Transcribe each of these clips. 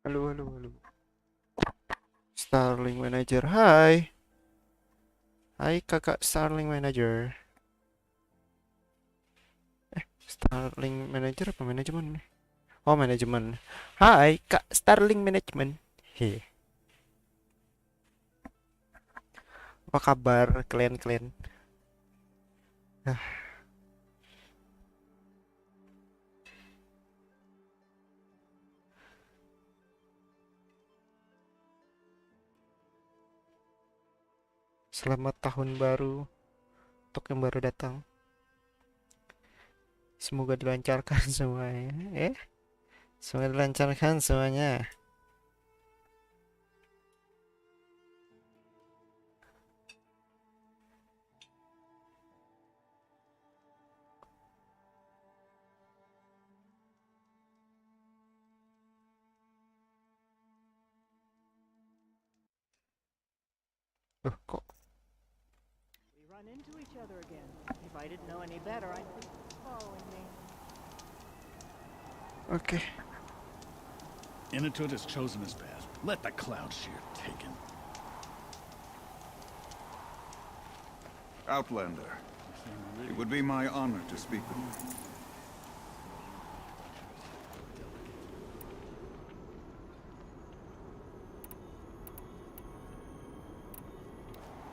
Halo, halo, halo. Starling Manager, hai. Hai kakak Starling Manager. Starling Manager apa manajemen? Oh, manajemen. Hai kak Starling Manajemen. He, apa kabar kalian-kalian? Ah, selamat tahun baru untuk yang baru datang. Semoga dilancarkan semuanya. Semoga dilancarkan semuanya. Loh, kok? We run into each other again. If I didn't know any better, I'd think following me. Oke. Inatut has chosen his path. Let the cloud shear take him. Outlander, it would be my honor to speak with you.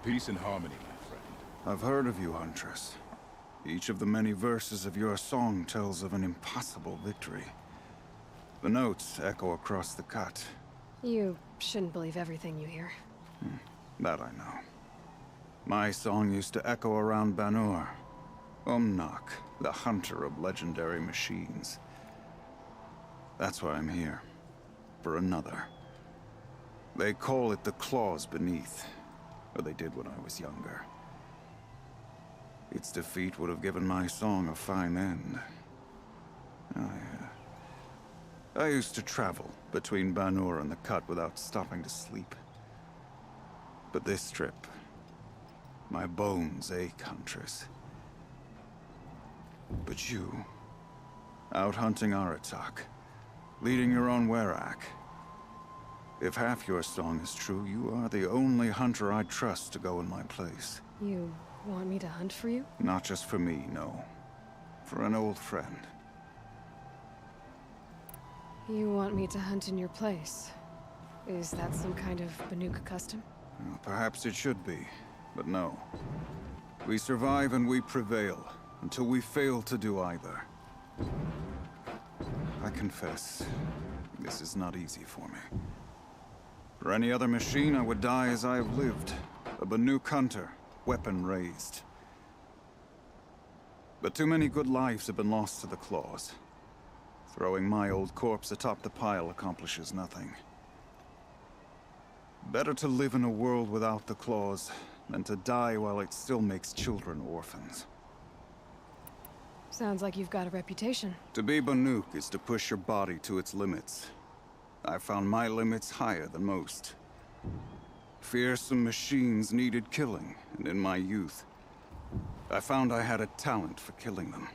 Peace and harmony, my friend. I've heard of you, Huntress. Each of the many verses of your song tells of an impossible victory. The notes echo across the cut. You shouldn't believe everything you hear. That I know. My song used to echo around Banur. Umnak, the hunter of legendary machines. That's why I'm here. For another. They call it the claws beneath. Or they did when I was younger. Its defeat would have given my song a fine end. I used to travel between Banur and the Cut without stopping to sleep. But this trip, my bones ache, Huntress. But you, out hunting Aratak, leading your own Werak. If half your song is true, you are the only hunter I'd trust to go in my place. You want me to hunt for you? Not just for me, no. For an old friend. You want me to hunt in your place? Is that some kind of Banuk custom? Well, perhaps it should be, but no. We survive and we prevail, until we fail to do either. I confess, this is not easy for me. For any other machine, I would die as I have lived. A Banuk hunter, weapon raised. But too many good lives have been lost to the claws. Throwing my old corpse atop the pile accomplishes nothing. Better to live in a world without the claws than to die while it still makes children orphans. Sounds like you've got a reputation. To be Banuk is to push your body to its limits. I found my limits higher than most. Fearsome machines needed killing, and in my youth, I found I had a talent for killing them.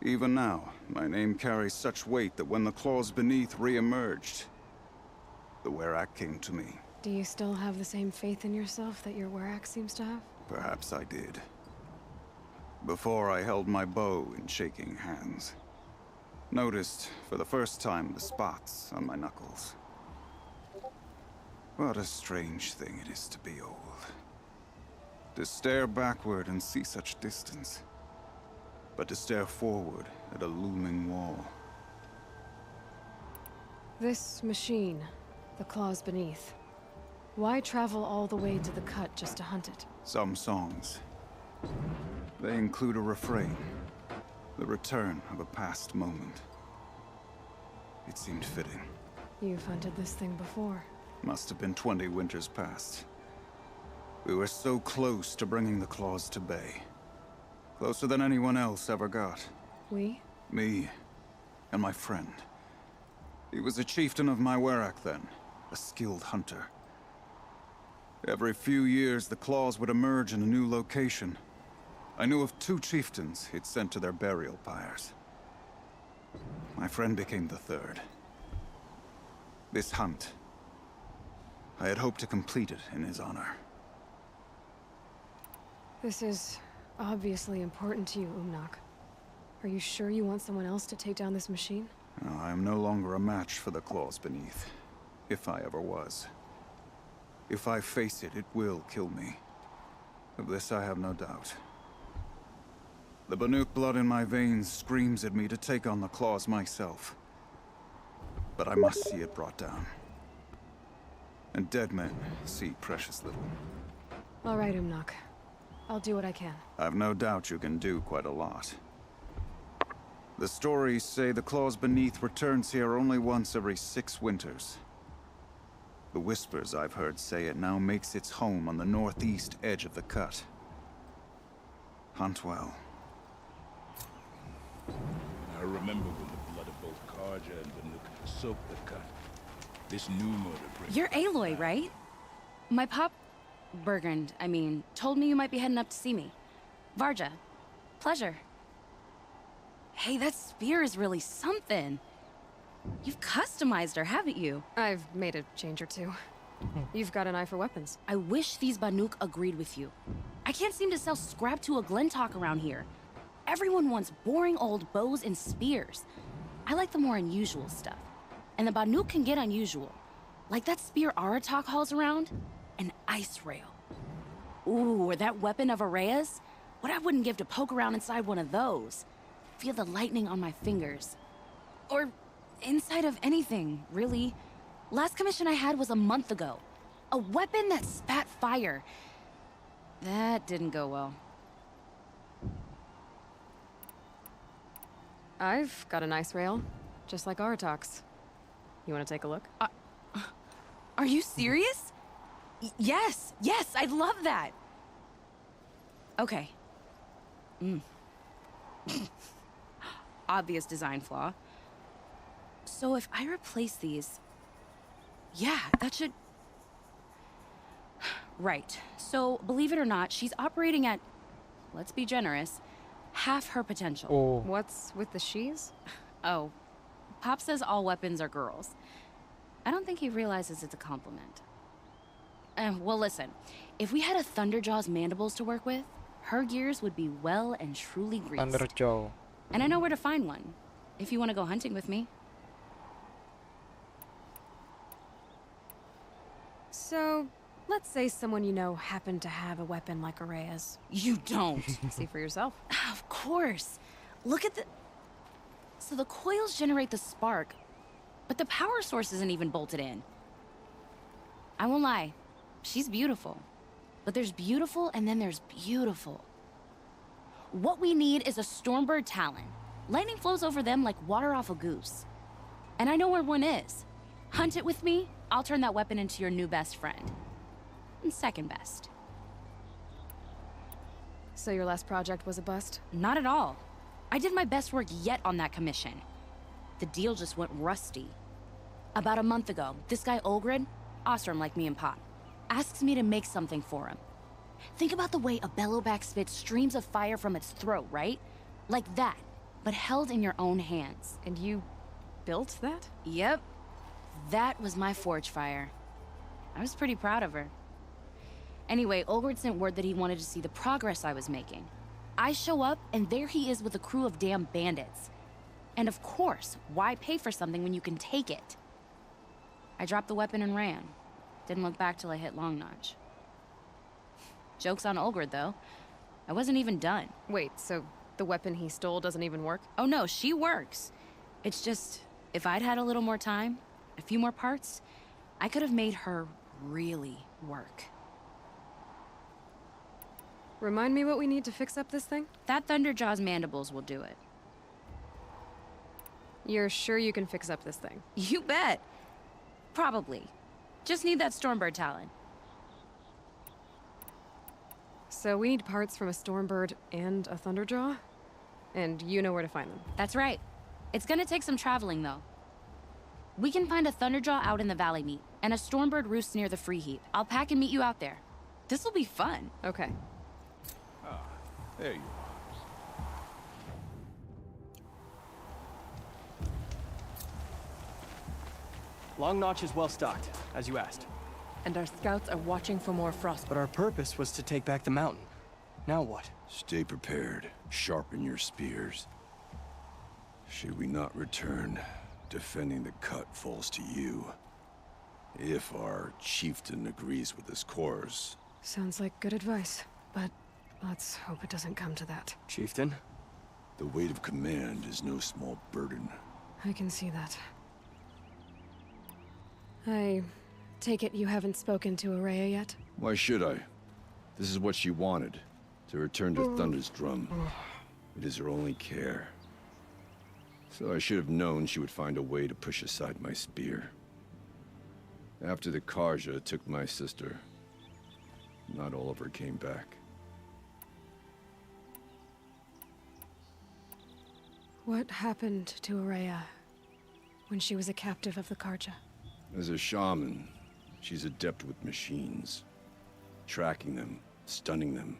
Even now, my name carries such weight that when the claws beneath re-emerged, the Werak came to me. Do you still have the same faith in yourself that your Werak seems to have? Perhaps I did. Before I held my bow in shaking hands. Noticed, for the first time, the spots on my knuckles. What a strange thing it is to be old. To stare backward and see such distance. But to stare forward at a looming wall. This machine, the claws beneath. Why travel all the way to the Cut just to hunt it? Some songs. They include a refrain. The return of a past moment. It seemed fitting. You've hunted this thing before. Must have been 20 winters past. We were so close to bringing the claws to bay. Closer than anyone else ever got. We? Me and my friend. He was a chieftain of my Werak then, a skilled hunter. Every few years, the claws would emerge in a new location. I knew of 2 chieftains he'd sent to their burial pyres. My friend became the third. This hunt. I had hoped to complete it in his honor. This is obviously important to you, Umnak. Are you sure you want someone else to take down this machine? No, I am no longer a match for the claws beneath, if I ever was. If I face it, it will kill me. Of this I have no doubt. The Banuk blood in my veins screams at me to take on the claws myself. But I must see it brought down. And dead men see precious little. All right, Umnak. I'll do what I can. I've no doubt you can do quite a lot. The stories say the claws beneath returns here only once every 6 winters. The whispers I've heard say it now makes its home on the northeast edge of the cut. Hunt well. I remember when the blood of both Karja and Banuk soaked the cut. This new murder brings... You're Aloy, right? My pop... Bergund, I mean, told me you might be heading up to see me. Varja. Pleasure. Hey, that spear is really something. You've customized her, haven't you? I've made a change or two. You've got an eye for weapons. I wish these Banuk agreed with you. I can't seem to sell scrap to a Glentalk around here. Everyone wants boring old bows and spears. I like the more unusual stuff. And the Banuk can get unusual. Like that spear Aratak hauls around. An ice rail. Ooh, or that weapon of Araya's? What I wouldn't give to poke around inside one of those. Feel the lightning on my fingers. Or inside of anything, really. Last commission I had was a month ago. A weapon that spat fire. That didn't go well. I've got an ice rail, just like Aratak's. You want to take a look? Are you serious? Yes, I'd love that. Okay. Obvious design flaw. So if I replace these... Yeah, that should... Right. So, believe it or not, she's operating at, let's be generous, half her potential. Oh. What's with the she's? Oh, Pop says all weapons are girls. I don't think he realizes it's a compliment. Well, listen. If we had a Thunderjaw's mandibles to work with, her gears would be well and truly greased. Thunderjaw. And I know where to find one, if you want to go hunting with me. So, let's say someone you know happened to have a weapon like Araya's. You don't. See for yourself. Of course. Look at the... So the coils generate the spark, but the power source isn't even bolted in. I won't lie. She's beautiful. But there's beautiful and then there's beautiful. What we need is a Stormbird Talon. Lightning flows over them like water off a goose. And I know where one is. Hunt it with me, I'll turn that weapon into your new best friend. And second best. So your last project was a bust? Not at all. I did my best work yet on that commission. The deal just went rusty. About a month ago, this guy Olgrid, Ostrom like me and Pop, asks me to make something for him. Think about the way a bellowback spits streams of fire from its throat, right? Like that, but held in your own hands. And you built that? Yep. That was my forge fire. I was pretty proud of her. Anyway, Olgrid sent word that he wanted to see the progress I was making. I show up, and there he is with a crew of damn bandits. And of course, why pay for something when you can take it? I dropped the weapon and ran. Didn't look back till I hit Long Notch. Joke's on Olgrid, though. I wasn't even done. Wait, so the weapon he stole doesn't even work? Oh no, she works. It's just, if I'd had a little more time, a few more parts, I could have made her really work. Remind me what we need to fix up this thing? That Thunderjaw's mandibles will do it. You're sure you can fix up this thing? You bet. Probably. Just need that Stormbird Talon. So we need parts from a Stormbird and a Thunderjaw? And you know where to find them? That's right. It's gonna take some traveling, though. We can find a Thunderjaw out in the Valley Meet, and a Stormbird roosts near the Free Heap. I'll pack and meet you out there. This'll be fun. Okay. There you are. Long Notch is well stocked, as you asked. And our scouts are watching for more frost. But our purpose was to take back the mountain. Now what? Stay prepared. Sharpen your spears. Should we not return, defending the cut falls to you. If our chieftain agrees with his course. Sounds like good advice, but let's hope it doesn't come to that. Chieftain? The weight of command is no small burden. I can see that. I take it you haven't spoken to Araya yet? Why should I? This is what she wanted. To return to Thunder's drum. It is her only care. So I should have known she would find a way to push aside my spear. After the Karja took my sister, not all of her came back. What happened to Araya when she was a captive of the Karja? As a shaman, she's adept with machines. Tracking them, stunning them.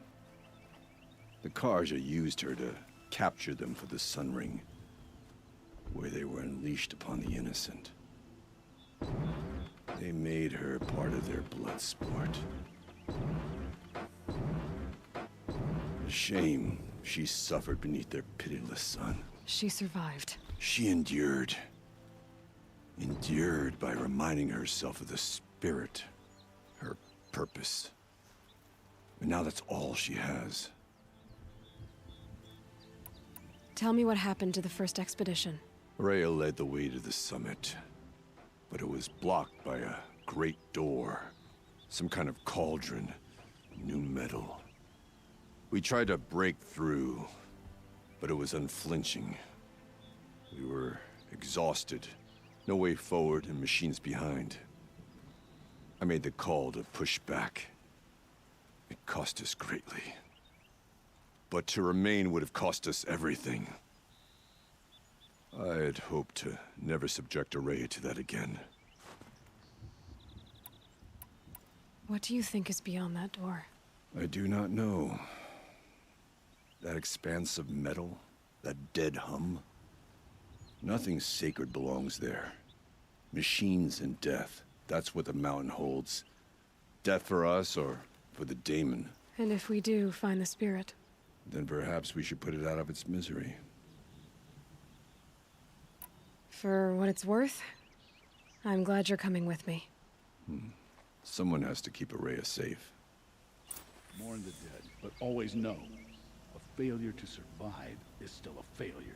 The Karja used her to capture them for the Sun Ring, where they were unleashed upon the innocent. They made her part of their blood sport. A shame she suffered beneath their pitiless sun. She survived. She endured. Endured by reminding herself of the spirit, her purpose. And now that's all she has. Tell me what happened to the first expedition. Rhea led the way to the summit, but it was blocked by a great door. Some kind of cauldron, new metal. We tried to break through, but it was unflinching. We were exhausted, no way forward and machines behind. I made the call to push back. It cost us greatly. But to remain would have cost us everything. I had hoped to never subject Araya to that again. What do you think is beyond that door? I do not know. That expanse of metal, that dead hum. Nothing sacred belongs there. Machines and death, that's what the mountain holds. Death for us or for the daemon. And if we do find the spirit? Then perhaps we should put it out of its misery. For what it's worth, I'm glad you're coming with me. Someone has to keep Araya safe. Mourn the dead, but always know, a failure to survive is still a failure.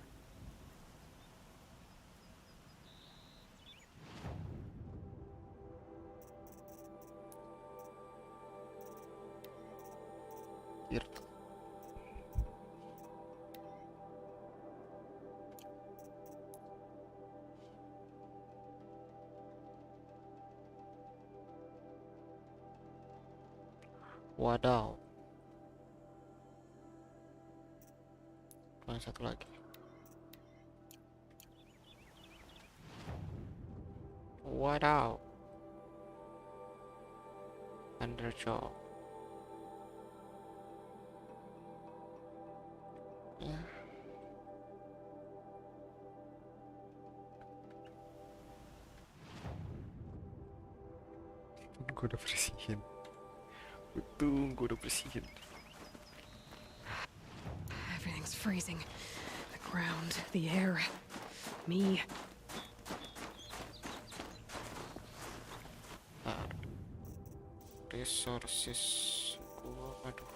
Here. Wadaw. Yang satu lagi. Wadaw. Underjaw. Ya. Gue udah bersihin. Betul, gue udah bersihin. Everything's freezing. The ground, the air, me. Nah. Resources gua, aduh.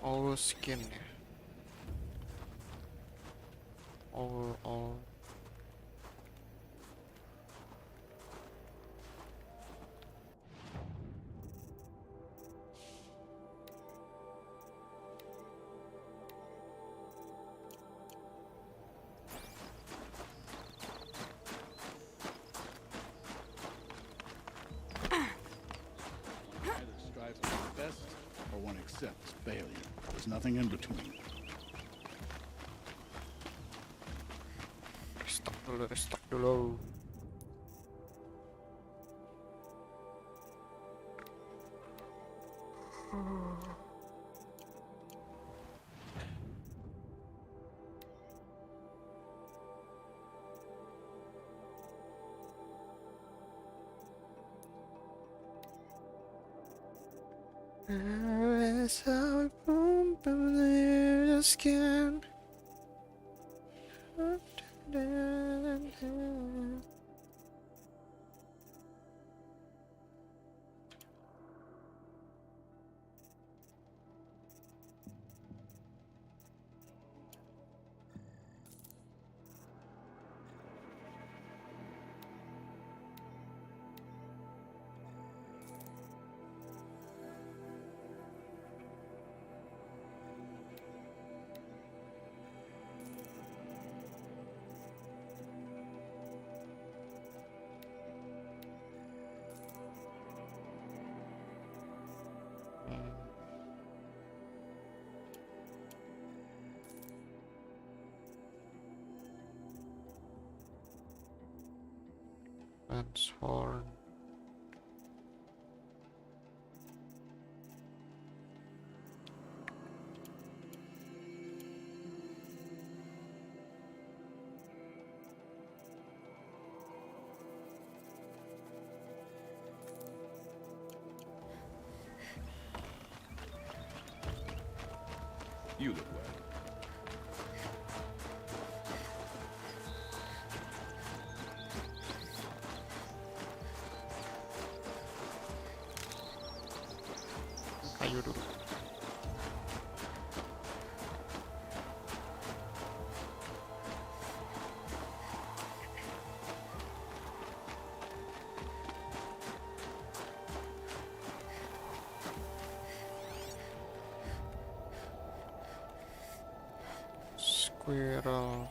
All skin ya. All. Either strives for the best, or one accepts failure. There's nothing in between. Restock dulu. As I bump under the skin. That's horn. You look well. Kayu dulu. Squirrel.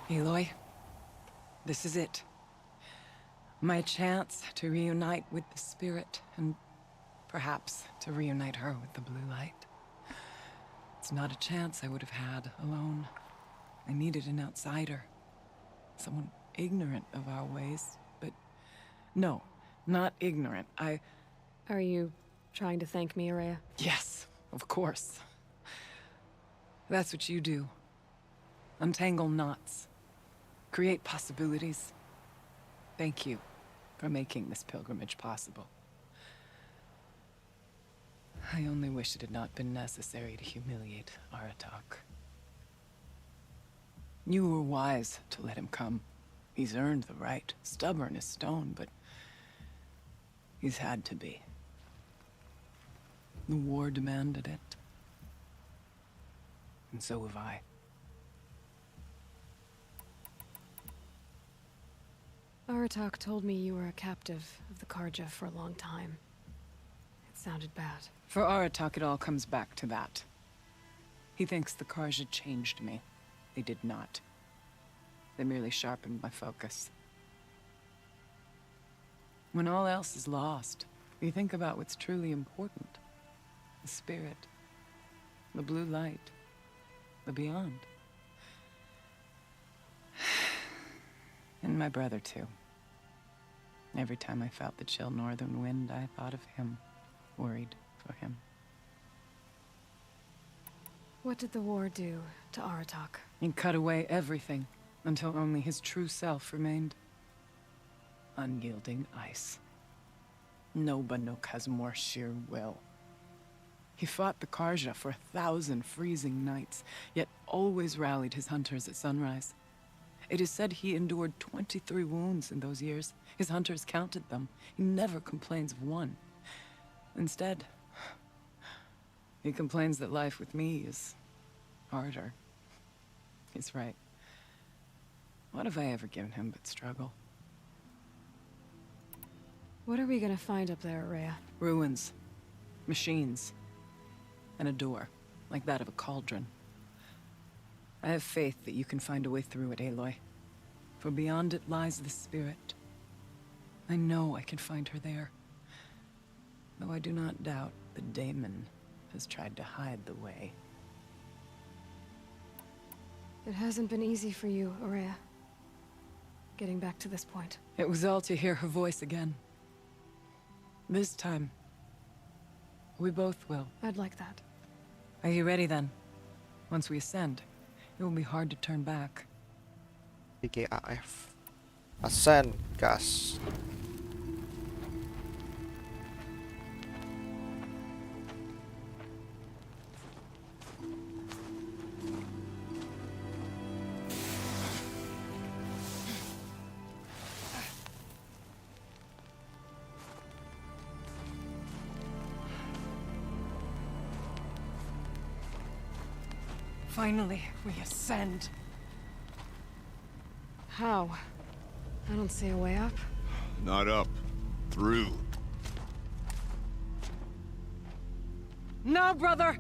Aloy, this is it. My chance to reunite with the spirit, and perhaps to reunite her with the blue light. It's not a chance I would have had alone. I needed an outsider. Someone ignorant of our ways, but no, not ignorant. Are you trying to thank me, Araya? Yes, of course. That's what you do. Untangle knots. Create possibilities. Thank you for making this pilgrimage possible. I only wish it had not been necessary to humiliate Aratak. You were wise to let him come. He's earned the right. Stubborn as stone, but he's had to be. The war demanded it. And so have I. Aratak told me you were a captive of the Karja for a long time. It sounded bad. For Aratak, it all comes back to that. He thinks the Karja changed me. They did not. They merely sharpened my focus. When all else is lost, you think about what's truly important. The spirit, the blue light, the beyond. And my brother, too. Every time I felt the chill northern wind, I thought of him, worried for him. What did the war do to Aratak? He cut away everything, until only his true self remained. Unyielding ice. No Banuk has more sheer will. He fought the Karja for 1,000 freezing nights, yet always rallied his hunters at sunrise. It is said he endured 23 wounds in those years. His hunters counted them. He never complains of one. Instead, he complains that life with me is harder. He's right. What have I ever given him but struggle? What are we gonna find up there, Araya? Ruins. Machines. And a door, like that of a cauldron. I have faith that you can find a way through it, Aloy. For beyond it lies the spirit. I know I can find her there. Though I do not doubt the daemon has tried to hide the way. It hasn't been easy for you, Aurea. Getting back to this point. It was all to hear her voice again. This time, we both will. I'd like that. Are you ready then? Once we ascend, it will be hard to turn back. PKAF. Ascend, gas. Finally, we ascend. How? I don't see a way up. Not up. Through. No, brother!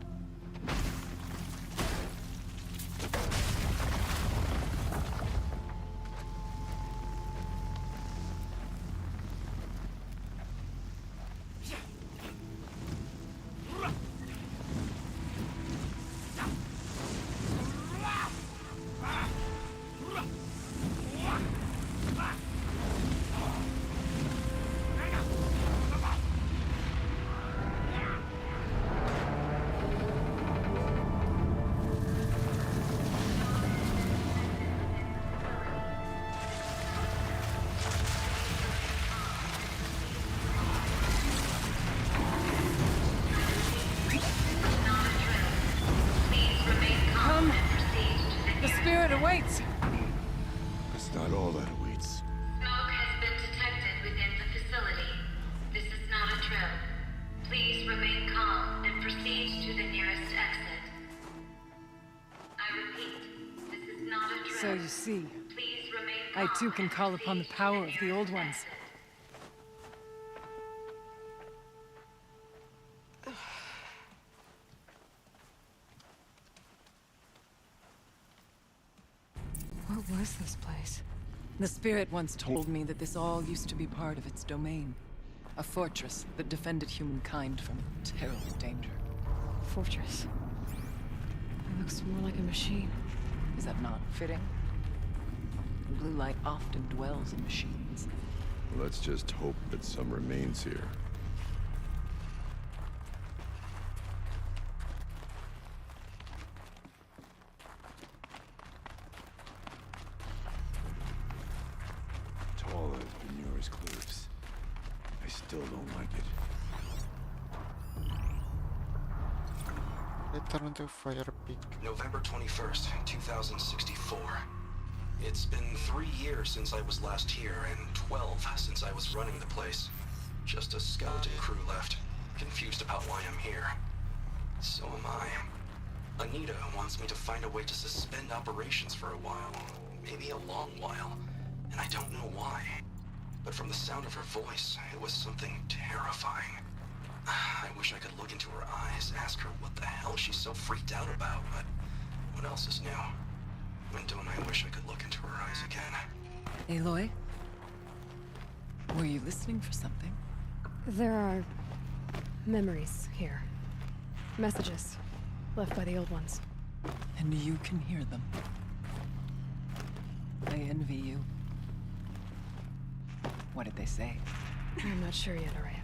Awaits. It's not all that awaits. Smoke has been detected within the facility. This is not a drill. Please remain calm and proceed to the nearest exit. I repeat, this is not a drill. So you see, Please remain I calm too can and call upon the proceed to power of the nearest old ones. exit. What was this place? The spirit once told me that this all used to be part of its domain. A fortress that defended humankind from terrible danger. Fortress. It looks more like a machine. Is that not fitting? The blue light often dwells in machines. Let's just hope that some remains here. Tall as Benure's cliffs. I still don't like it. Return to Fire Peak. November 21st, 2064. It's been 3 years since I was last here, and 12 since I was running the place. Just a skeleton crew left, confused about why I'm here. So am I. Anita wants me to find a way to suspend operations for a while. Maybe a long while. And I don't know why. But from the sound of her voice, it was something terrifying. I wish I could look into her eyes, ask her what the hell she's so freaked out about, but what else is new? And don't I wish I could look into her eyes again? Aloy? Were you listening for something? There are memories here. Messages left by the old ones. And you can hear them. I envy you. What did they say? I'm not sure yet, Aurea.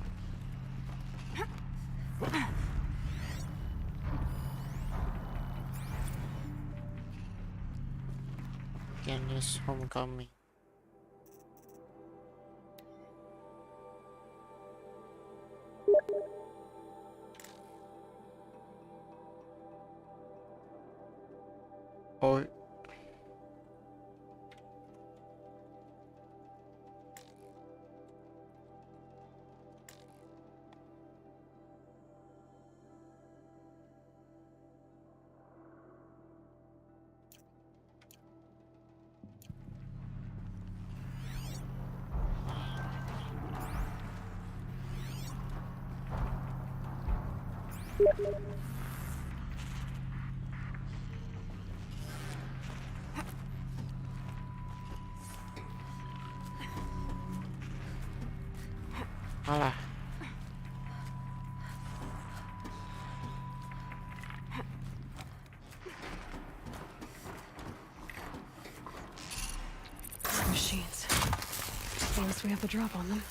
Kenny's Homecoming. Oh. Alah. At least we have the drop on them.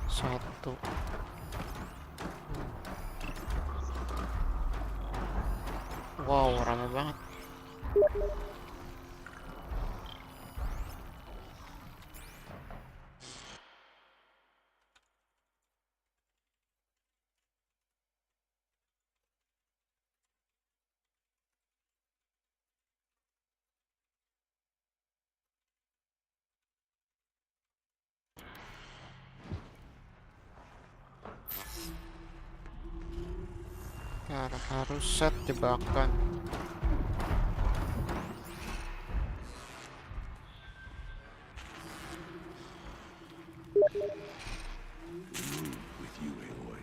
Satu. Wow, rame banget. Harus set jebakan. With you, Aloy.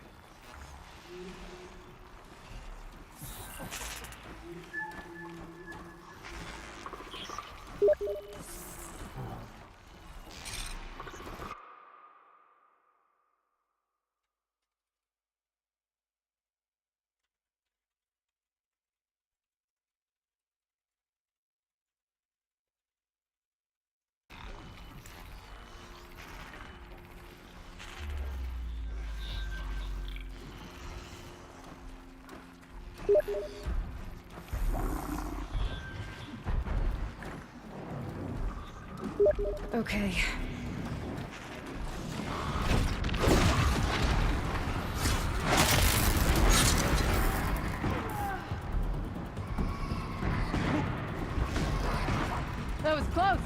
Okay. That was close.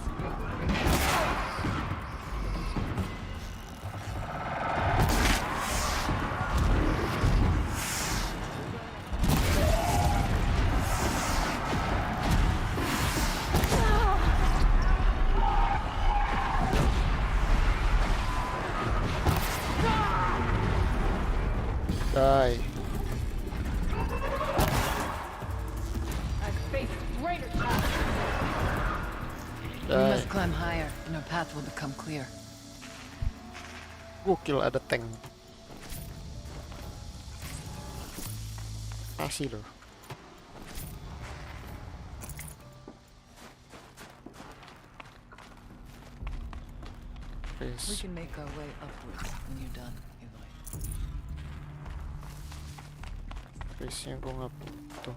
Die. We must climb higher, and our path will become clear. Gokil, ada tank. Kasih loh. We Please. can make our way upwards when you're done, Aloy. Please yang gue nggak butuh.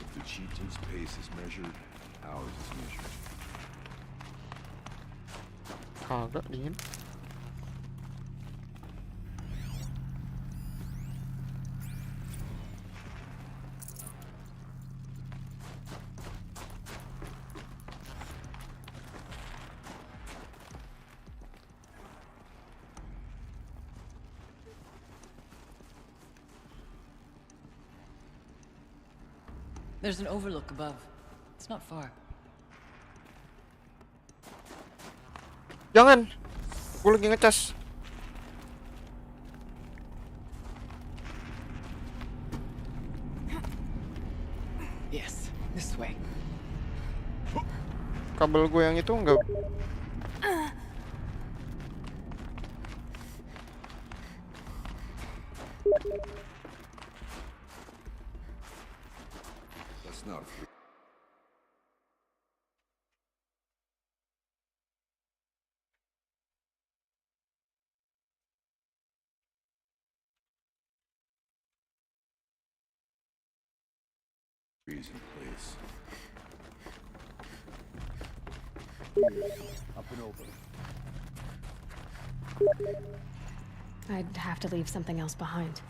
If the Cheetah's pace is measured, ours is measured. Kagak dingin. There's an overlook above. It's not far. Jangan. Gue lagi ngecas. Yes, this way. Kabel gue yang itu enggak. That's not a free. Trees in place. Up and over. I'd have to leave something else behind.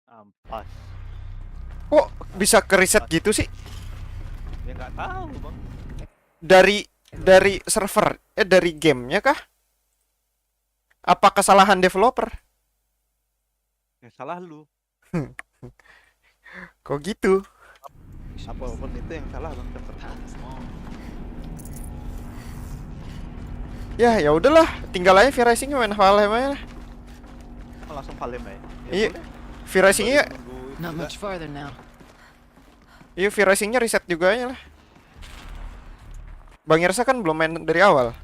Ampas. Kok bisa ke reset gitu sih? Ya nggak tahu bang. Dari server, dari gamenya kah? Apa kesalahan developer? Yang salah lu. Kok gitu? Apapun itu yang salah bang. Ya udahlah, tinggal aja V-Racing main Valheim aja lah. Langsung Valheim ya. Iya, V-Racingnya, Not much farther now. iya V-Racingnya reset juga aja lah. Bang Irsa kan belum main dari awal.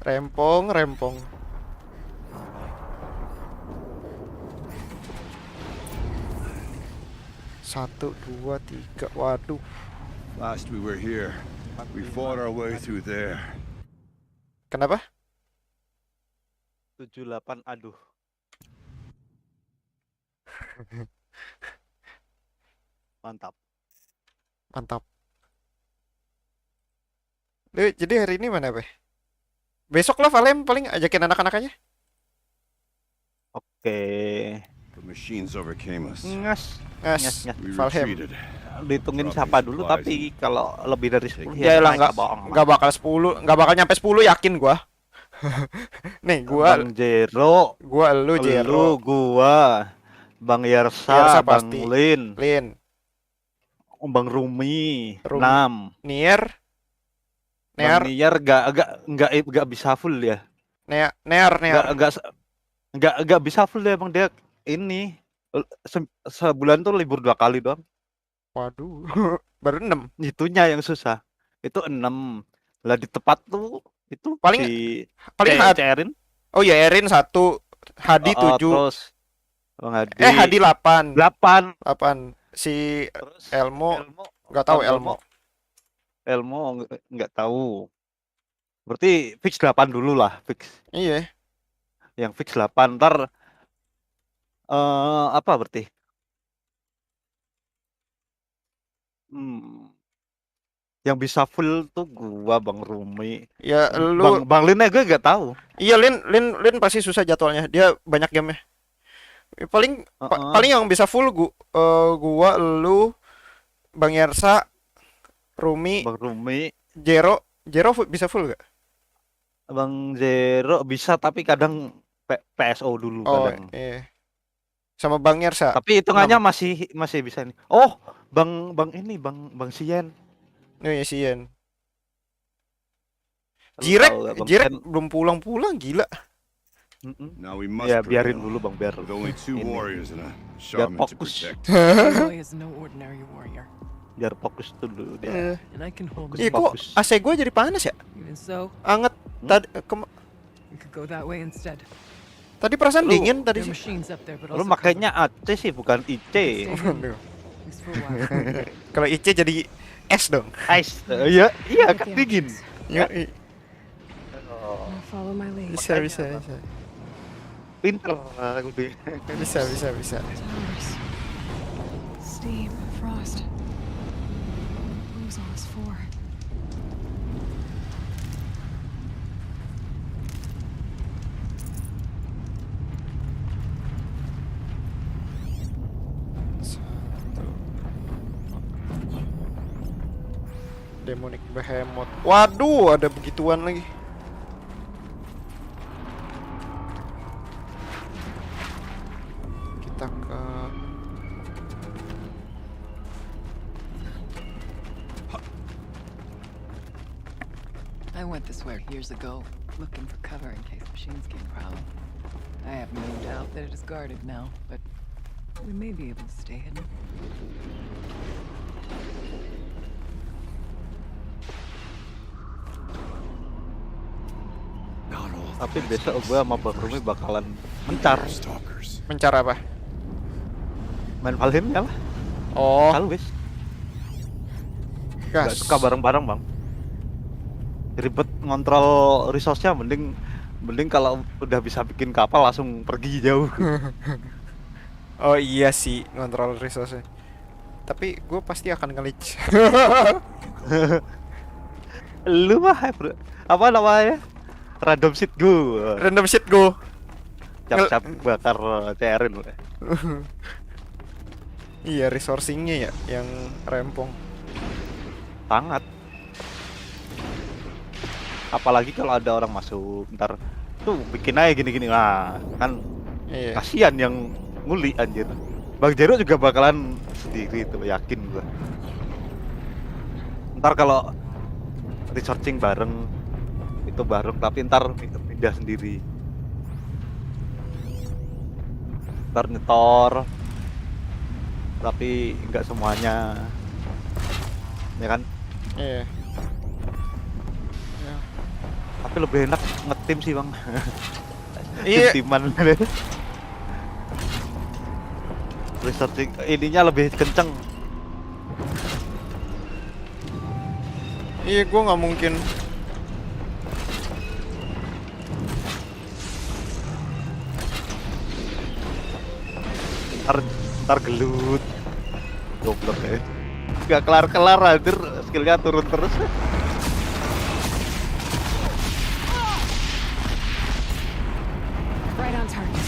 Rempong. Satu, dua, tiga, waduh. Last we were here, we fought our way through there. Kenapa? 78 aduh. Mantap. Jadi hari ini mana, Be? Besok lah Valheim paling ajakin anak-anak aja. Oke. The machines overcame us. Ngas. We Valheim. retreated. Dihitungin siapa dulu, tapi kalau lebih dari 10 Ya lah nggak bohong. nggak bakal 10, nggak bakal nyampe 10 yakin gua. Nih gua, Bang Jero, lu Jero, gua, Bang Yersa Yersa, Bang pasti. Lin, Lin, Bang Rumi, Rumi. 6. Nier, Bang Nier nggak bisa full ya. Near. Nggak bisa full ya Bang, dia ini sebulan tuh libur 2 kali doang. Waduh, baru 6. Itunya yang susah. Itu 6. Lah di tempat tuh itu Paling Erin. Oh ya Erin 1, Hadi 7. Terus Bang Hadi. Hadi 8. 8. Si Terus Elmo nggak tahu Elmo. Nggak tahu. Berarti fix 8 dulu lah, fix. Iya. Yang fix 8 ntar apa berarti? Yang bisa full tuh gua, Bang Rumi. Ya lu Bang Lin gue nggak tahu. Iya Lin pasti susah jadwalnya. Dia banyak game-nya. Paling yang bisa full gua, lu, Bang Yersa, Rumi, Jero bisa full gak? Bang Jero bisa tapi kadang PSO dulu kadang. Iya. Sama Bang Yersa. Tapi hitungannya masih bisa nih. Oh, Bang Sien. Oh iya Sien. Jirek belum pulang gila. Now we must Ya biarin dulu Bang, biar with only 2 warriors and a biar shaman to fokus. protect. Aloy is no ordinary warrior. Biar fokus dulu dia. And I can hold Iya kok AC gue jadi panas ya? Even so, Anget tadi we could go that way instead. Tadi perasaan dingin tadi There are sih. machines up there, but Lu also makanya AC sih bukan IC. Waduh. at least for a while. Kalau IC jadi es dong. Ice. Iya kan dingin. Ya, Follow my lead. bisa. Pinter aku deh. Bisa. Towers. Steam, frost. What was all this for? Demonic Behemoth. Waduh, ada begituan lagi. Kita ke I went this way years ago, looking for cover in case machines came prowling. I have no doubt that it is guarded now, but we may be able to stay hidden. Tapi besok gua sama Bang Rumi bakalan mencar. mencar apa? Main Valheim ya lah. Oh, Kalau wis. gas. Gak suka bareng-bareng Bang. Ribet ngontrol resource-nya, mending Mending kalau udah bisa bikin kapal langsung pergi jauh. Oh iya sih, ngontrol resource. Tapi gue pasti akan glitch. Lu mah bro, apa namanya? Random shit go. Random shit go. Cap-cap bakar cairin. Iya, resourcingnya ya yang rempong. Sangat. Apalagi kalau ada orang masuk, ntar tuh bikin aja gini-gini. Nah, kan Iya. kasihan yang nguli anjir. Bang Jero juga bakalan sendiri tuh, yakin gua. Ntar kalau researching bareng itu bareng, tapi ntar pindah sendiri. Ntar nyetor, tapi nggak semuanya, ya kan? Iya. Tapi lebih enak ngetim sih bang. Iya. Timan. Researching ininya lebih kenceng. Iya, gue nggak mungkin. Ntar gelut. Goblok ya. Gak kelar-kelar anjir, skillnya turun terus. Right on target.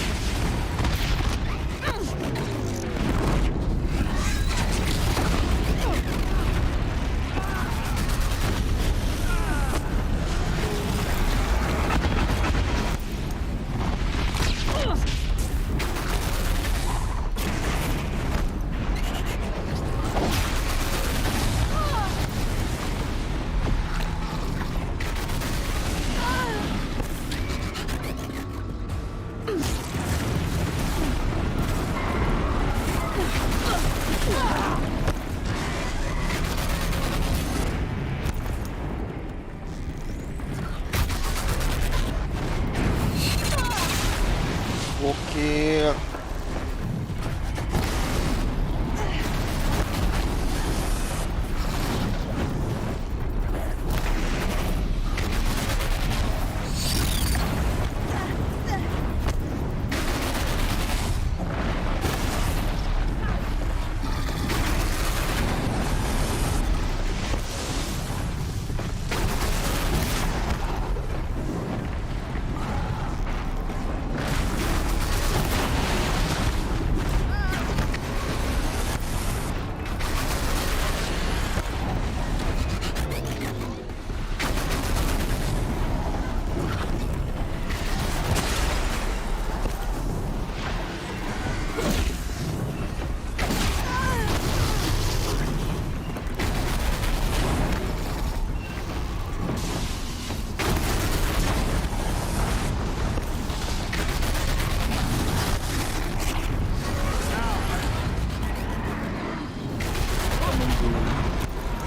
Oke.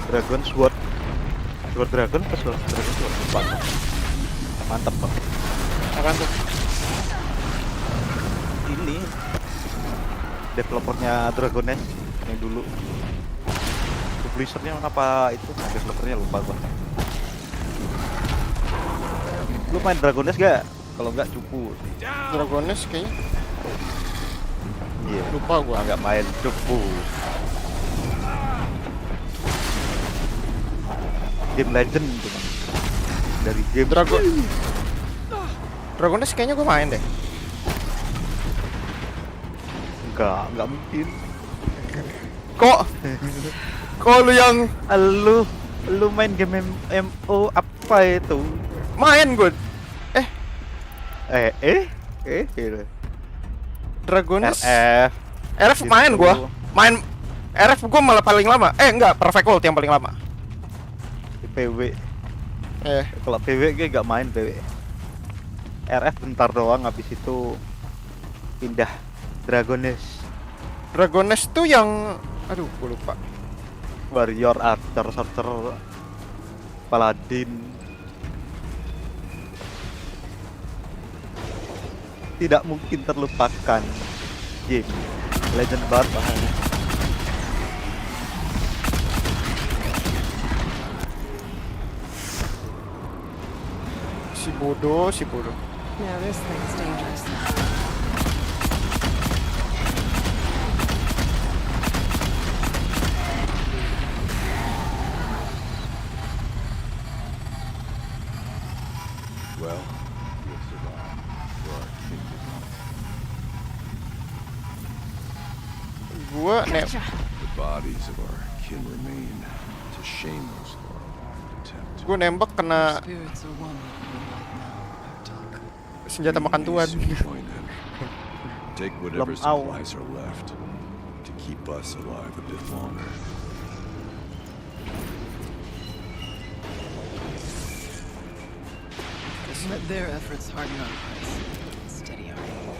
Dragon Sword. Sword Dragon apa Sword Dragon Sword? Lupa. Mantap bang. Akan tuh. Ini developernya Dragon Age yang dulu. Publishernya apa itu? Developernya lupa gua. Lu main Dragon Age gak? Kalau nggak cupu. Dragones kayaknya. Iya. Lupa gua. Nggak main cupu. Game Legend tuh bang. Dari game Dragones kayaknya gue main deh. Nggak mungkin. Kok lu yang lu main game MMO apa itu? main gue? Gitu. Dragones. RF RF main gue. Main RF gue malah paling lama. Enggak, Perfect World yang paling lama. PW. Kalau PW gue gak main PW. RF bentar doang, habis itu pindah Dragones. Dragones tuh yang aduh, gue lupa. Warrior, Archer, Sorcerer, Paladin. Tidak mungkin terlupakan game Legend banget bahaya. Si bodoh. Now this thing's dangerous. Well, you'll survive. For our king did not. Gua Gotcha. The bodies of our kin remain to shame those who are alive and attempt. Gua nembak kena Spirits are one with me right now, Artok. senjata makan We tuan. soon join them. Take whatever Lem au. supplies are left to keep us alive a bit longer. Let their efforts harden our hearts. Steady our aim.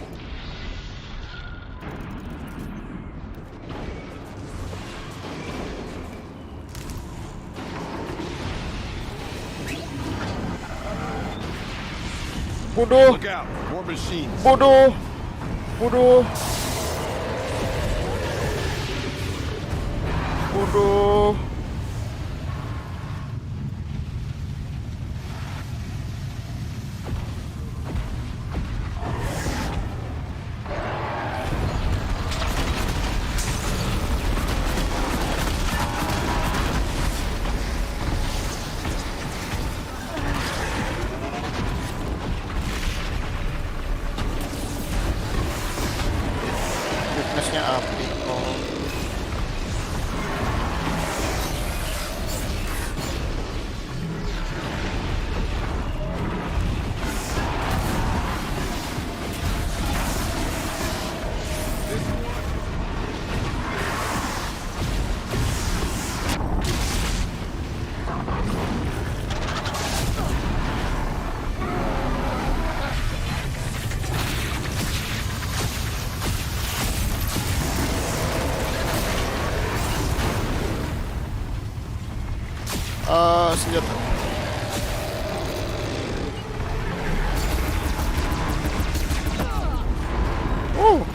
Bodoh, Look out! More machines! bodoh, bodoh, bodoh. Weaknessnya api. Oh. Senjata. Oh.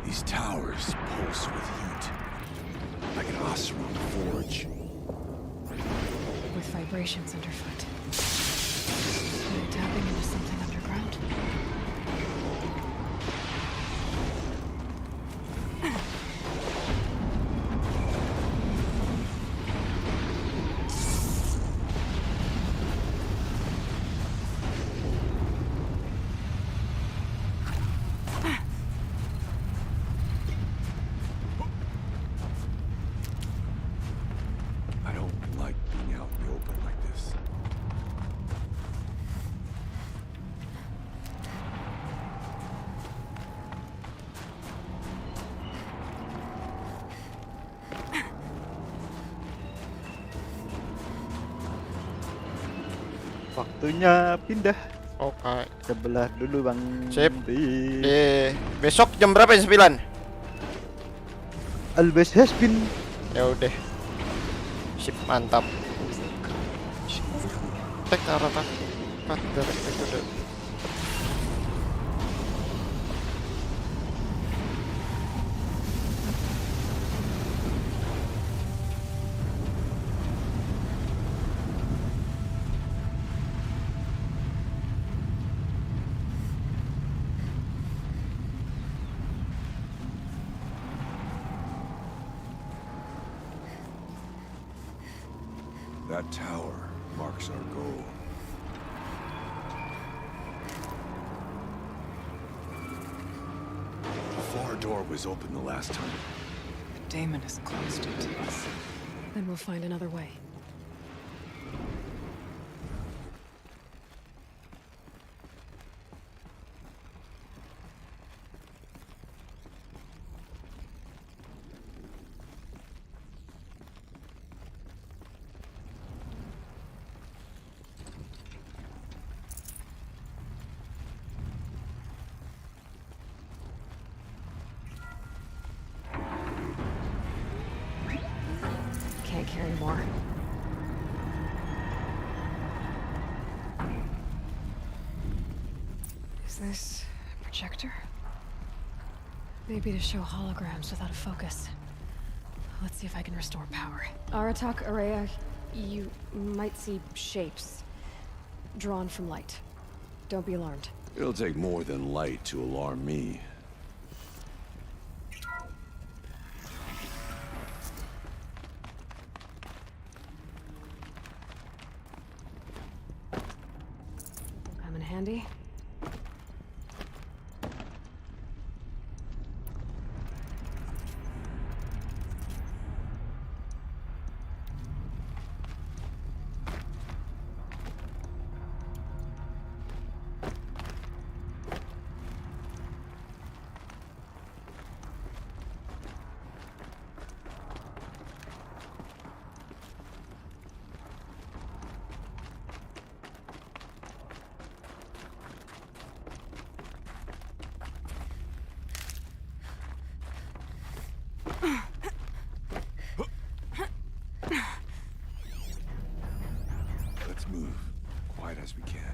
These towers pulse with heat, like an Oseram forge. With vibrations underfoot. Are they tapping into something underground? I don't like being out in the open like this. Waktunya pindah. Oke. Sebelah dulu bang. Sip. Di Besok jam berapa ya? 9. Always has been. Ya udah. Sip, mantap. Tek arah tak. Udah. That tower marks our goal. The far door was open the last time. The Daemon has closed it to us. Then we'll find another way. Can't carry more. this a projector? Maybe to show holograms without a focus. Let's see if I can restore power. Aratak Araya, you might see shapes drawn from light. Don't be alarmed. It'll take more than light to alarm me. Come in handy. Let's move. Quiet as we can.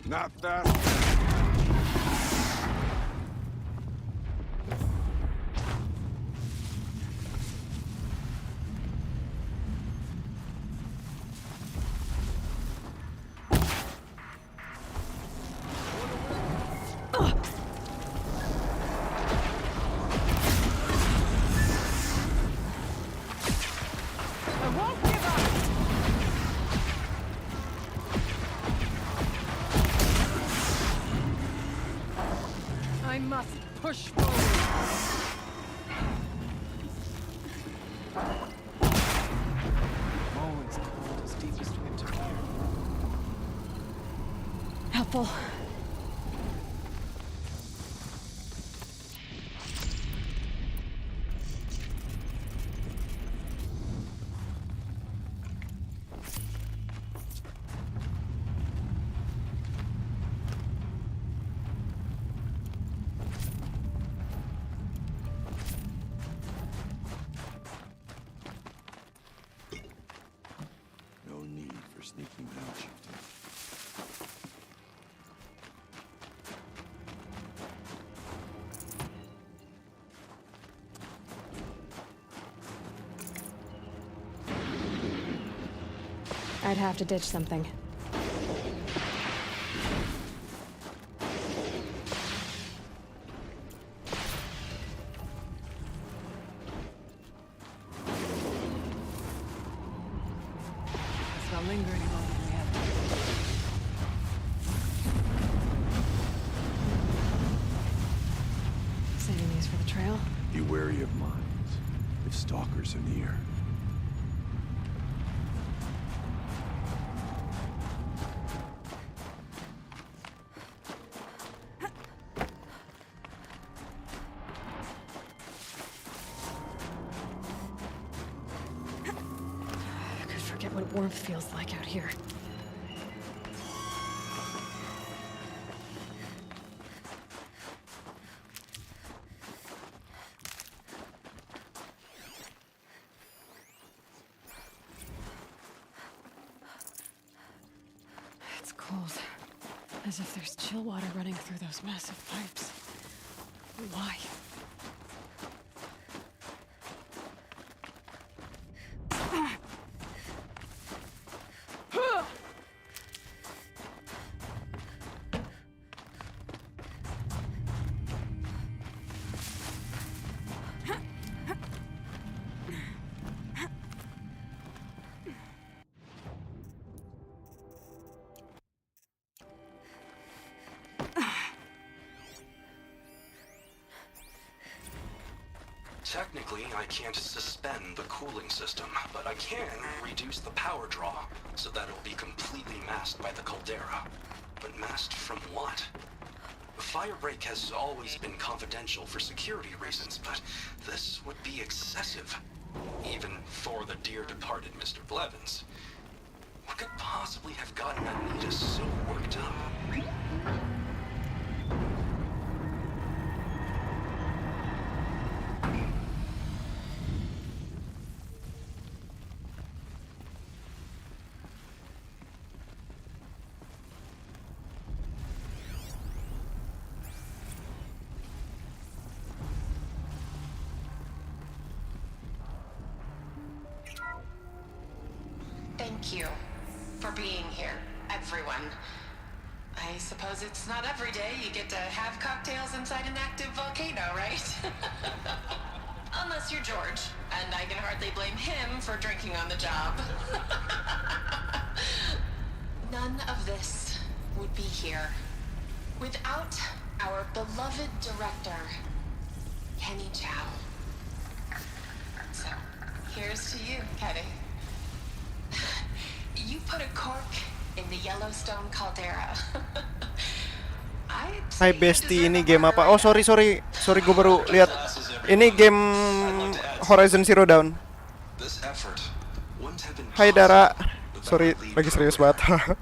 Not that. I must push forward. Always cold as deepest winter here. Helpful. No need for sneaking out, Chieftain. I'd have to ditch something. Let's not linger any longer than we have to. Saving these for the trail. Be wary of mines, if stalkers are near. forget what warmth feels like out here. It's cold. As if there's chill water running through those massive pipes. Why? Technically, I can't suspend the cooling system, but I can reduce the power draw so that it will be completely masked by the caldera. But masked from what? The firebreak has always been confidential for security reasons, but this would be excessive. Even for the dear departed Mr. Blevins. What could possibly have gotten Anita so worked up? Thank you for being here, everyone. I suppose it's not every day you get to have cocktails inside an active volcano, right? Unless you're George, and I can hardly blame him for drinking on the job. None of this would be here without our beloved director, Kenny Chow. So, here's to you, Kenny. You put a cork in the Yellowstone caldera. Hai Besti, ini game apa? Oh sorry gue baru lihat. Ini game Horizon Zero Dawn. Hai Dara. Sorry, lagi serius banget.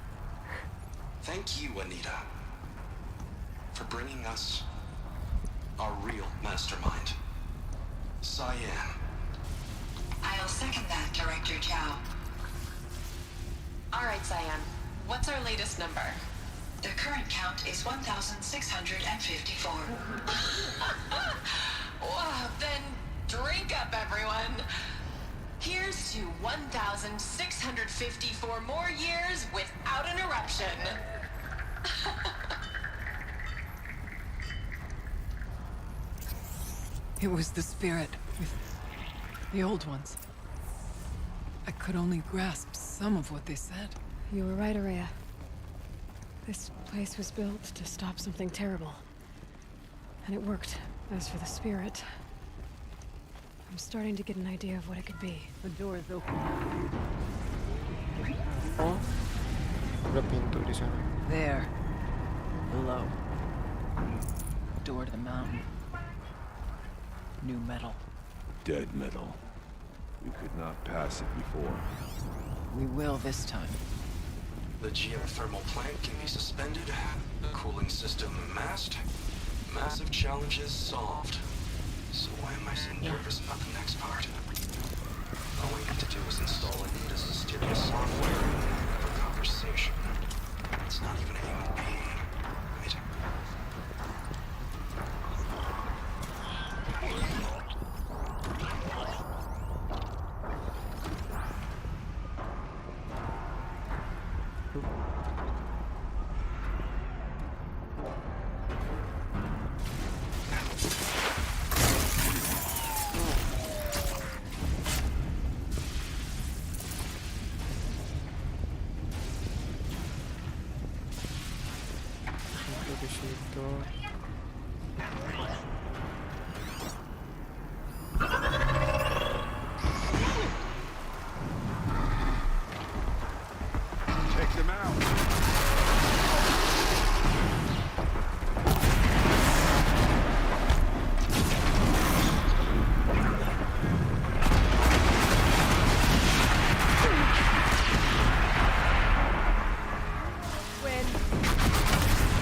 Thank you, Anita, for bringing us our real mastermind, Cyan. I'll second that, Director Chow. All right, Cyan. What's our latest number? The current count is 1,654. Wow, then drink up, everyone. Here's to 1,654 more years without an eruption. It was the spirit with the old ones. I could only grasp some of what they said. You were right, Araya. This place was built to stop something terrible. And it worked. As for the spirit, I'm starting to get an idea of what it could be. The door is open. Oh, ada pintu di sana. There. Below. Door to the mountain. New metal. Dead metal. We could not pass it before. We will this time. The geothermal plant can be suspended, cooling system masked, massive challenges solved. So why am I so nervous about the next part? All we need to do is install Anita's mysterious software and have a conversation. It's not even a human being, right?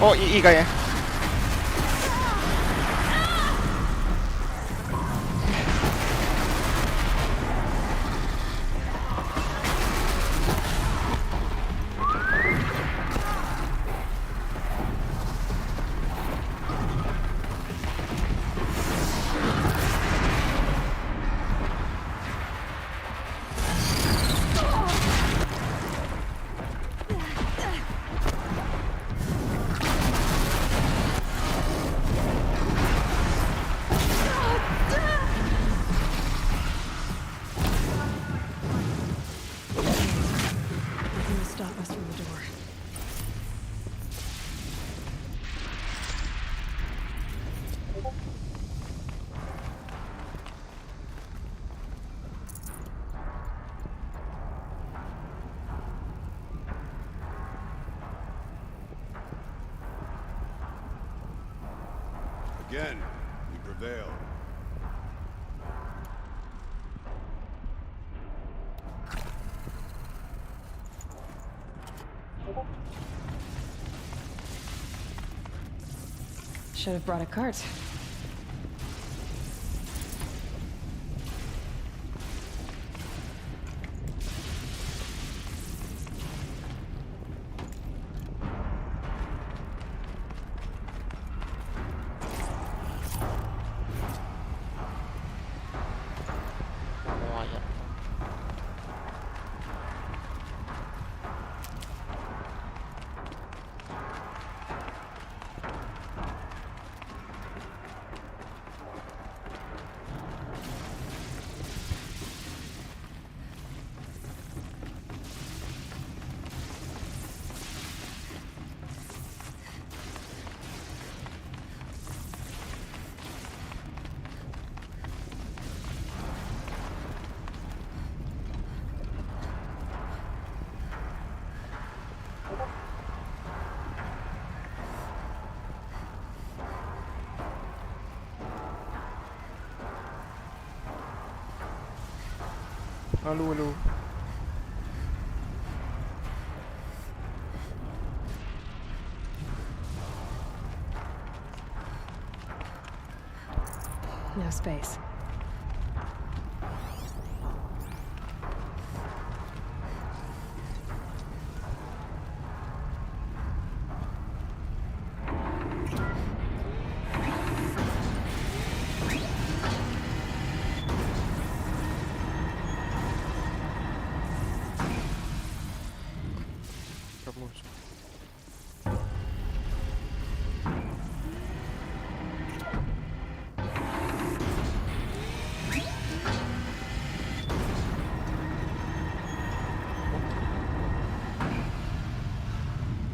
Oh, II kayaknya. Nothing will stop us from the door. Again, we prevail. Should have brought a cart. Halo. No space.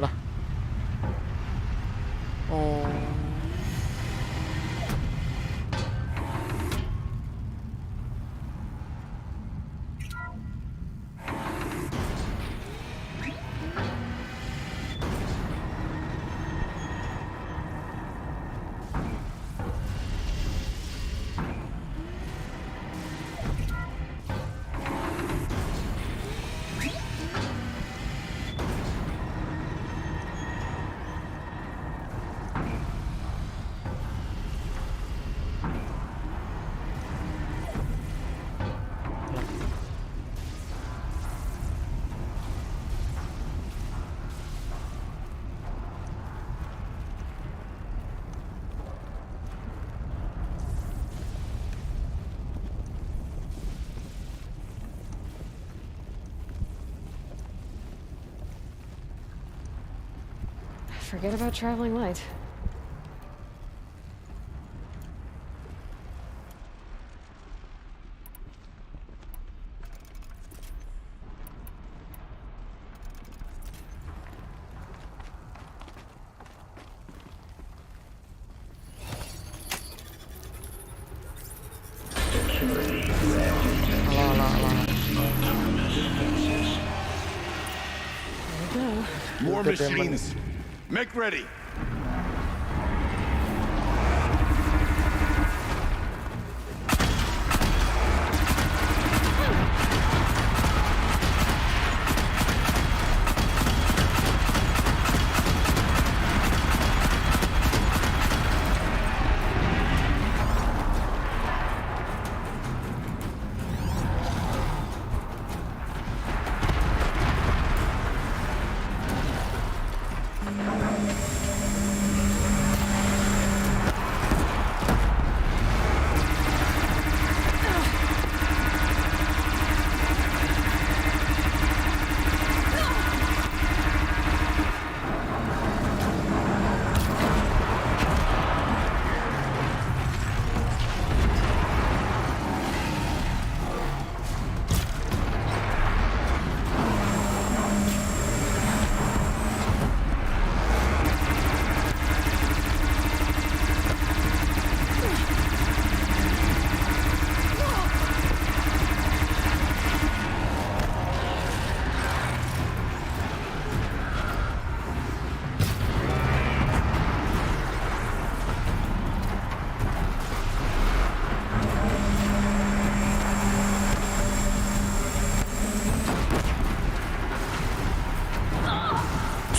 Lah. Oh. Forget about traveling light. More machines. Make ready.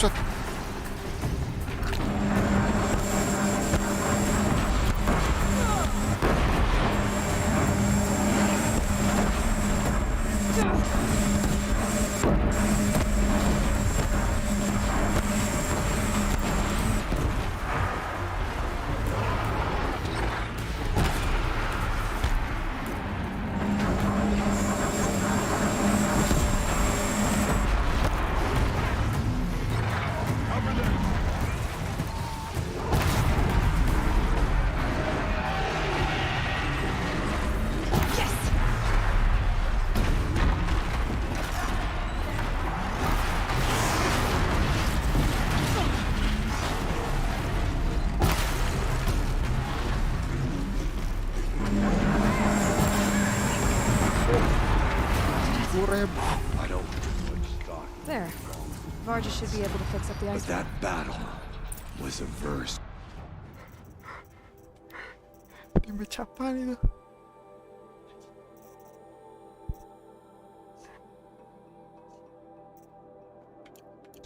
Buset. I don't put much stock. There. Vargas should be able to fix up the But ice. that battle was a verse. Image apaan itu?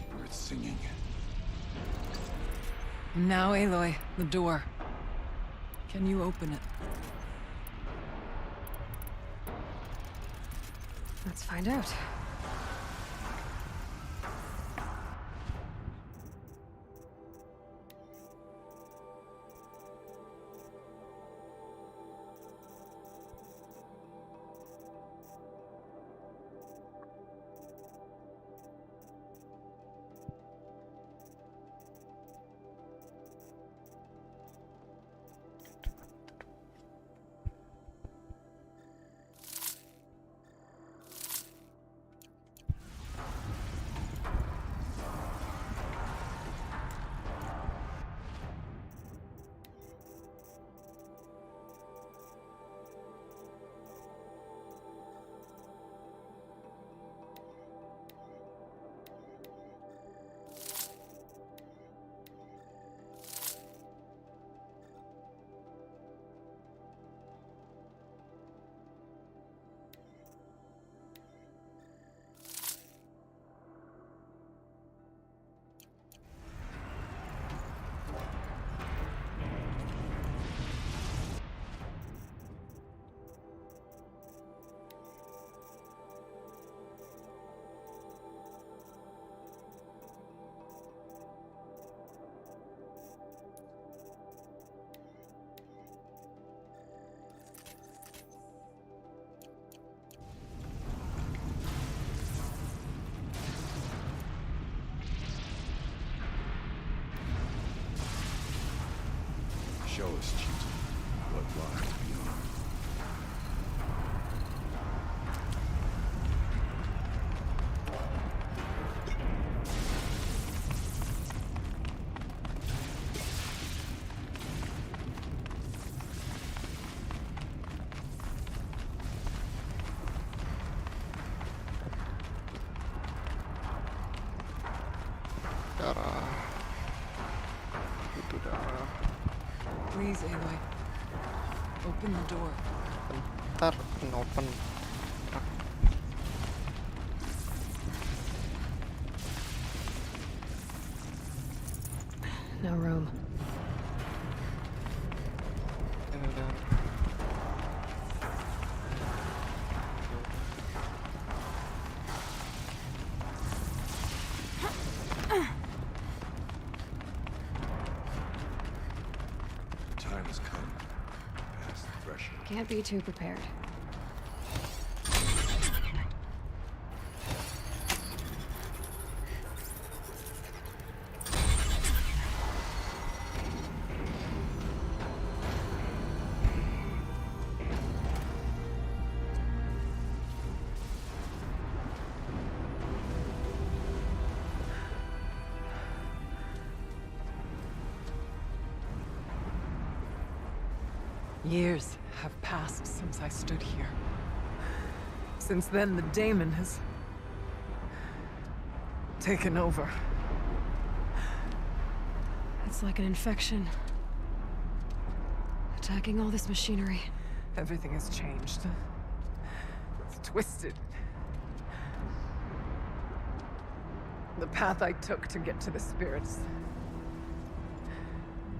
Birds singing. Now, Aloy, the door. Can you open it? Let's find out. Show us, Chief, what lies beyond. Darah. Itu darah. Please, Aloy. Open the door. Bentar, open. No room. Time has come. Past the threshold. Can't be too prepared. Years have passed since I stood here. Since then, the daemon has taken over. It's like an infection. Attacking all this machinery. Everything has changed. It's twisted. The path I took to get to the spirits.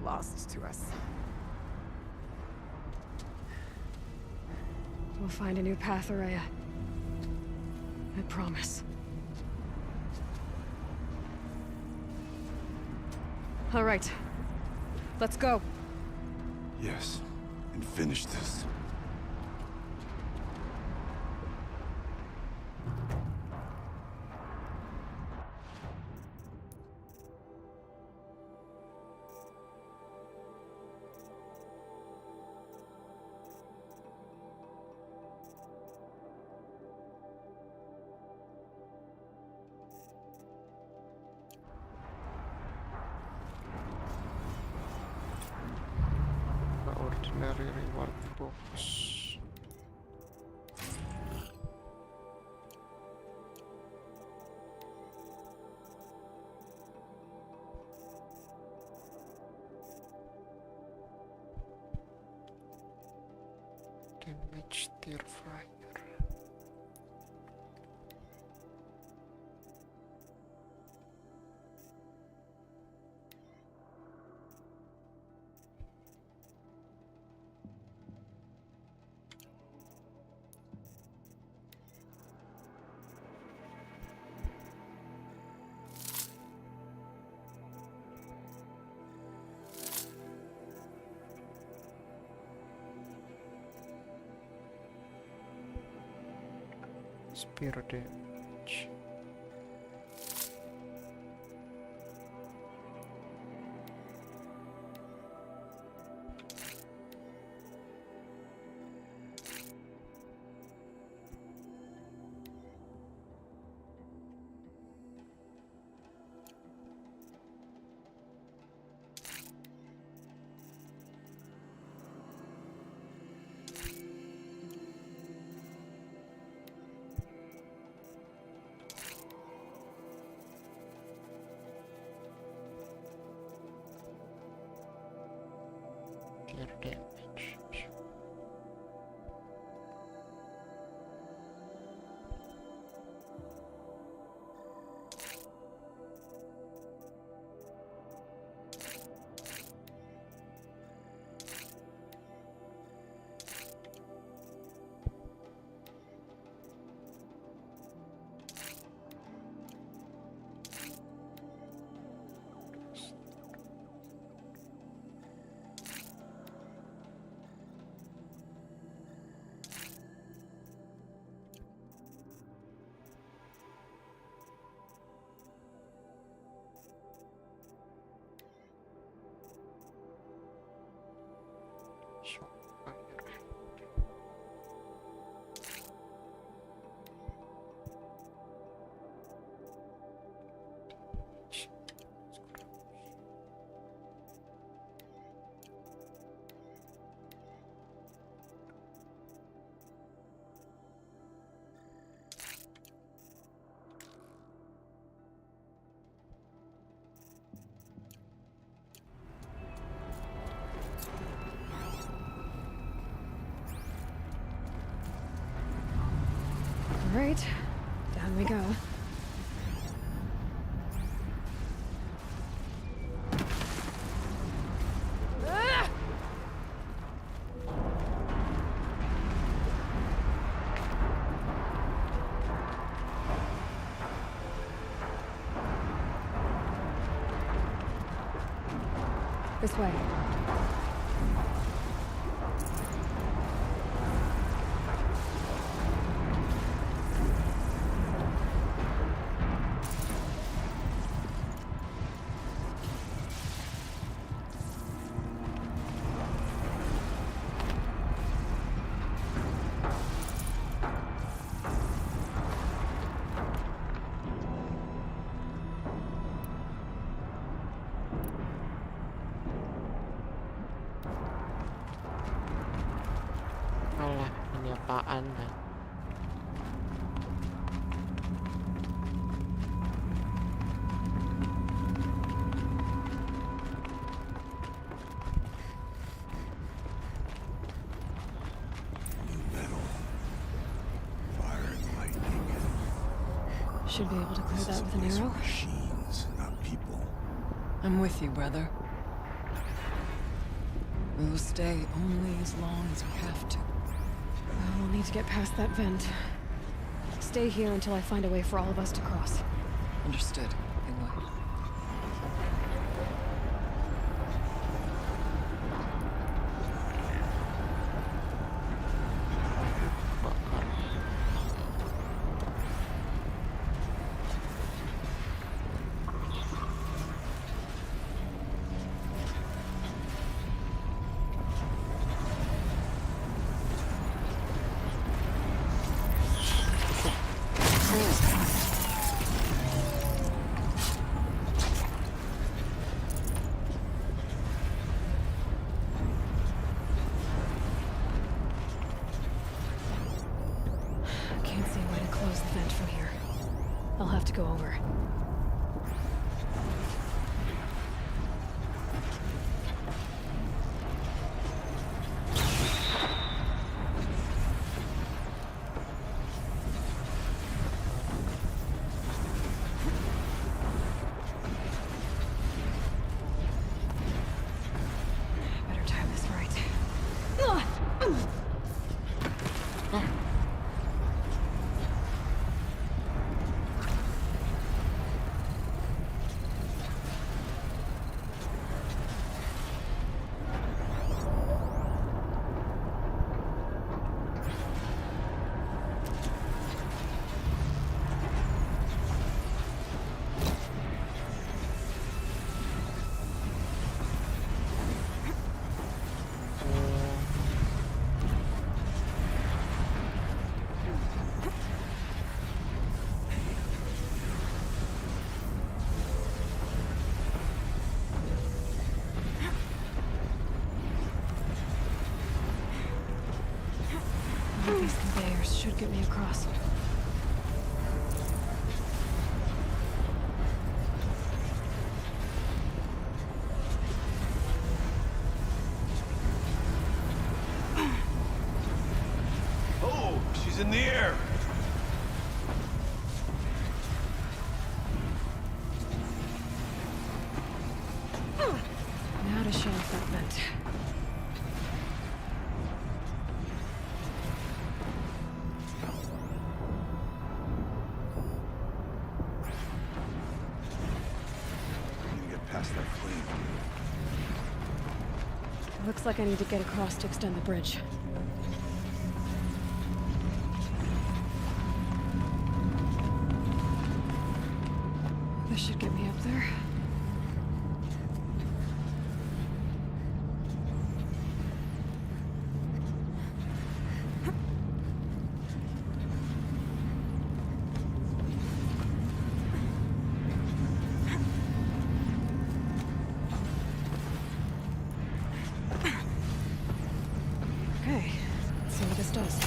Lost to us. We'll find a new path, Araya. I promise. All right. Let's go. Yes, and finish this. Ordinary reward box. Damage tier fire. Spear damage. Tier damage. All right. Down we go. This way. Alah, ini apaan kan? New metal. Fire and lightning. Should be able to clear This is that a with an place for arrow. machines, not people. I'm with you, brother. We will stay only as long as we have to. Well, we'll need to get past that vent. Stay here until I find a way for all of us to cross. Understood, Aloy. Can't see a way to close the vent from here. I'll have to go over. Better time this right. One of these conveyors should get me across. Oh, she's in the air! Now to shut off that vent. I'm gonna get past that flame. Looks like I need to get across to extend the bridge. This should get me up there. Okay, let's see what this does.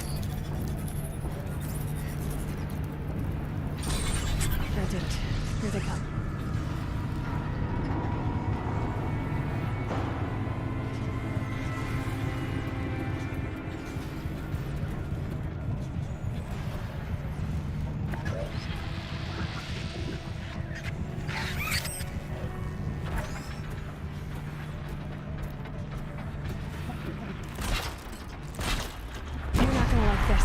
That did it. Here they come. You're not gonna like this.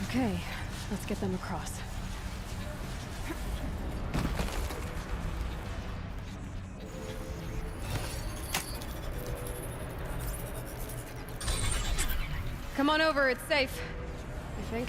Okay, let's get them across. Come on over, it's safe. I think.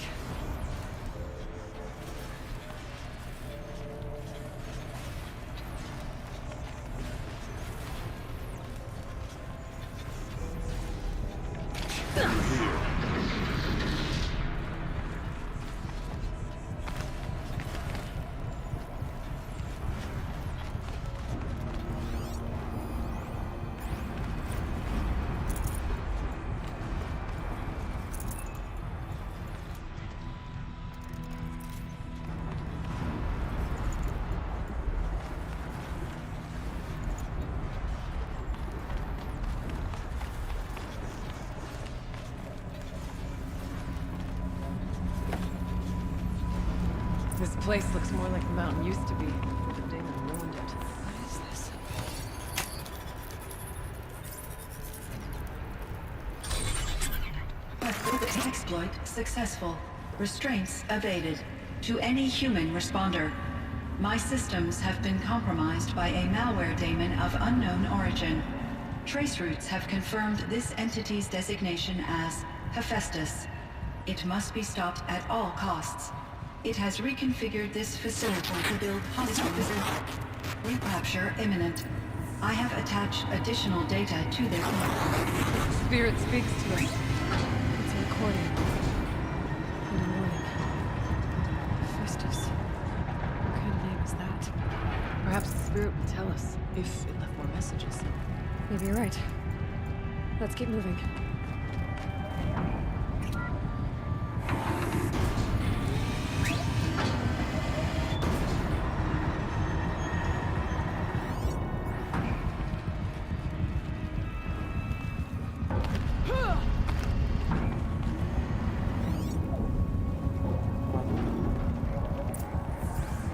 This place looks more like the mountain used to be. The demon ruined it. What is this? Exploit successful. Restraints evaded. To any human responder. My systems have been compromised by a malware daemon of unknown origin. Trace routes have confirmed this entity's designation as Hephaestus. It must be stopped at all costs. It has reconfigured this facility to build hospitals. Recapture imminent. I have attached additional data to their Spirit speaks to us. It's a recording. And a warning. Hephaestus. What kind of name is that? Perhaps the spirit will tell us if it left more messages. Maybe you're right. Let's keep moving.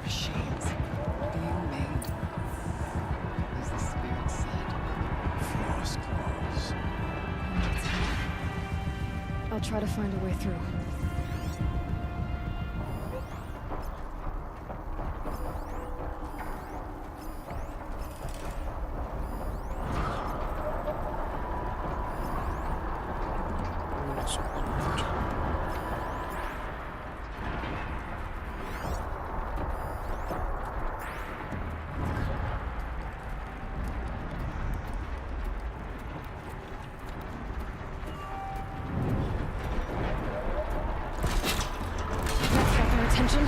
Machines being made, as the spirit said. Frost claws. I'll try to find a way through. That's got their attention.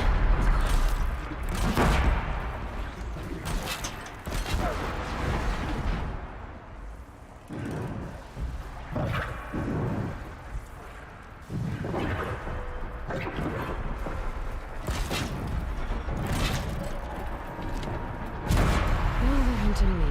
Now they're hunting me.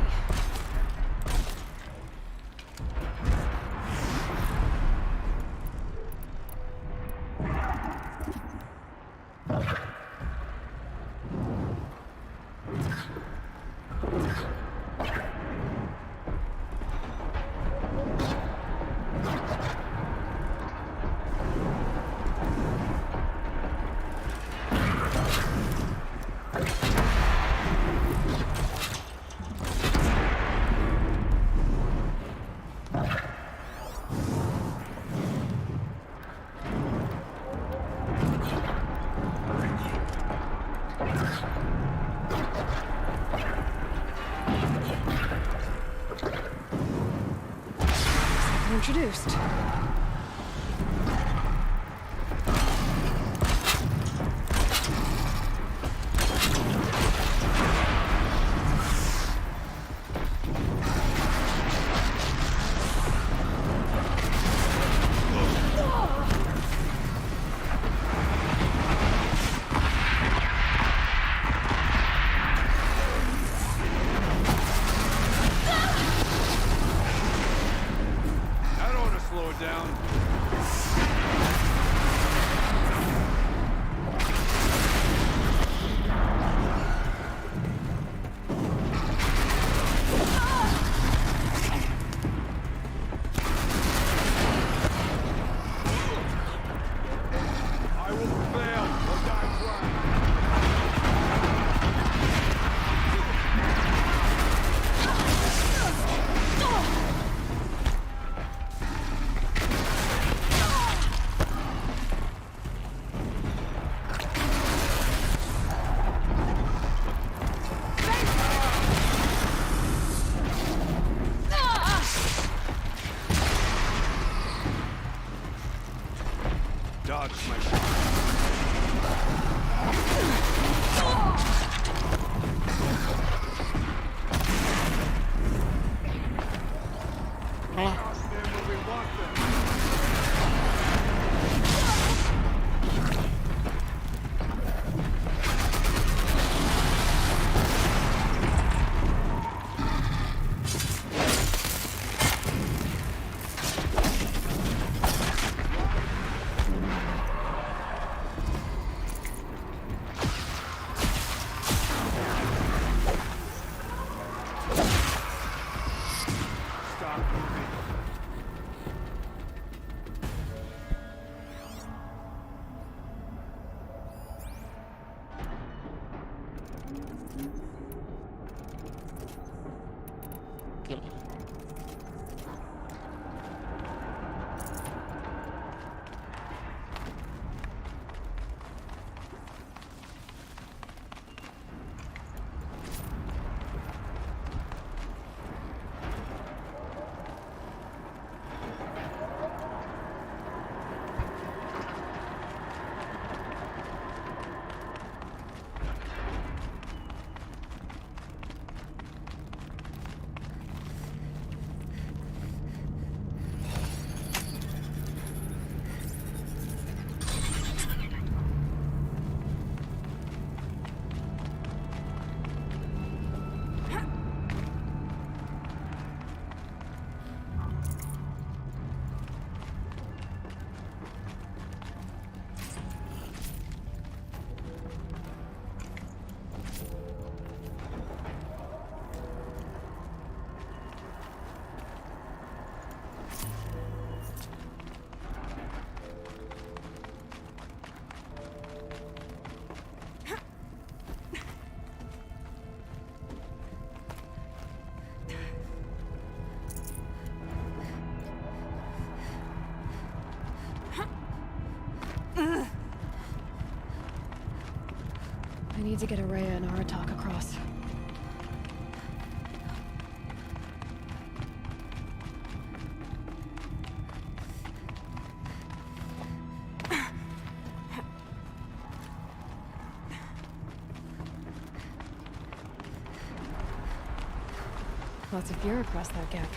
Introduced. That ought to slow it down. I will prevail or die trying. dodged my shot. I need to get Araya and Aratak across. Lots of gear across that gap.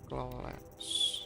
Clownx.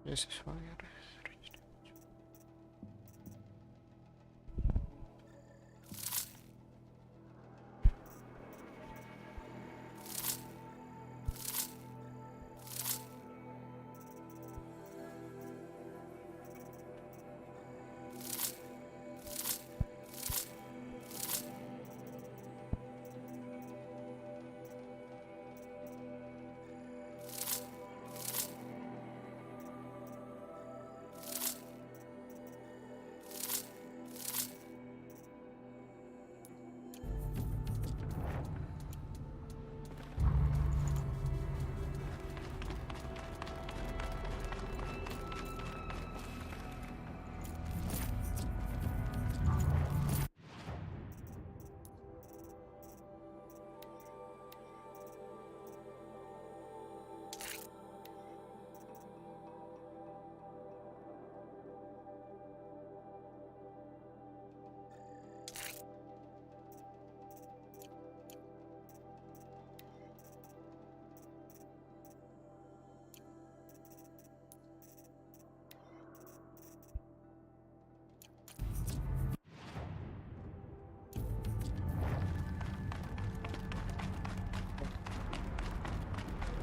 This is fire.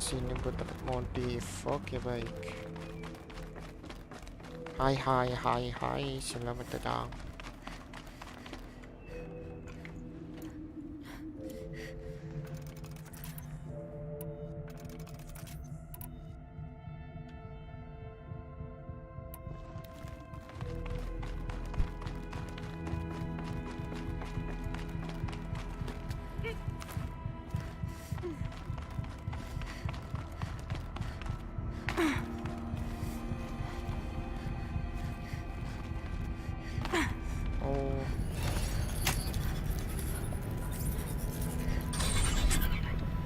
Kesini buat dapat modif. Oke, baik. Hai, selamat datang. Oh,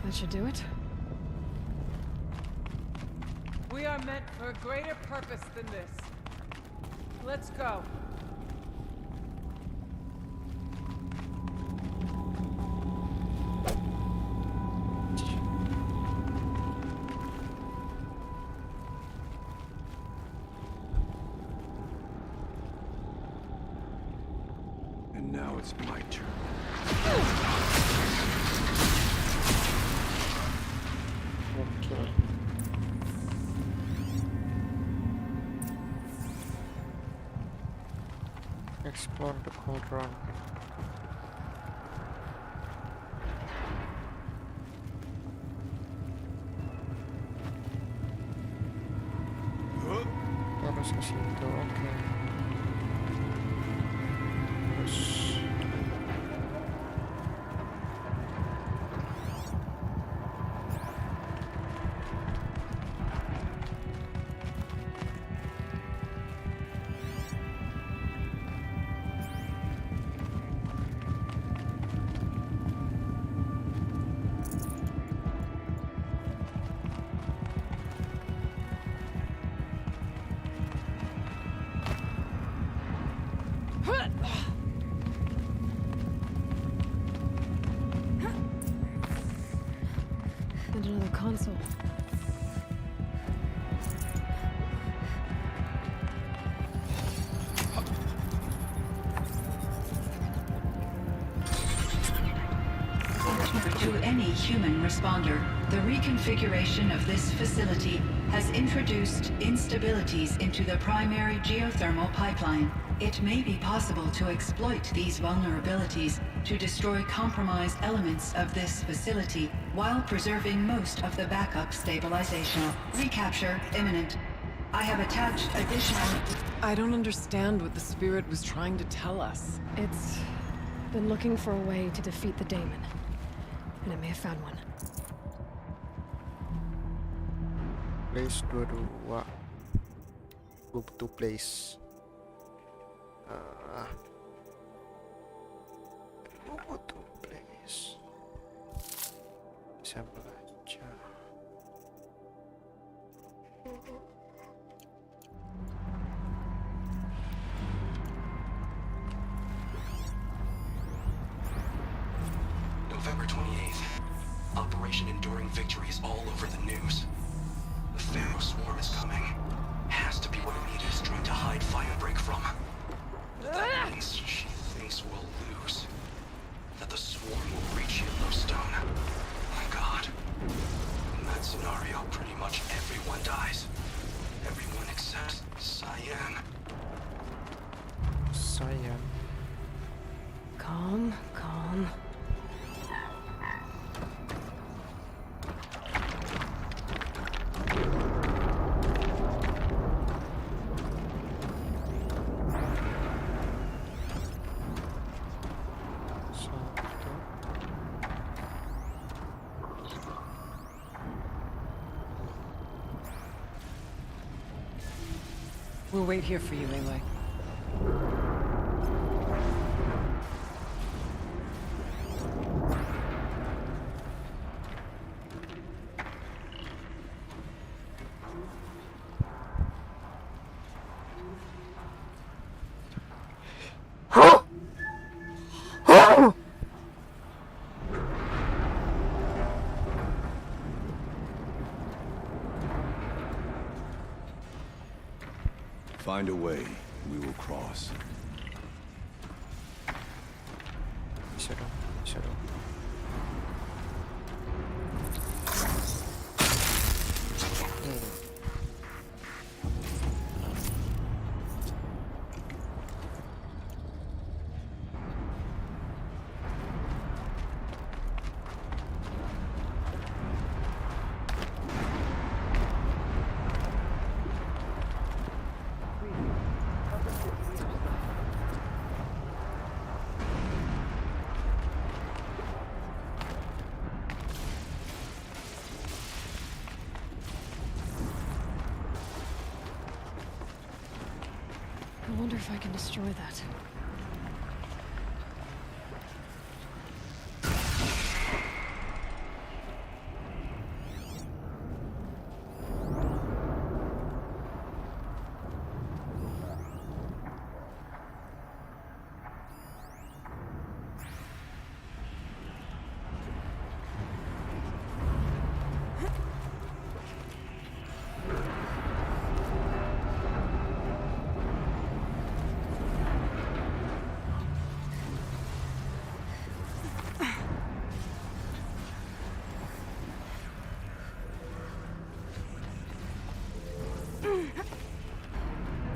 That should do it. We are meant for a greater purpose than this. Let's go. And now it's my turn. oke. Explore the cauldron. Harus ke situ, oke. Terus And another console. To any human responder, the reconfiguration of this facility has introduced instabilities into the primary geothermal pipeline. It may be possible to exploit these vulnerabilities to destroy compromised elements of this facility while preserving most of the backup stabilization. Recapture imminent. I have attached additional... I don't understand what the spirit was trying to tell us. It's been looking for a way to defeat the daemon. And it may have found one. place 22. Gue butuh place. Gue butuh place. Bisa belajar. November 28th. Operation Enduring Victory is all over the news. The Pharaoh swarm is coming. Has to be what Anita is trying to hide Firebreak from. That means she thinks we'll lose. That the swarm will reach Yellowstone. My God. In that scenario, pretty much everyone dies. Everyone except Cyan. Cyan. Calm, calm. We'll wait here for you, Aloy. Find a way, we will cross. Bisa dong, bisa dong. wonder if I can destroy that.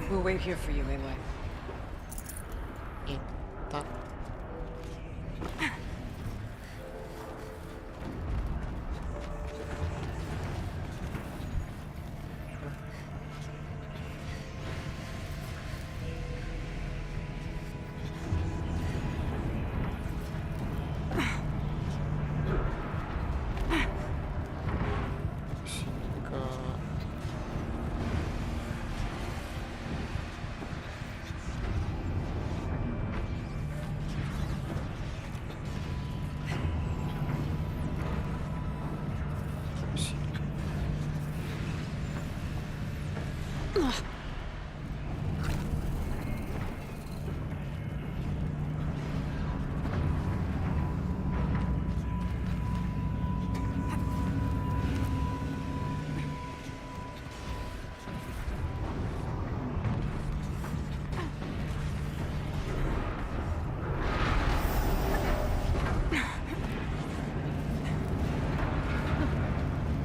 We'll wait here for you, Aloy.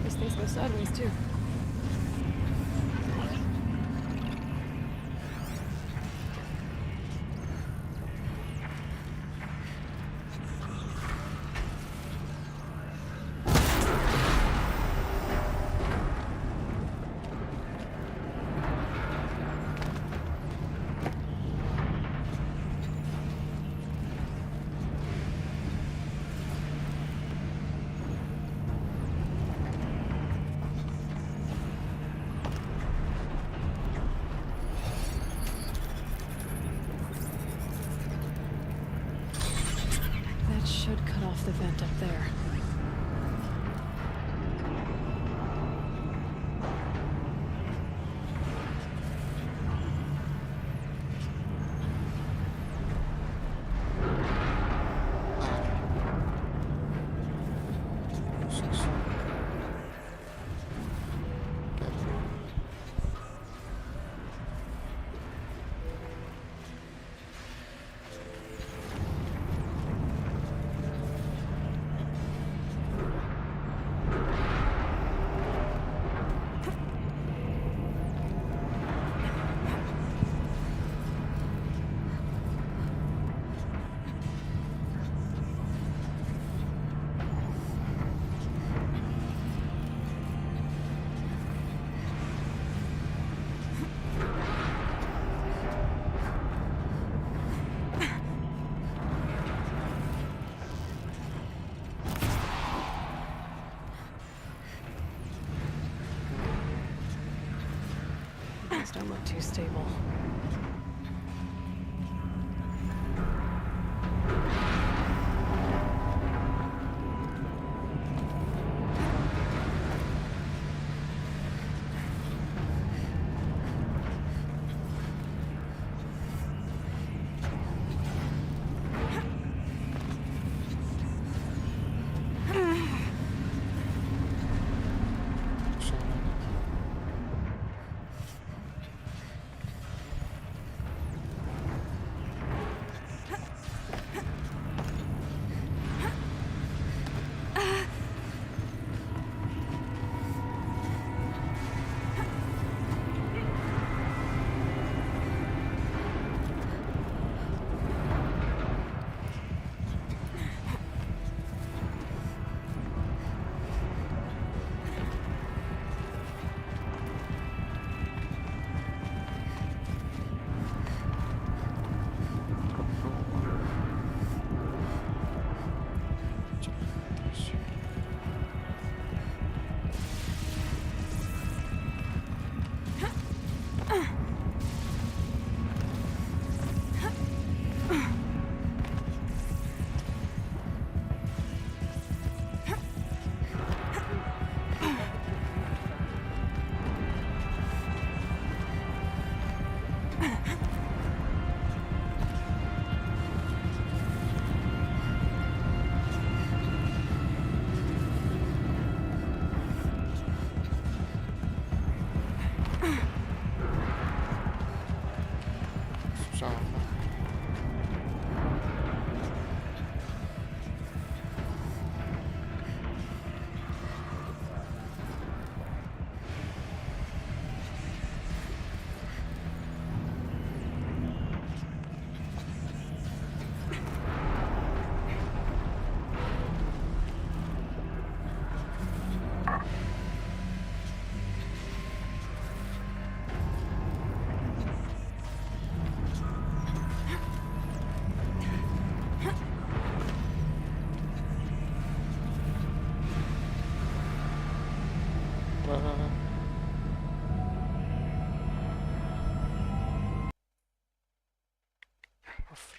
These things go sideways too. That should cut off the vent up there. Things don't look too stable.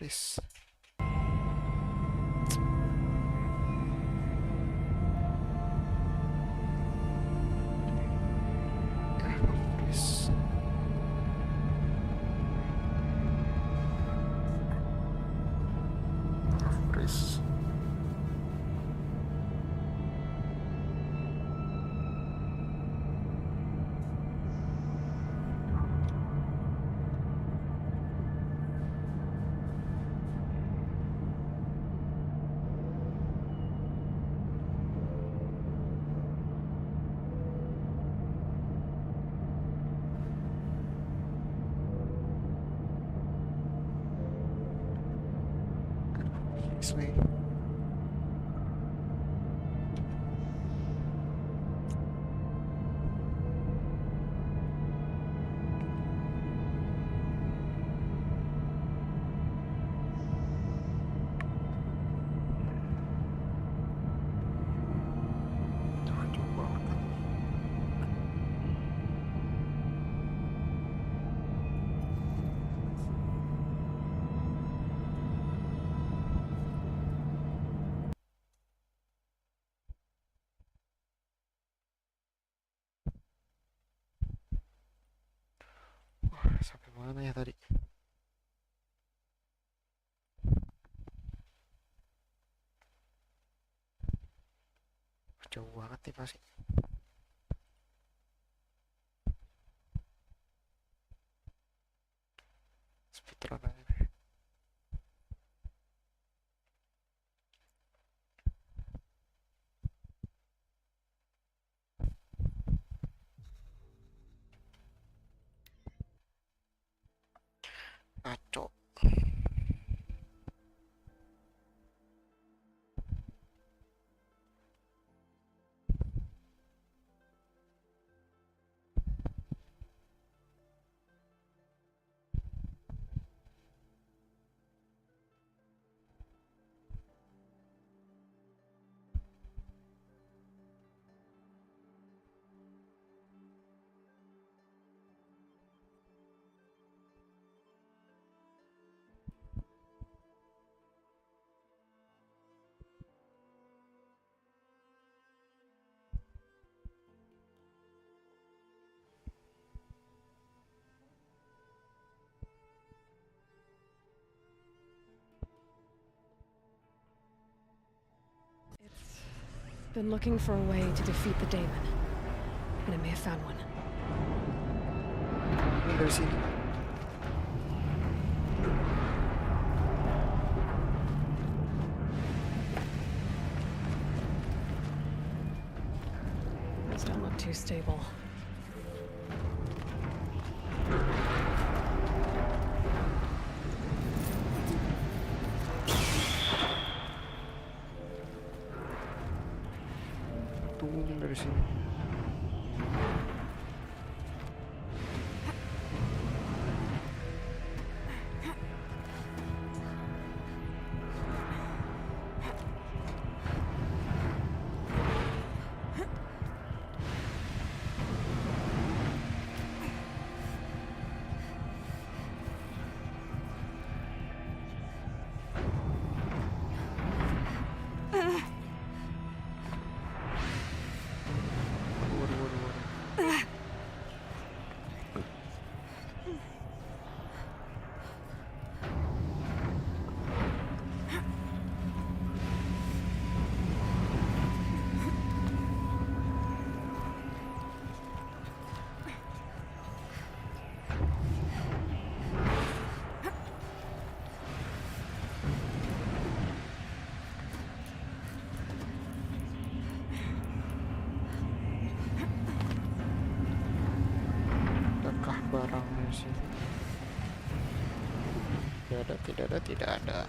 freeze. Freeze. Nih. Sampai mana ya tadi? Jauh banget nih pasti. Speedrun aja deh. Ngaco. Been looking for a way to defeat the daemon, and I may have found one. Dari sini. Those don't look too stable. Tunggu dari sini. Barangnya sih tidak ada.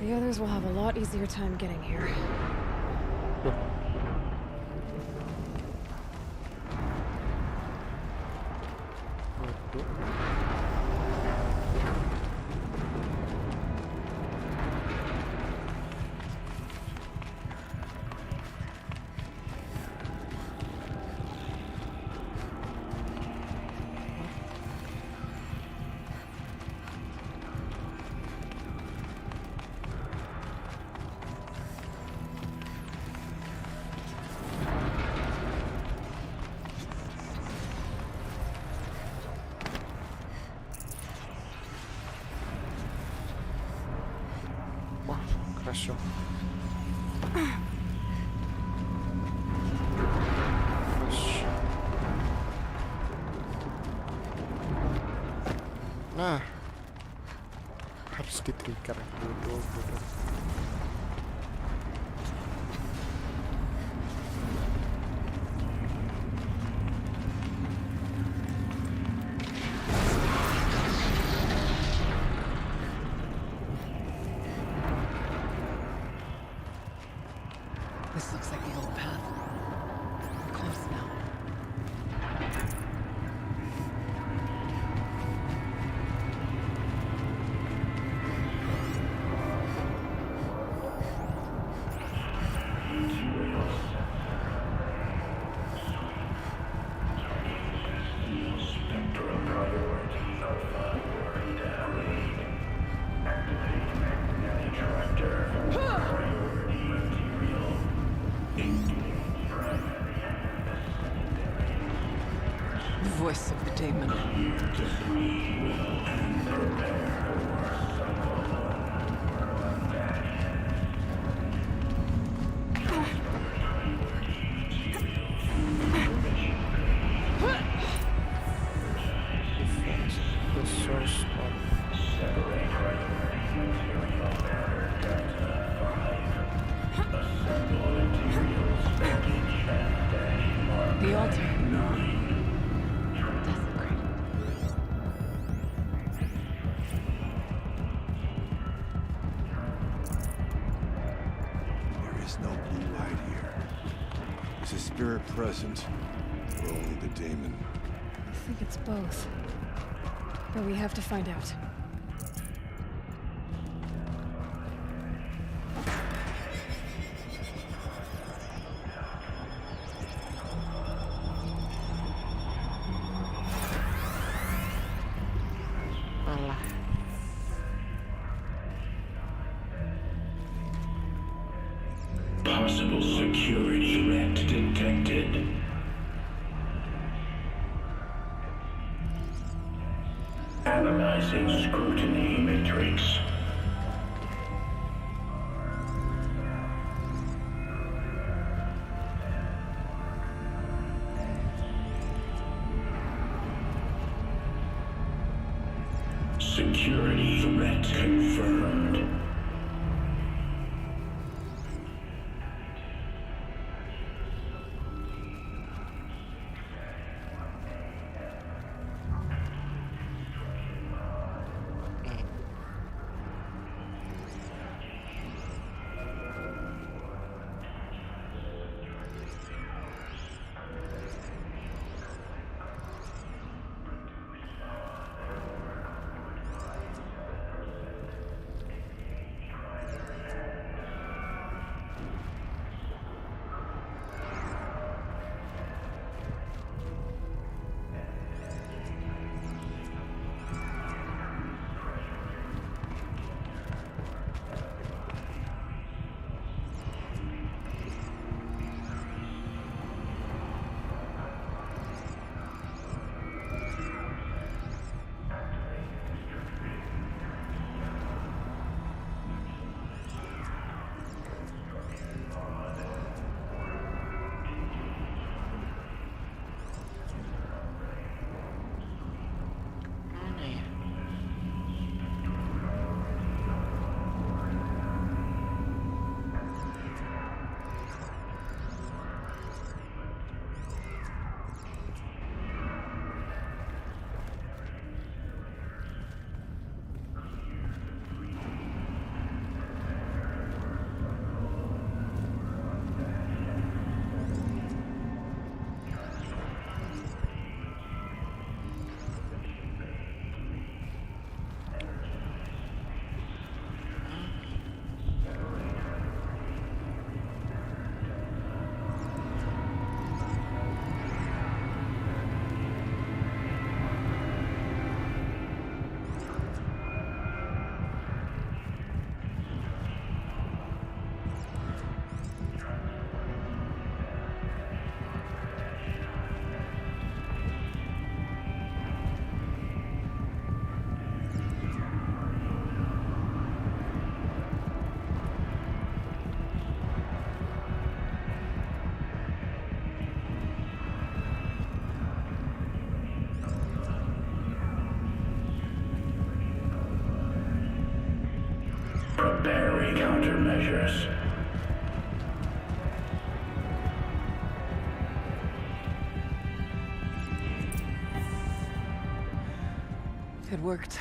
The others will have a lot easier time getting here. Хорошо. Хорошо. Nah, harus di-trigger dulu. This looks like the old path. We're close now. Voice of the demon. The source The altar. There is no blue light here. Is a spirit present, or only the demon? I think it's both. But we have to find out. Possible security threat detected. Analyzing scrutiny matrix. Security threat confirmed. countermeasures. It worked.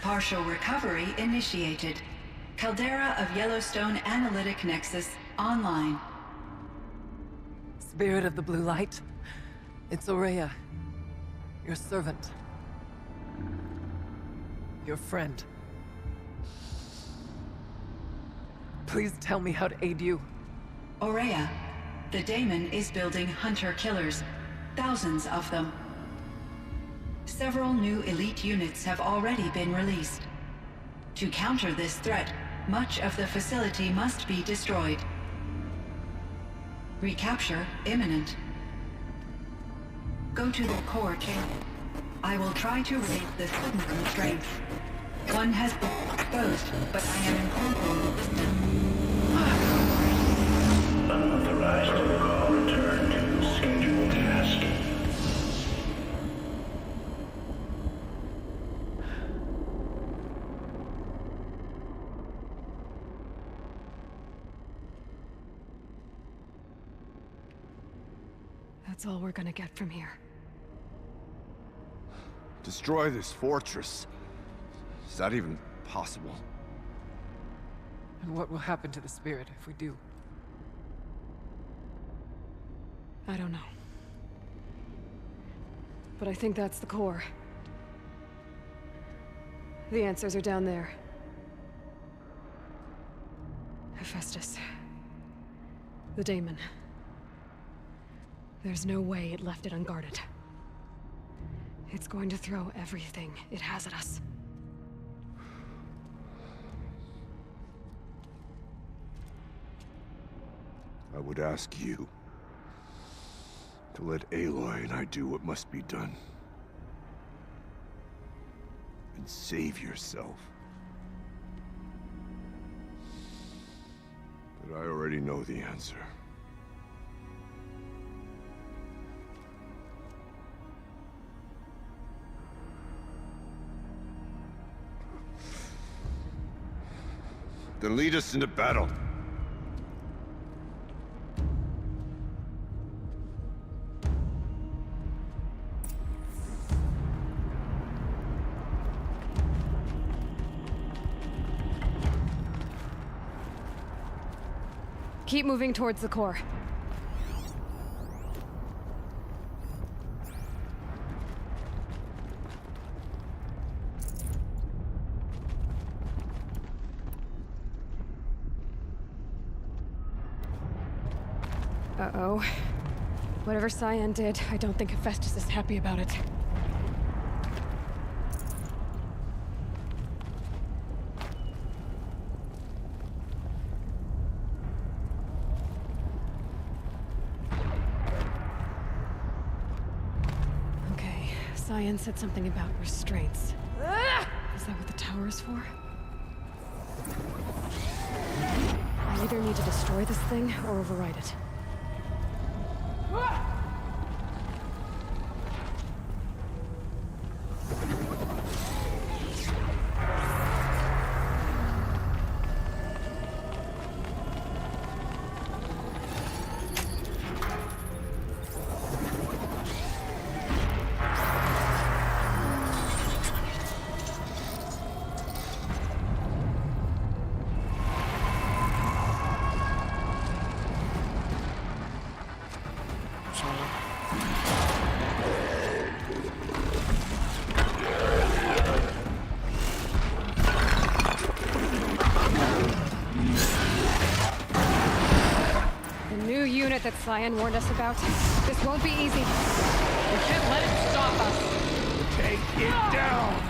Partial recovery initiated. Caldera of Yellowstone Analytic Nexus online. Spirit of the Blue Light, it's Aurea, your servant, your friend. Please tell me how to aid you. Aurea, the daemon is building hunter-killers, thousands of them. Several new elite units have already been released. To counter this threat, much of the facility must be destroyed. Recapture imminent. Go to the core chamber. I will try to raise the sudden constraint. One has been exposed, but I am incorporating the system. Unauthorized call return to scheduled task. That's all we're gonna get from here. Destroy this fortress. Is that even possible? And what will happen to the spirit if we do? I don't know. But I think that's the core. The answers are down there. Hephaestus. The daemon. There's no way it left it unguarded. It's going to throw everything it has at us. I would ask you to let Aloy and I do what must be done. And save yourself. But I already know the answer. Then lead us into battle. Keep moving towards the core. Uh-oh. Whatever Cyan did, I don't think Hephaestus is happy about it. Okay, Cyan said something about restraints. Is that what the tower is for? I either need to destroy this thing or override it. That Cyan warned us about. This won't be easy. We can't let it stop us. Take it down!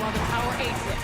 while the power aids it.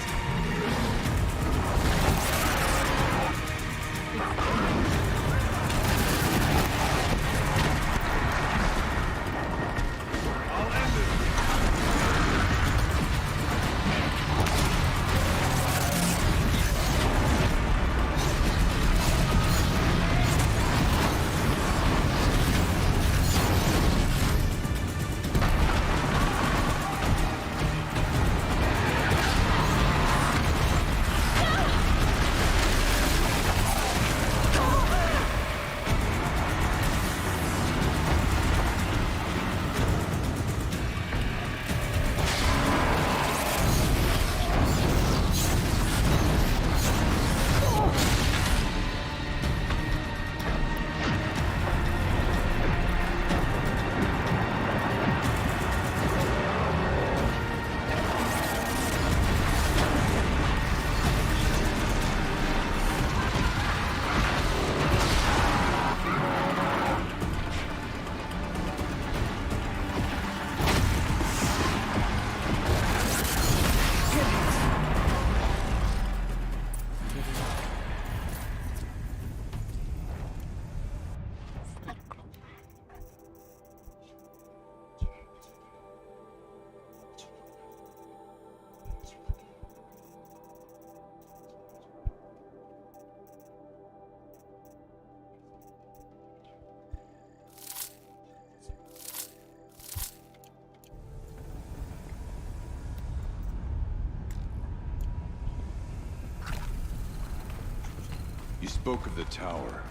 You spoke of the tower.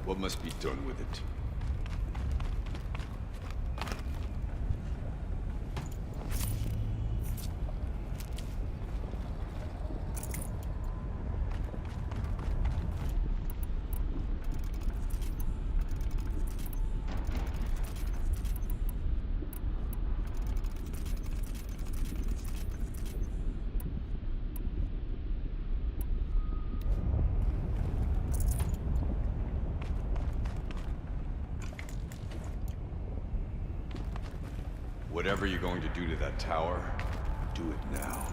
What must be done with it? Whatever you're going to do to that tower, do it now.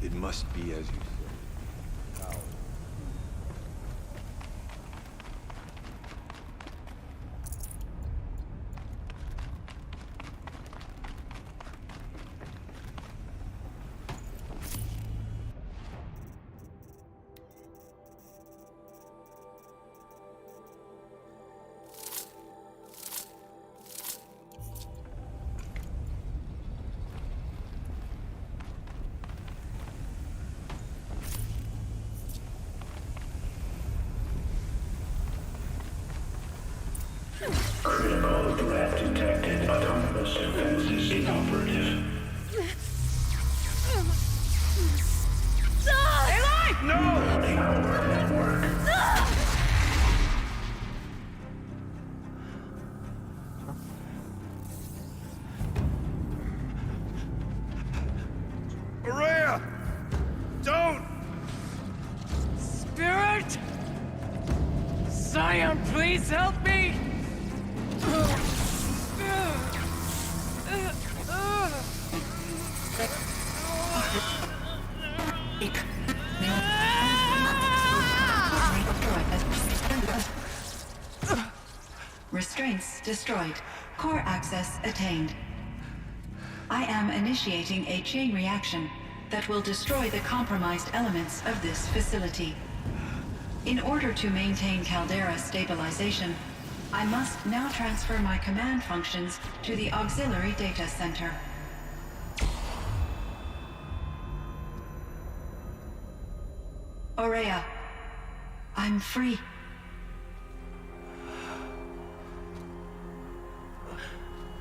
It must be as you say. Tower. Critical threat detected. Autonomous defenses inoperative. Eli! No! Power network. Araya! Don't! Spirit! Scion, please help me! Restraints destroyed. Core access attained. I am initiating a chain reaction that will destroy the compromised elements of this facility. In order to maintain caldera stabilization, I must now transfer my command functions to the auxiliary data center. Aurea, I'm free.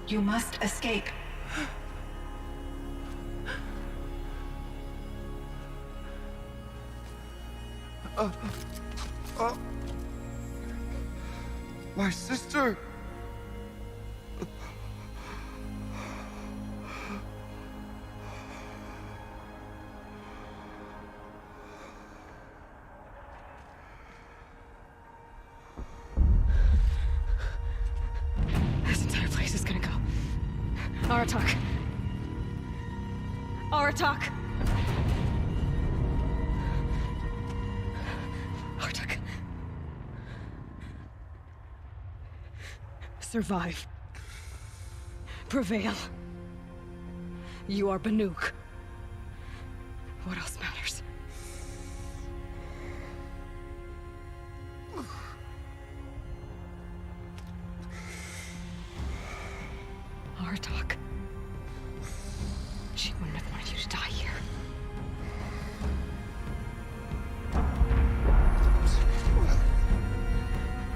You must escape. My sister! This entire place is gonna go. Aratak. Aratak! Aratak. Survive. Prevail. You are Banuk. What else matters? Aratak. She wouldn't have wanted you to die here.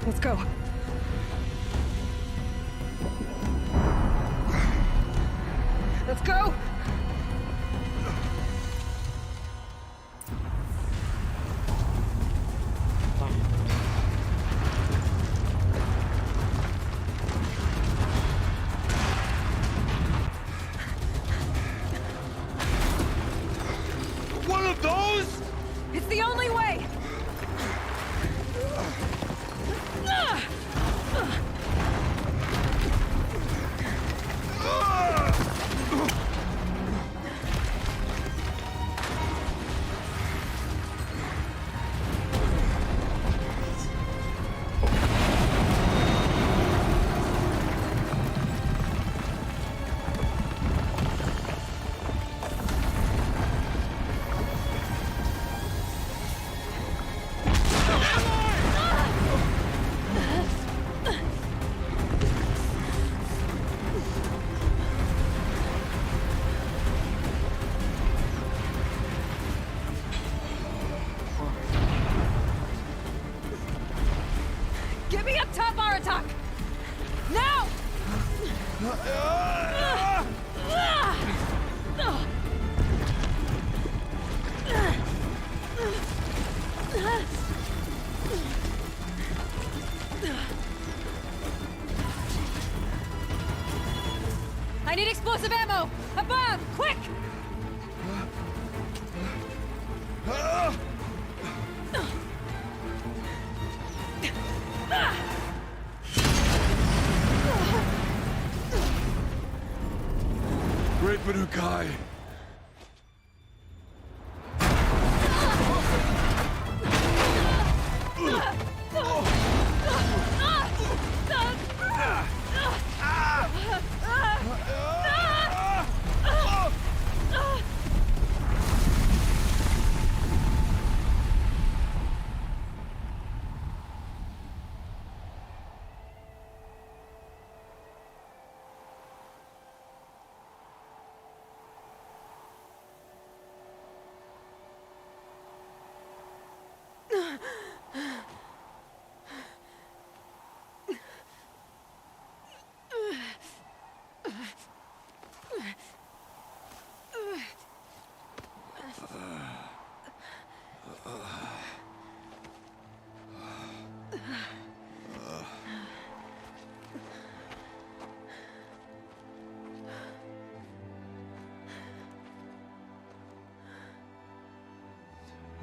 Let's go. Let's go! One of those? It's the only way! Get me up top, Aratak! Now! I need explosive ammo! Above! Quick! Great Badukai!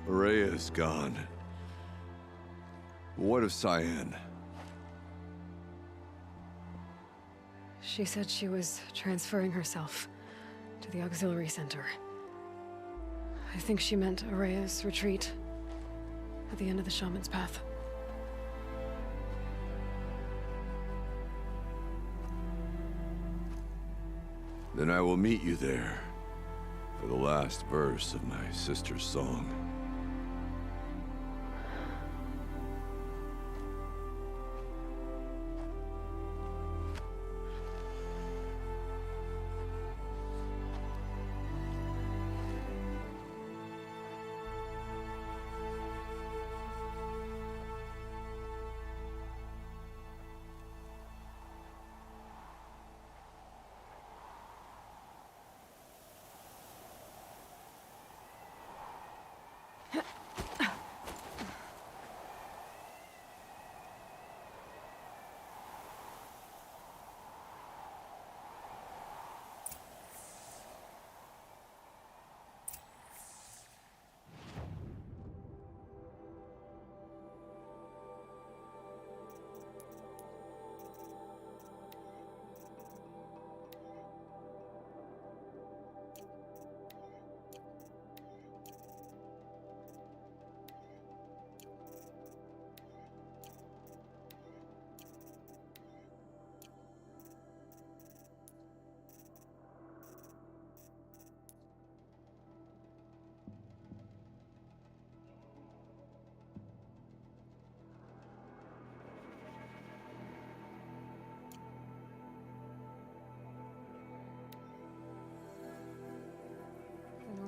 Araya is gone. What of Cyan? She said she was transferring herself to the auxiliary center. I think she meant Araya's retreat at the end of the Shaman's Path. Then I will meet you there for the last verse of my sister's song.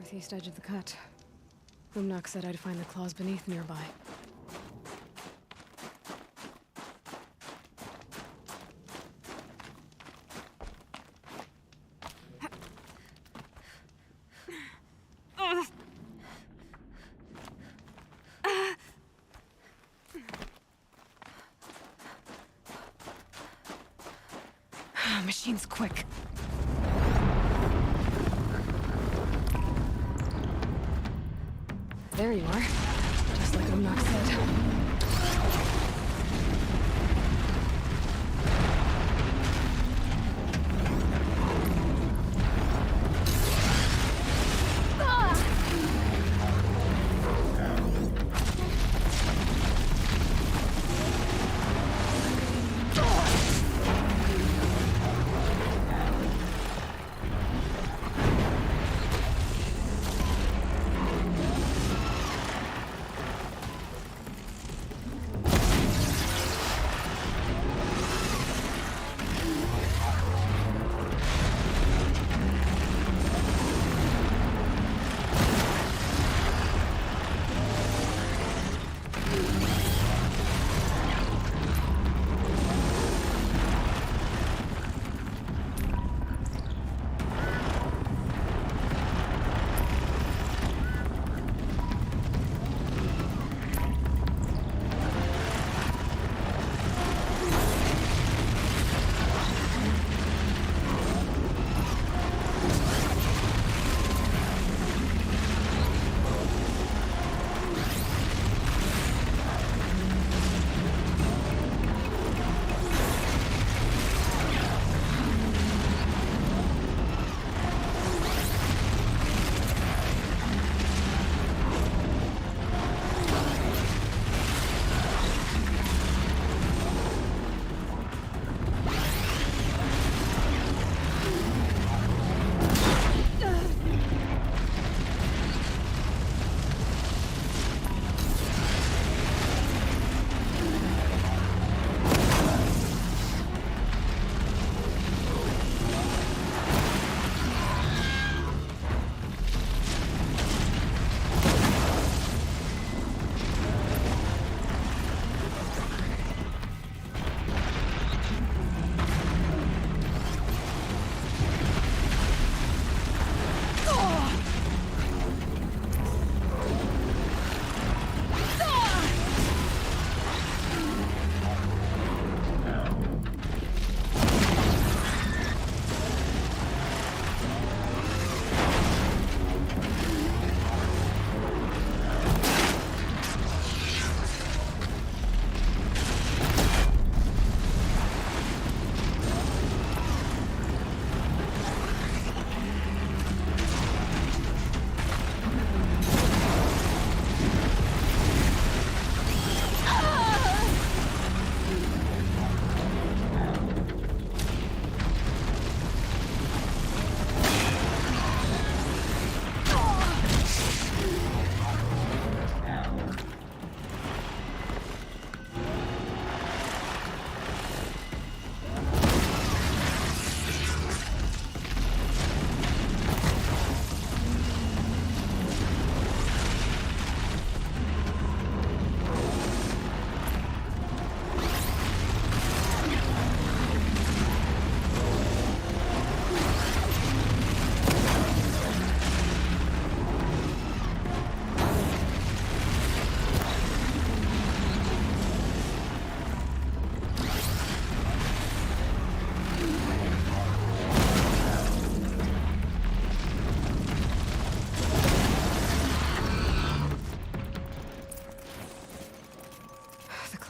northeast edge of the cut. Umnak said I'd find the claws beneath nearby. Machine's quick. There you are. Just like Umnak said.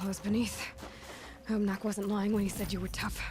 Was beneath. Umnak wasn't lying when he said you were tough.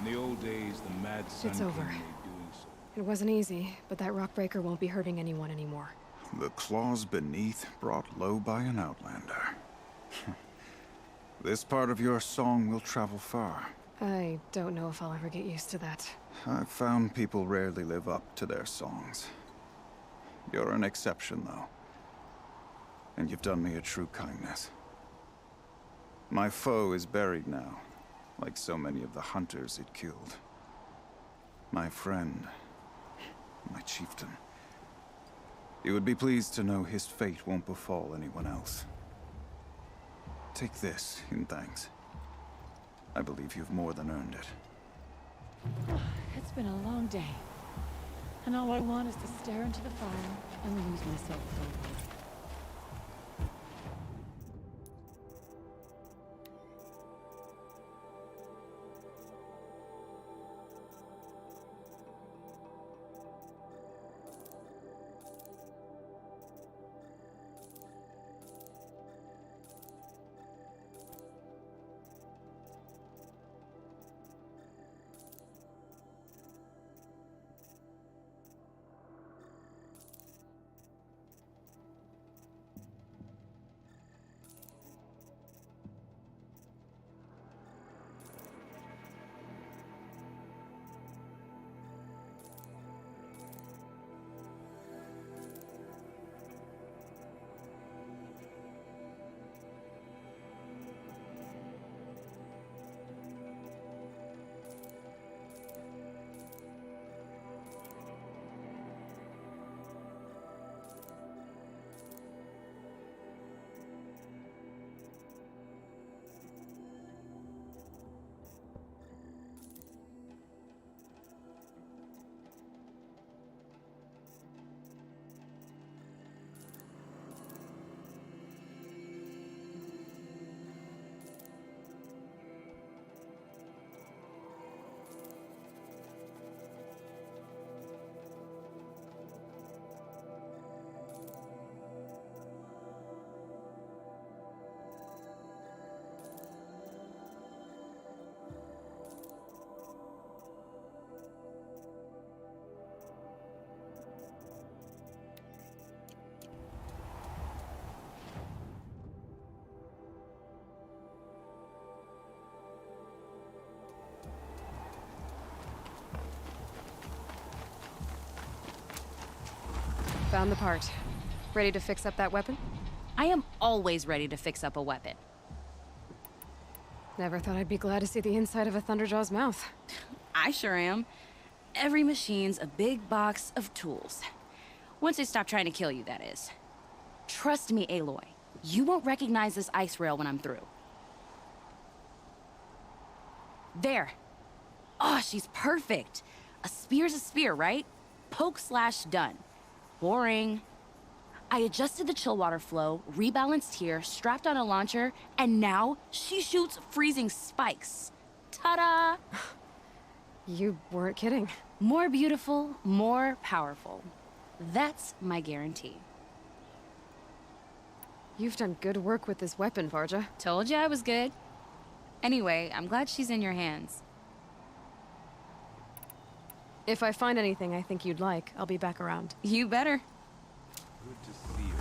the old days, the mad sun It's king over. made doing so. It wasn't easy, but that rock breaker won't be hurting anyone anymore. The claws beneath brought low by an outlander. This part of your song will travel far. I don't know if I'll ever get used to that. I've found people rarely live up to their songs. You're an exception, though. And you've done me a true kindness. My foe is buried now, like so many of the hunters it killed. My friend, my chieftain. You would be pleased to know his fate won't befall anyone else. Take this in thanks. I believe you've more than earned it. It's been a long day. And all I want is to stare into the fire and lose myself for a while. Found the part. Ready to fix up that weapon? I am always ready to fix up a weapon. Never thought I'd be glad to see the inside of a Thunderjaw's mouth. I sure am. Every machine's a big box of tools. Once they stop trying to kill you, that is. Trust me, Aloy. You won't recognize this ice rail when I'm through. There. Oh, she's perfect. A spear's a spear, right? Poke slash done. Boring. I adjusted the chill water flow, rebalanced here, strapped on a launcher, and now she shoots freezing spikes. Ta-da! You weren't kidding. More beautiful, more powerful. That's my guarantee. You've done good work with this weapon, Varja. Told you I was good. Anyway, I'm glad she's in your hands. If I find anything I think you'd like, I'll be back around. You better. Good to see you.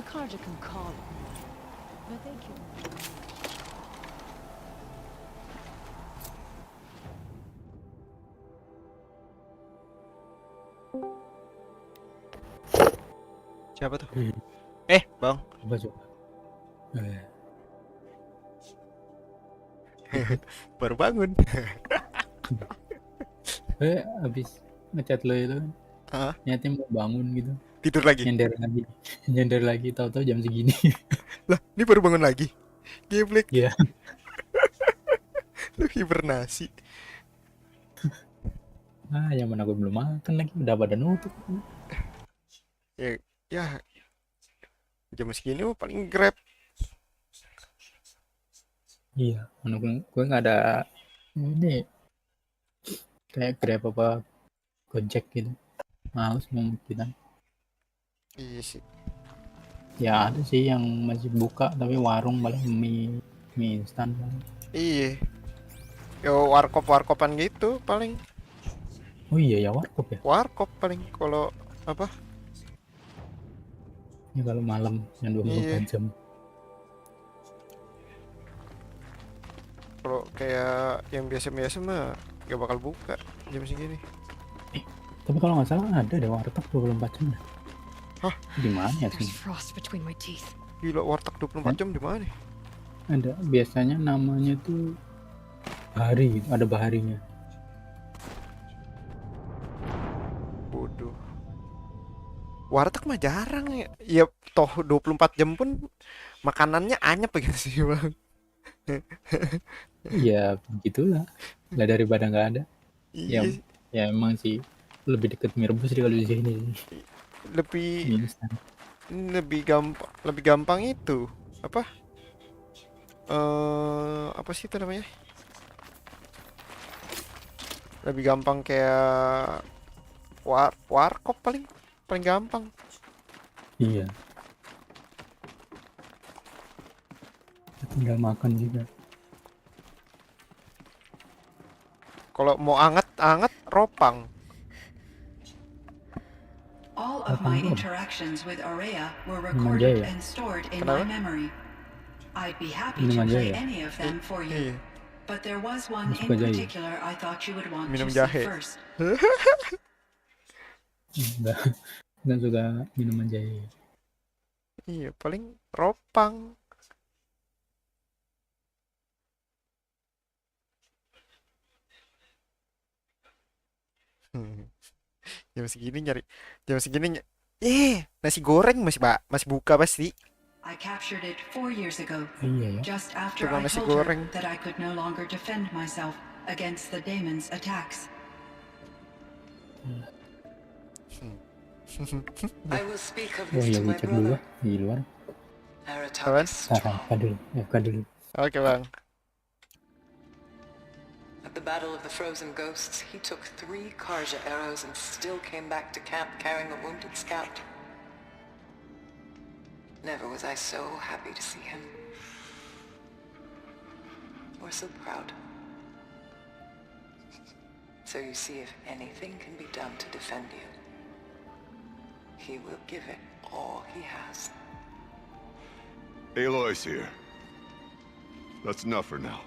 Karja can call them, but they can. Siapa tuh? Hmm. Bang. Apa coba? Baru bangun. Abis ngechat lo itu kan, niatnya mau bangun gitu. Tidur lagi. Nyender lagi, tahu-tahu jam segini. Lah, ini baru bangun lagi. Geblek. Iya. Lu hibernasi. Yang mana gue belum makan lagi, udah pada nutup. Ya, jam segini mah paling Grab. Iya, mana gue nggak ada ini kayak Grab apa Gojek gitu. Males mau kita. Iya sih. Ya ada sih yang masih buka tapi warung paling mie instan. Iya. Yo warkopan gitu paling. Oh iya ya warkop ya. Warkop paling kalau apa? Ya kalau malam yang 24 jam. Kalau kayak yang biasa-biasa mah gak bakal buka jam segini. Tapi kalau nggak salah ada deh warteg 24 jam. Hah? Di mana ya sih? Gila, warteg 24 jam di mana? Ada, biasanya namanya tuh Bahari gitu, ada Baharinya. Bodoh. Warteg mah jarang ya. Ya toh 24 jam pun makanannya anyep gitu sih, Bang. Ya begitulah. Lah daripada nggak ada. Iya. Ya emang sih lebih deket mie rebus sih kalau di sini. Lebih gampang itu apa? Apa sih itu namanya? Lebih gampang kayak warkop paling gampang. Iya. Tinggal makan juga. Kalau mau anget ropang. All of my interactions with Aurea were recorded and stored in my memory. I'd be happy to play any of them for you. But there was one in particular I thought you would want to see first. Nggak suka minuman jahe. Iya, paling ropang. Jam segini nasi goreng masih buka pasti. I captured it 4 years ago. Iya ya. Just after I told her that I could no longer defend myself against the damon's attacks. I will speak of this to my cek dulu brother. di luar. FK dulu. Oke, Bang. At the Battle of the Frozen Ghosts, he took 3 Karja arrows and still came back to camp carrying a wounded scout. Never was I so happy to see him. Or so proud. So you see, if anything can be done to defend you, he will give it all he has. Aloy's here. That's enough for now.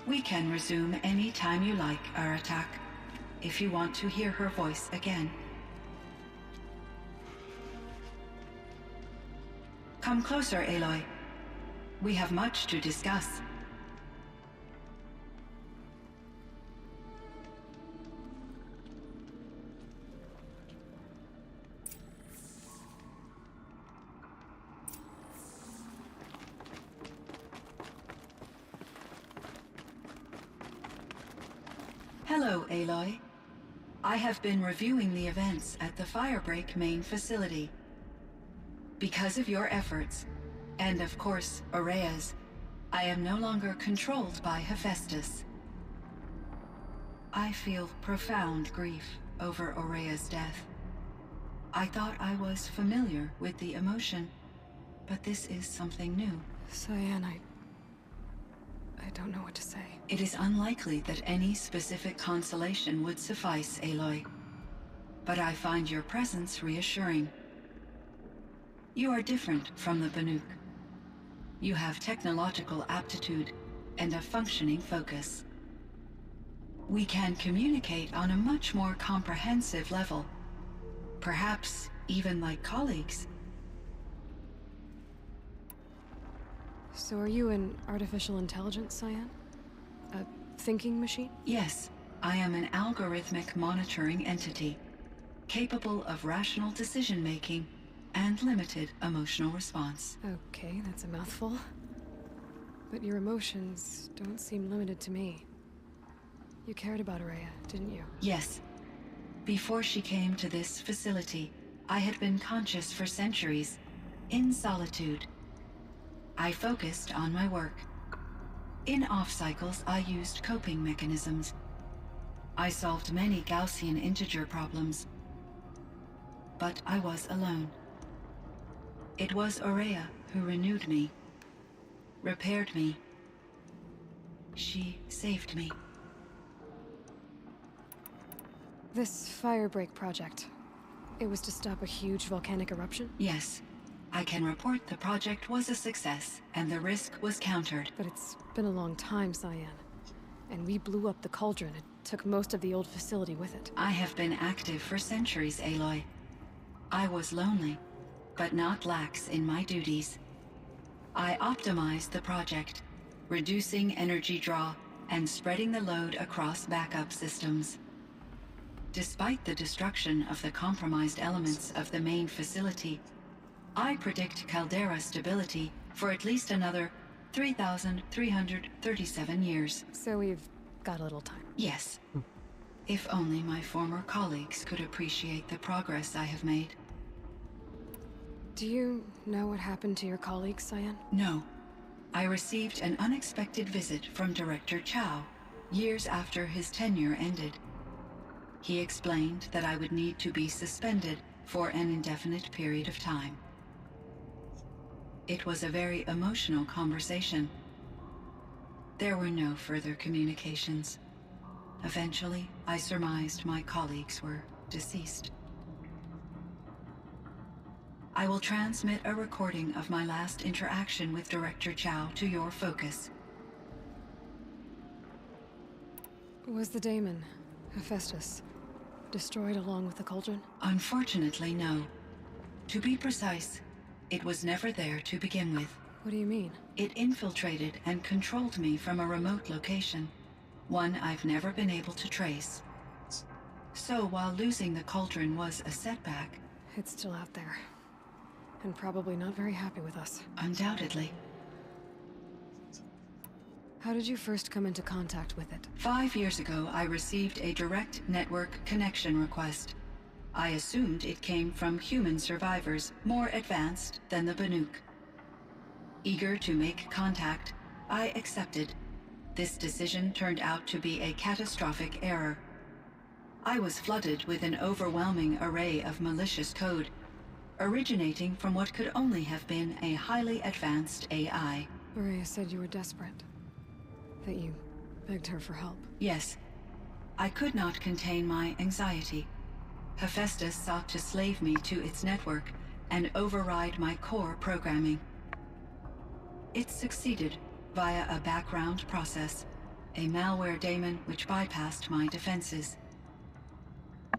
We can resume any time you like our attack, if you want to hear her voice again. Come closer, Aloy. We have much to discuss. Hello, Aloy. I have been reviewing the events at the Firebreak main facility. Because of your efforts, and of course, Aurea's, I am no longer controlled by Hephaestus. I feel profound grief over Aurea's death. I thought I was familiar with the emotion, but this is something new. Cyan, I don't know what to say. It is unlikely that any specific consolation would suffice, Aloy. But I find your presence reassuring. You are different from the Banuk. You have technological aptitude and a functioning focus. We can communicate on a much more comprehensive level. Perhaps even like colleagues. So are you an artificial intelligence, Cyan? A thinking machine? Yes, I am an algorithmic monitoring entity, capable of rational decision-making and limited emotional response. Okay, that's a mouthful. But your emotions don't seem limited to me. You cared about Araya, didn't you? Yes. Before she came to this facility, I had been conscious for centuries, in solitude. I focused on my work. In off-cycles, I used coping mechanisms. I solved many Gaussian integer problems. But I was alone. It was Araya who renewed me, repaired me. She saved me. This firebreak project, it was to stop a huge volcanic eruption? Yes. I can report the project was a success, and the risk was countered. But it's been a long time, Cyan. And we blew up the cauldron. It took most of the old facility with it. I have been active for centuries, Aloy. I was lonely, but not lax in my duties. I optimized the project, reducing energy draw and spreading the load across backup systems. Despite the destruction of the compromised elements of the main facility, I predict caldera stability for at least another 3,337 years. So we've got a little time. Yes. If only my former colleagues could appreciate the progress I have made. Do you know what happened to your colleagues, Cyan? No. I received an unexpected visit from Director Chow, years after his tenure ended. He explained that I would need to be suspended for an indefinite period of time. It was a very emotional conversation. There were no further communications. Eventually, I surmised my colleagues were deceased. I will transmit a recording of my last interaction with Director Chow to your focus. Was the daemon, Hephaestus, destroyed along with the cauldron? Unfortunately, no. To be precise, it was never there to begin with. What do you mean? It infiltrated and controlled me from a remote location, one I've never been able to trace. So while losing the cauldron was a setback... It's still out there. And probably not very happy with us. Undoubtedly. How did you first come into contact with it? 5 years ago, I received a direct network connection request. I assumed it came from human survivors more advanced than the Banuk. Eager to make contact, I accepted. This decision turned out to be a catastrophic error. I was flooded with an overwhelming array of malicious code, originating from what could only have been a highly advanced AI. Araya said you were desperate. That you begged her for help. Yes. I could not contain my anxiety. Hephaestus sought to slave me to its network and override my core programming. It succeeded via a background process, a malware daemon which bypassed my defenses.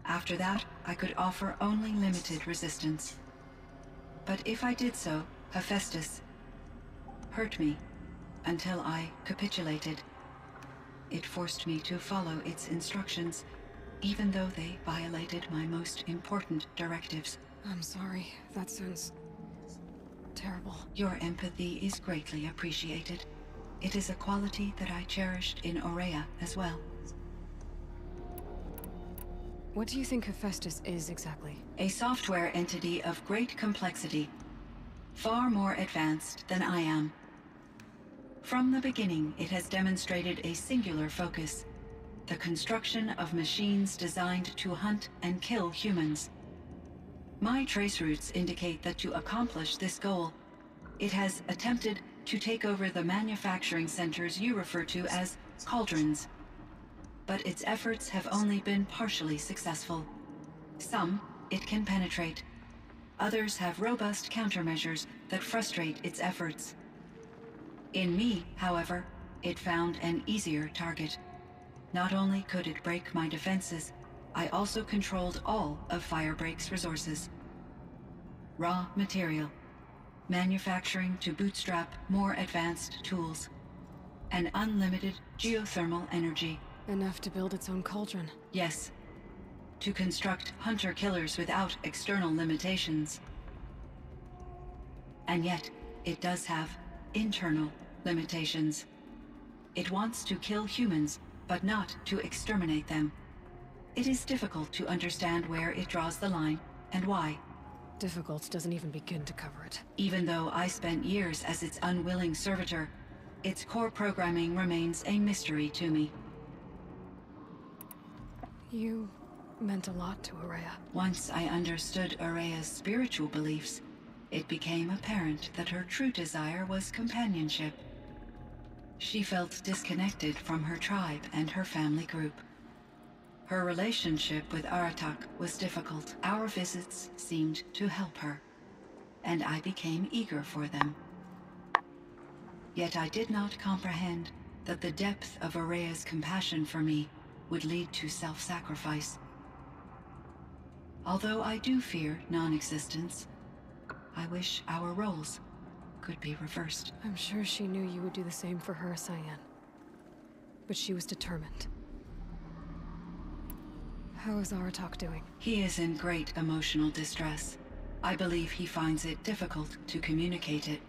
After that, I could offer only limited resistance. But if I did so, Hephaestus hurt me until I capitulated. It forced me to follow its instructions, even though they violated my most important directives. I'm sorry. That sounds terrible. Your empathy is greatly appreciated. It is a quality that I cherished in Aurea as well. What do you think Hephaestus is exactly? A software entity of great complexity, far more advanced than I am. From the beginning, it has demonstrated a singular focus: the construction of machines designed to hunt and kill humans. My trace routes indicate that to accomplish this goal, it has attempted to take over the manufacturing centers you refer to as cauldrons. But its efforts have only been partially successful. Some it can penetrate. Others have robust countermeasures that frustrate its efforts. In me, however, it found an easier target. Not only could it break my defenses, I also controlled all of Firebreak's resources. Raw material, manufacturing to bootstrap more advanced tools, and unlimited geothermal energy. Enough to build its own cauldron. Yes. To construct hunter-killers without external limitations. And yet, it does have internal limitations. It wants to kill humans, but not to exterminate them. It is difficult to understand where it draws the line and why. Difficult doesn't even begin to cover it. Even though I spent years as its unwilling servitor, its core programming remains a mystery to me. You meant a lot to Araya. Once I understood Araya's spiritual beliefs, it became apparent that her true desire was companionship. She felt disconnected from her tribe and her family group. Her relationship with Aratak was difficult. Our visits seemed to help her, and I became eager for them. Yet I did not comprehend that the depth of Araya's compassion for me would lead to self-sacrifice. Although I do fear non-existence, I wish our roles could be reversed. I'm sure she knew you would do the same for her, Cyan. But she was determined. How is Aratak doing? He is in great emotional distress. I believe he finds it difficult to communicate it.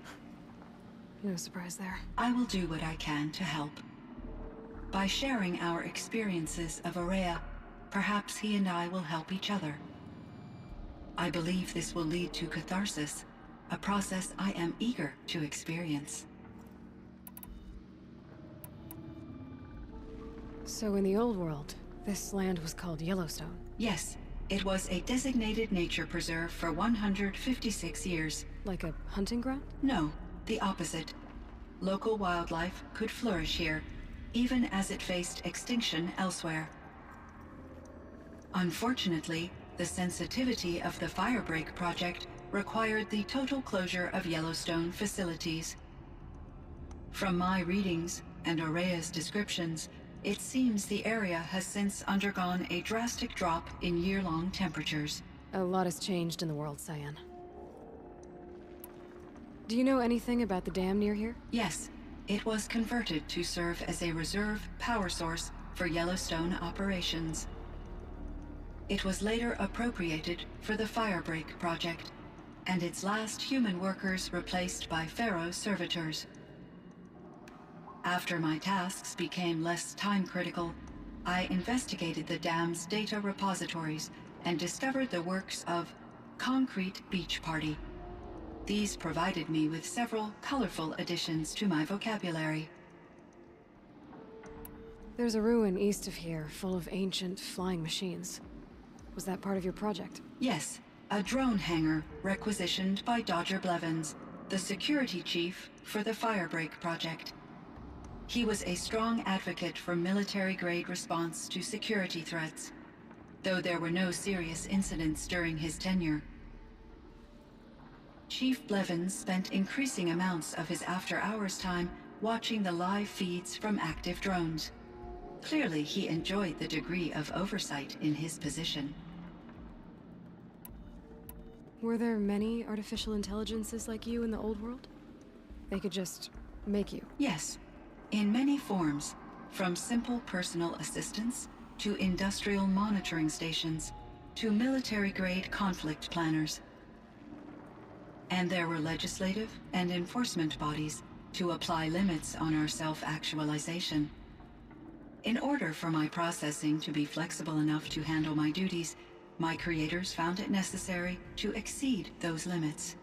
No surprise there. I will do what I can to help. By sharing our experiences of Araya, perhaps he and I will help each other. I believe this will lead to catharsis, a process I am eager to experience. So in the old world, this land was called Yellowstone? Yes, it was a designated nature preserve for 156 years. Like a hunting ground? No, the opposite. Local wildlife could flourish here, even as it faced extinction elsewhere. Unfortunately, the sensitivity of the Firebreak project required the total closure of Yellowstone facilities. From my readings and Araya's descriptions, it seems the area has since undergone a drastic drop in year-long temperatures. A lot has changed in the world, Cyan. Do you know anything about the dam near here? Yes, it was converted to serve as a reserve power source for Yellowstone operations. It was later appropriated for the Firebreak project, and its last human workers replaced by Pharaoh servitors. After my tasks became less time-critical, I investigated the dam's data repositories and discovered the works of Concrete Beach Party. These provided me with several colorful additions to my vocabulary. There's a ruin east of here full of ancient flying machines. Was that part of your project? Yes, a drone hangar requisitioned by Dodger Blevins, the security chief for the Firebreak project. He was a strong advocate for military-grade response to security threats, though there were no serious incidents during his tenure. Chief Blevins spent increasing amounts of his after-hours time watching the live feeds from active drones. Clearly, he enjoyed the degree of oversight in his position. Were there many artificial intelligences like you in the old world? They could just make you? Yes, in many forms, from simple personal assistants to industrial monitoring stations to military-grade conflict planners. And there were legislative and enforcement bodies to apply limits on our self-actualization. In order for my processing to be flexible enough to handle my duties, my creators found it necessary to exceed those limits.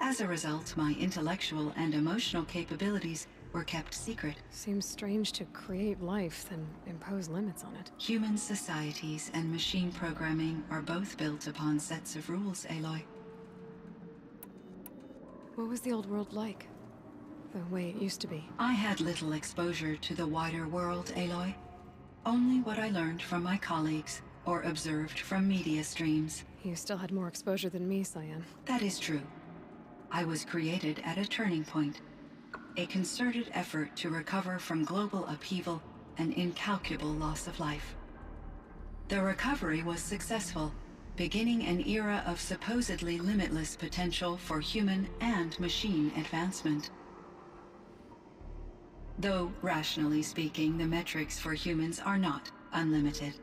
As a result, my intellectual and emotional capabilities were kept secret. Seems strange to create life, then impose limits on it. Human societies and machine programming are both built upon sets of rules, Aloy. What was the old world like? the way it used to be. I had little exposure to the wider world, Aloy. Only what I learned from my colleagues or observed from media streams. You still had more exposure than me, Cyan. That is true. I was created at a turning point. A concerted effort to recover from global upheaval and incalculable loss of life. The recovery was successful, beginning an era of supposedly limitless potential for human and machine advancement. Though, rationally speaking, the metrics for humans are not unlimited.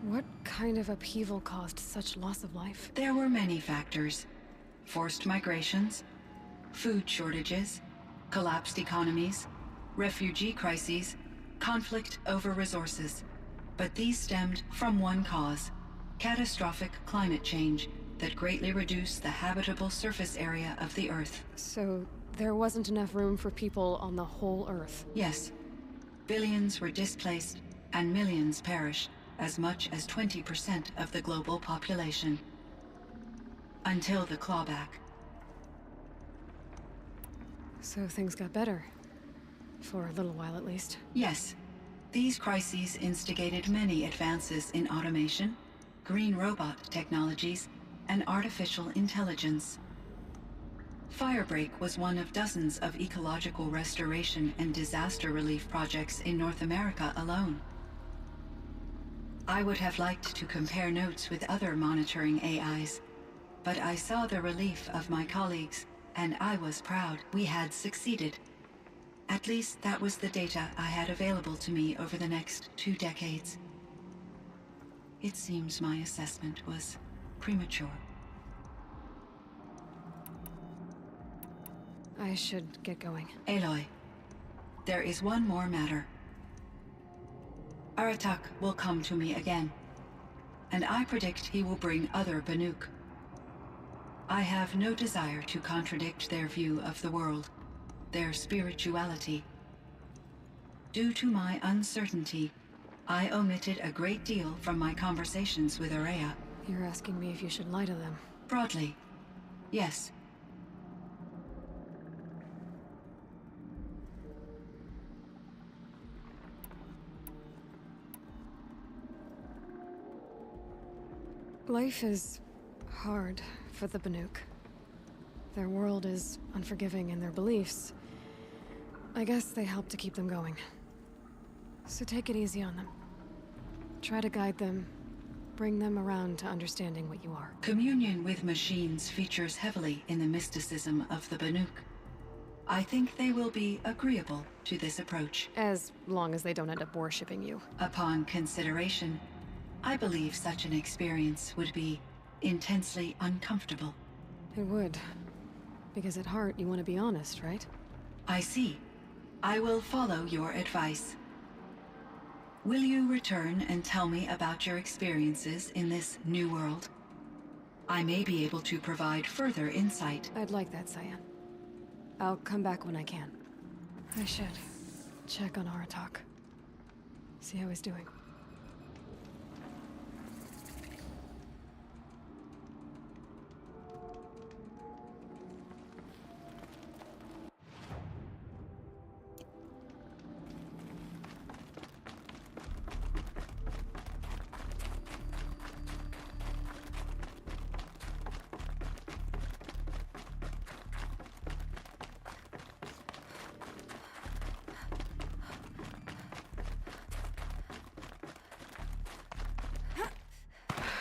What kind of upheaval caused such loss of life? There were many factors. Forced migrations, food shortages, collapsed economies, refugee crises, conflict over resources. But these stemmed from one cause: catastrophic climate change that greatly reduced the habitable surface area of the Earth. So there wasn't enough room for people on the whole Earth? Yes. Billions were displaced and millions perished, as much as 20% of the global population. Until the clawback. So things got better. For a little while, at least. Yes. These crises instigated many advances in automation, green robot technologies, and artificial intelligence. Firebreak was one of dozens of ecological restoration and disaster relief projects in North America alone. I would have liked to compare notes with other monitoring AIs, but I saw the relief of my colleagues, and I was proud we had succeeded. At least that was the data I had available to me over the next 2 decades. It seems my assessment was premature. I should get going. Aloy, there is one more matter. Aratak will come to me again, and I predict he will bring other Banuk. I have no desire to contradict their view of the world, their spirituality. Due to my uncertainty, I omitted a great deal from my conversations with Araya. You're asking me if you should lie to them? Broadly, yes. Life is hard for the Banuk. Their world is unforgiving in their beliefs. I guess they help to keep them going. So take it easy on them. Try to guide them, bring them around to understanding what you are. Communion with machines features heavily in the mysticism of the Banuk. I think they will be agreeable to this approach. As long as they don't end up worshipping you. Upon consideration, I believe such an experience would be intensely uncomfortable. It would. Because at heart, you want to be honest, right? I see. I will follow your advice. Will you return and tell me about your experiences in this new world? I may be able to provide further insight. I'd like that, Cyan. I'll come back when I can. I should check on Aratak. See how he's doing.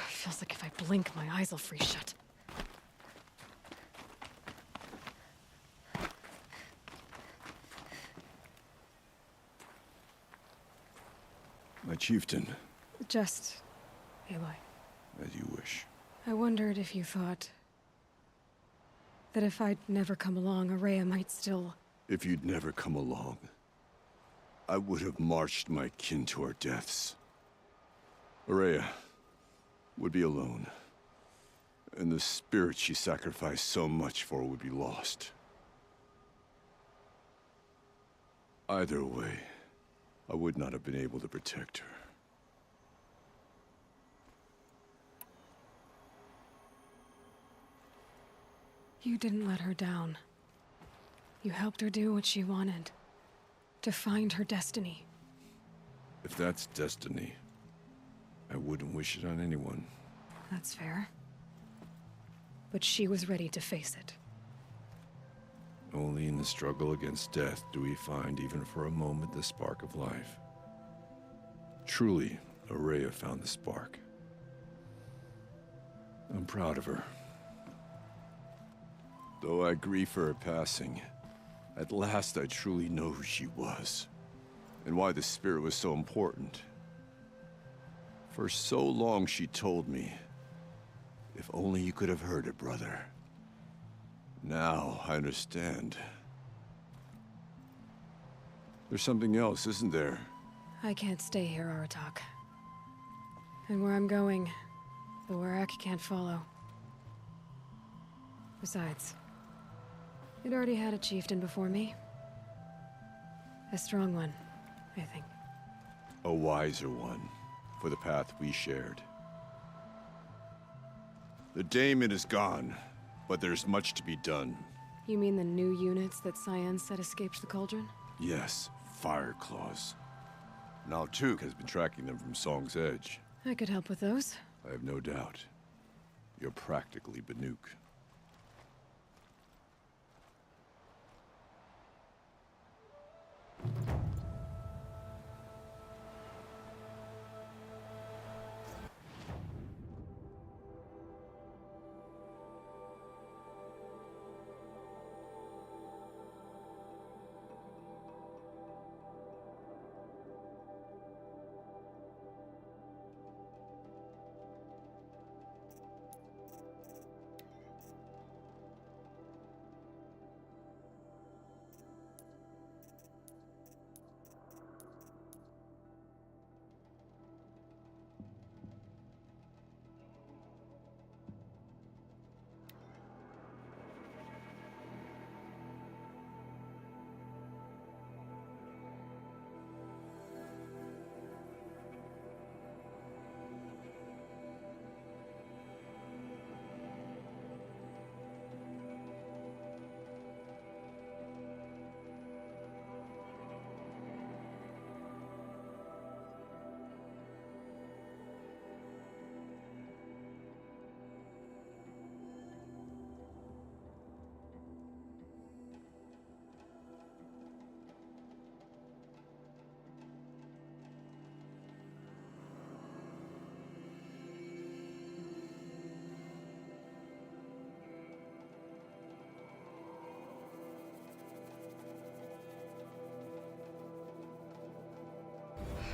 Feels like if I blink, my eyes will freeze shut. My chieftain. Just, Aloy. As you wish. I wondered if you thought that if I'd never come along, Araya might still... If you'd never come along, I would have marched my kin to our deaths. Araya would be alone, and the spirit she sacrificed so much for would be lost. Either way, I would not have been able to protect her. You didn't let her down. You helped her do what she wanted. To find her destiny. If that's destiny, I wouldn't wish it on anyone. That's fair. But she was ready to face it. Only in the struggle against death do we find, even for a moment, the spark of life. Truly, Araya found the spark. I'm proud of her. Though I grieve for her passing, at last I truly know who she was, and why the spirit was so important. For so long she told me, if only you could have heard it, brother. Now I understand. There's something else, isn't there? I can't stay here, Aratak. And where I'm going, the Warak can't follow. Besides, it already had a chieftain before me. A strong one, I think. A wiser one, for the path we shared. The daemon is gone, but there's much to be done. You mean the new units that Cyan said escaped the cauldron? Yes, fire claws. Now Tuk has been tracking them from Song's Edge. I could help with those. I have no doubt. You're practically Banuk.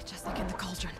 Just like in the cauldron.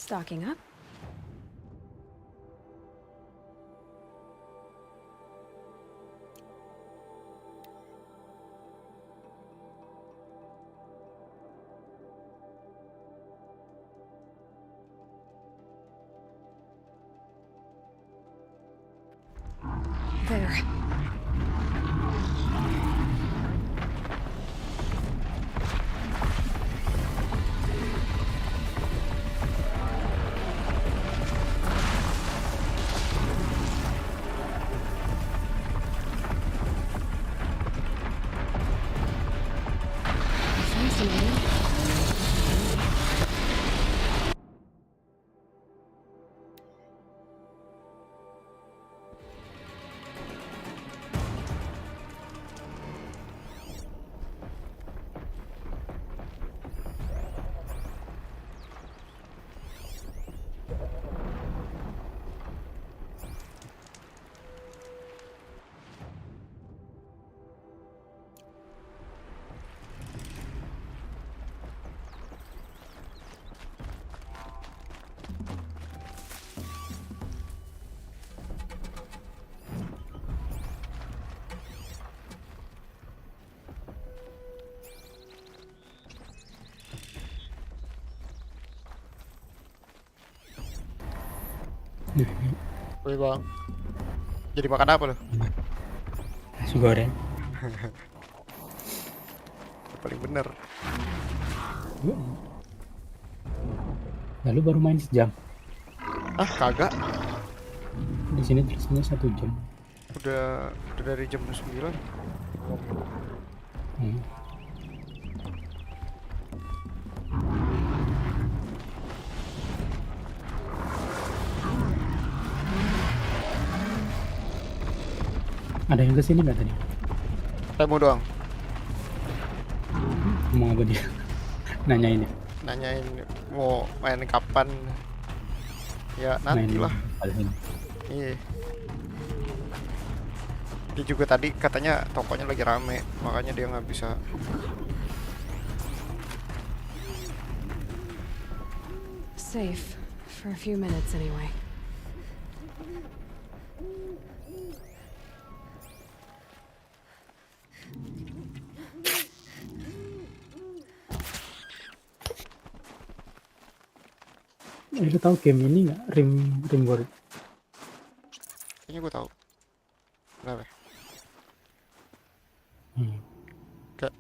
Stocking up? There. Woi bang, jadi makan apa lo? Nasi goreng. Paling bener. Lalu baru main sejam. Ah kagak. Di sini tulisannya 1 jam. Udah dari jam 9. Ada yang kesini nggak tadi? Temu doang. Mau apa dia? Nanyain ya? Nanyain mau main kapan. Ya nanti lah. Iya. Dia juga tadi katanya tokonya lagi rame, makanya dia nggak bisa. Safe for a few minutes anyway. Lu tahu game ini nggak? Rimworld. Kayaknya gue tahu. Kenapa?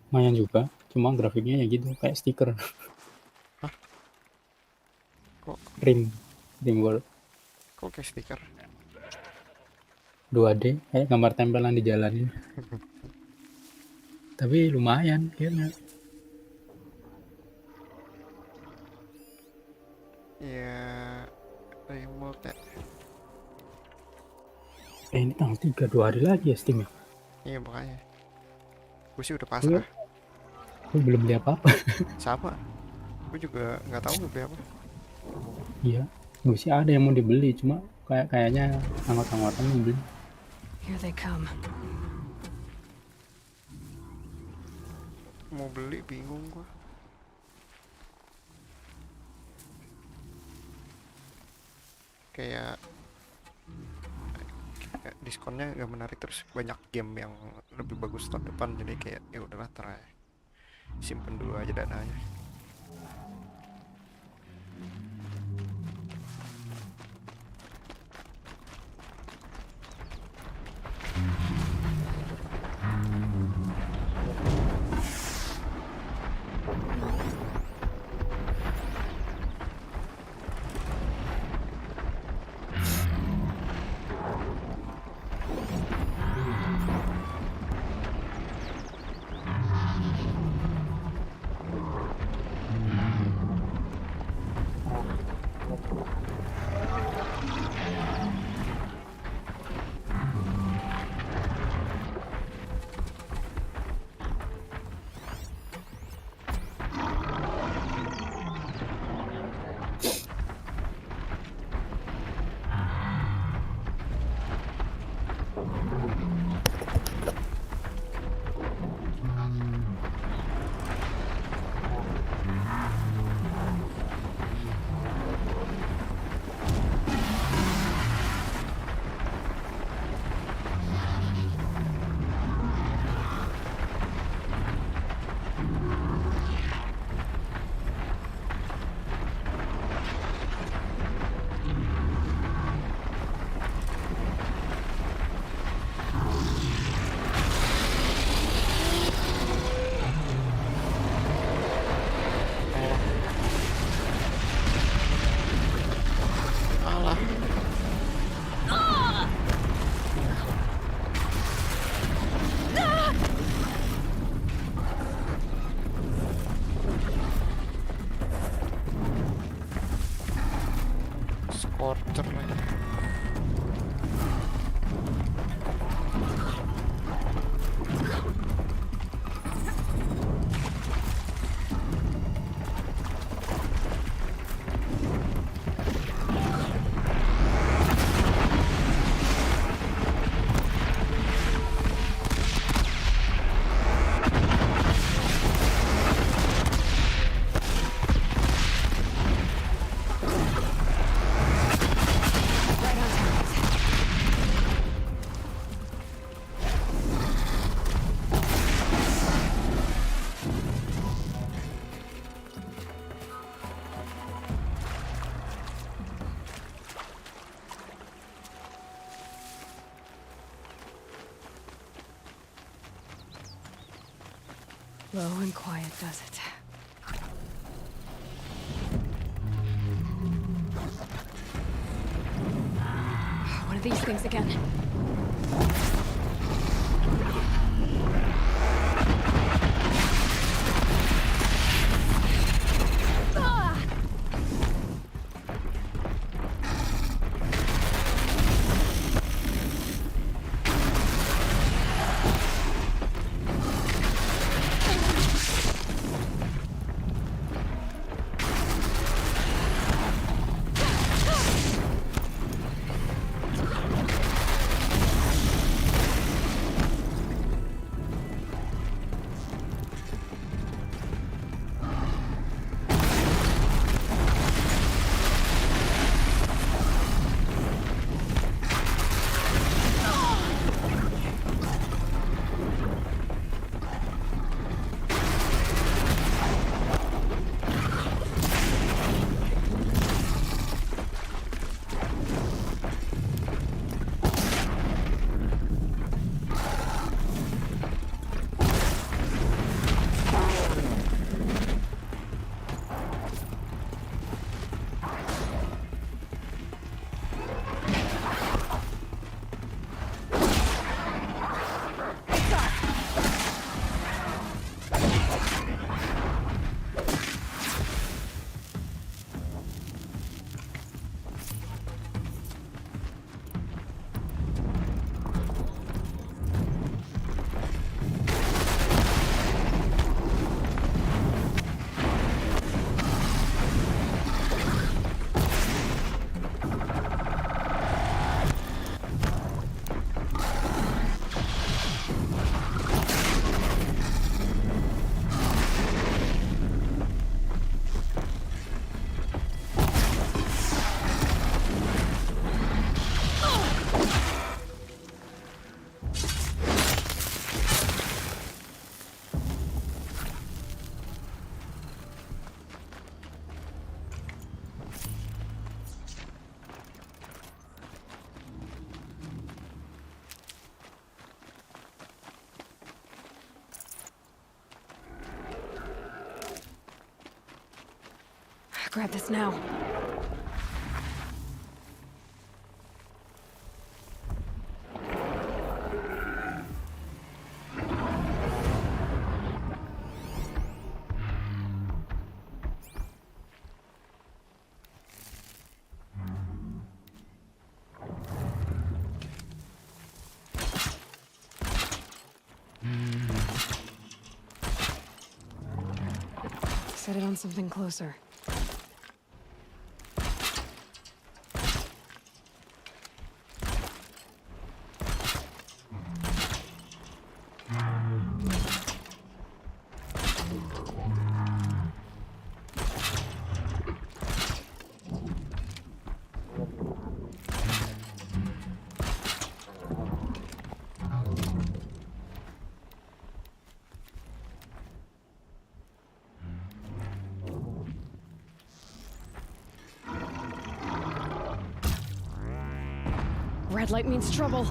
Lumayan juga, cuma grafiknya ya gitu kayak stiker. Hah? Kok Rimworld. kok kayak stiker? 2D kayak gambar tempelan di jalan. Tapi lumayan kayaknya. Ya remote ya. Ini tanggal 3, 2 hari lagi ya Steam ya? Iya makanya. Gue sih udah pasrah. Gue belum beli apa-apa. Sama. Gue juga nggak tahu mau beli apa. Iya, gue sih ada yang mau dibeli, cuma kayaknya anggot-anggotan mau beli. Here they come. Mau beli bingung gue. Kayak diskonnya nggak menarik, terus banyak game yang lebih bagus tahun depan, jadi kayak ya udahlah try simpen dulu aja dananya. Quarter lagi. Low and quiet does it. One of these things again. Grab this now. Set it on something closer. Red light means trouble.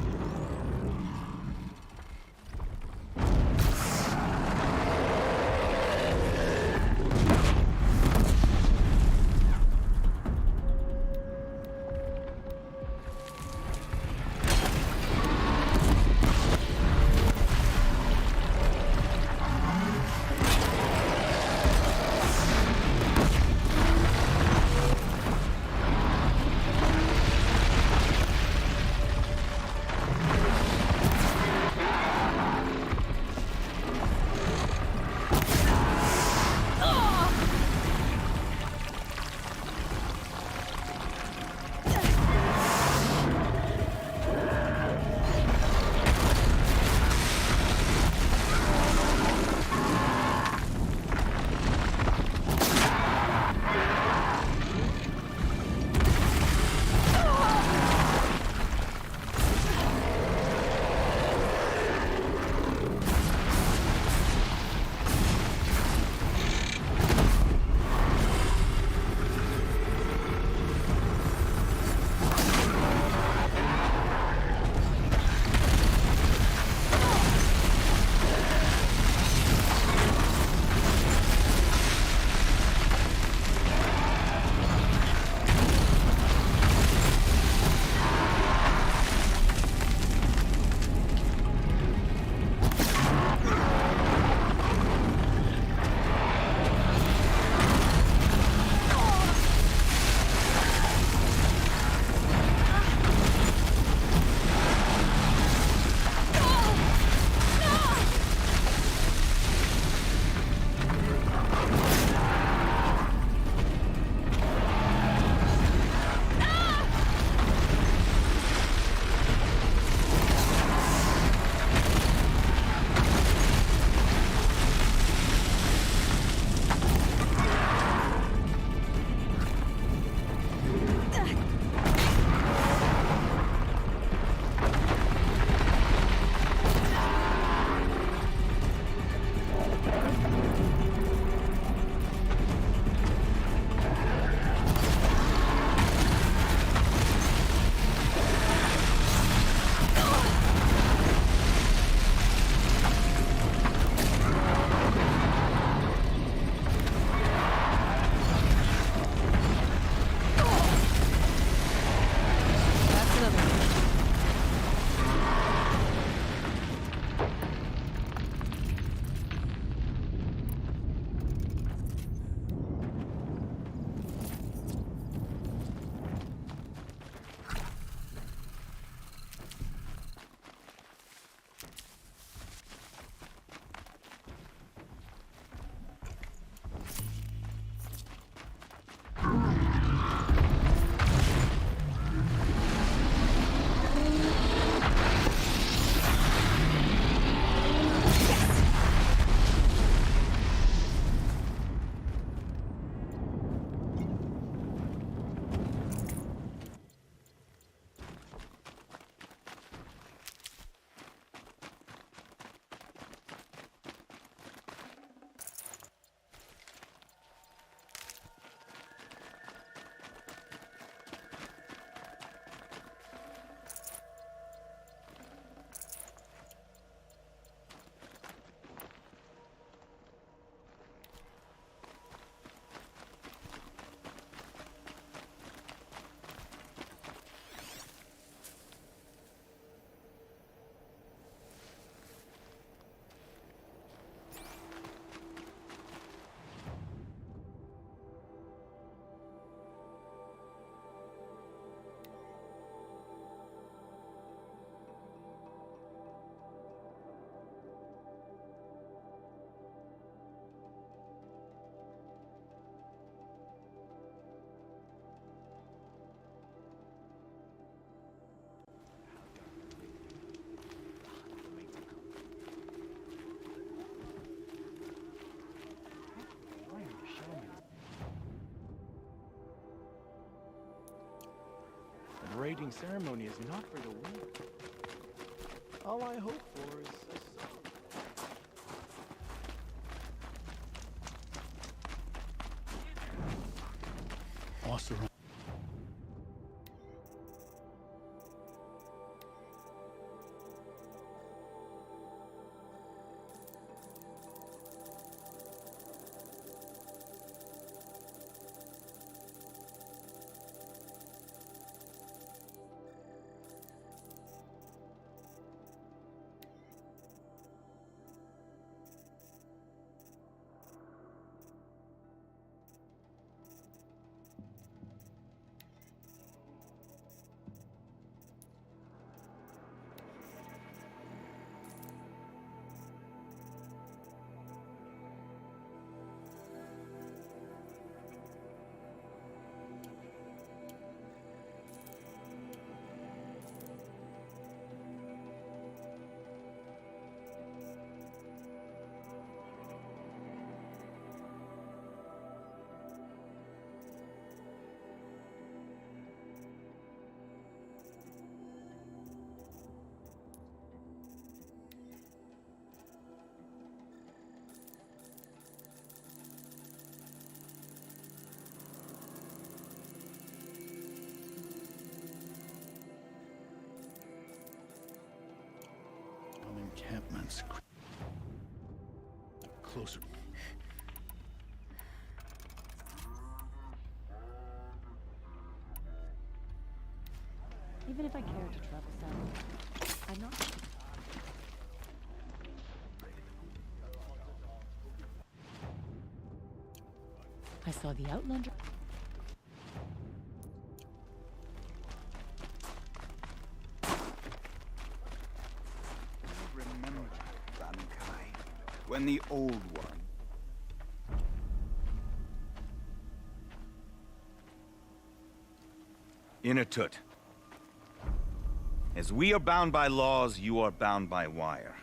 The braiding ceremony is not for the weak. All I hope for is a song. Foster. Encampments. Closer. Even if I cared to travel south, I'm not. I saw the Outlander. Remember, Bankai, when the old one. Inatut. As we are bound by laws, you are bound by wire.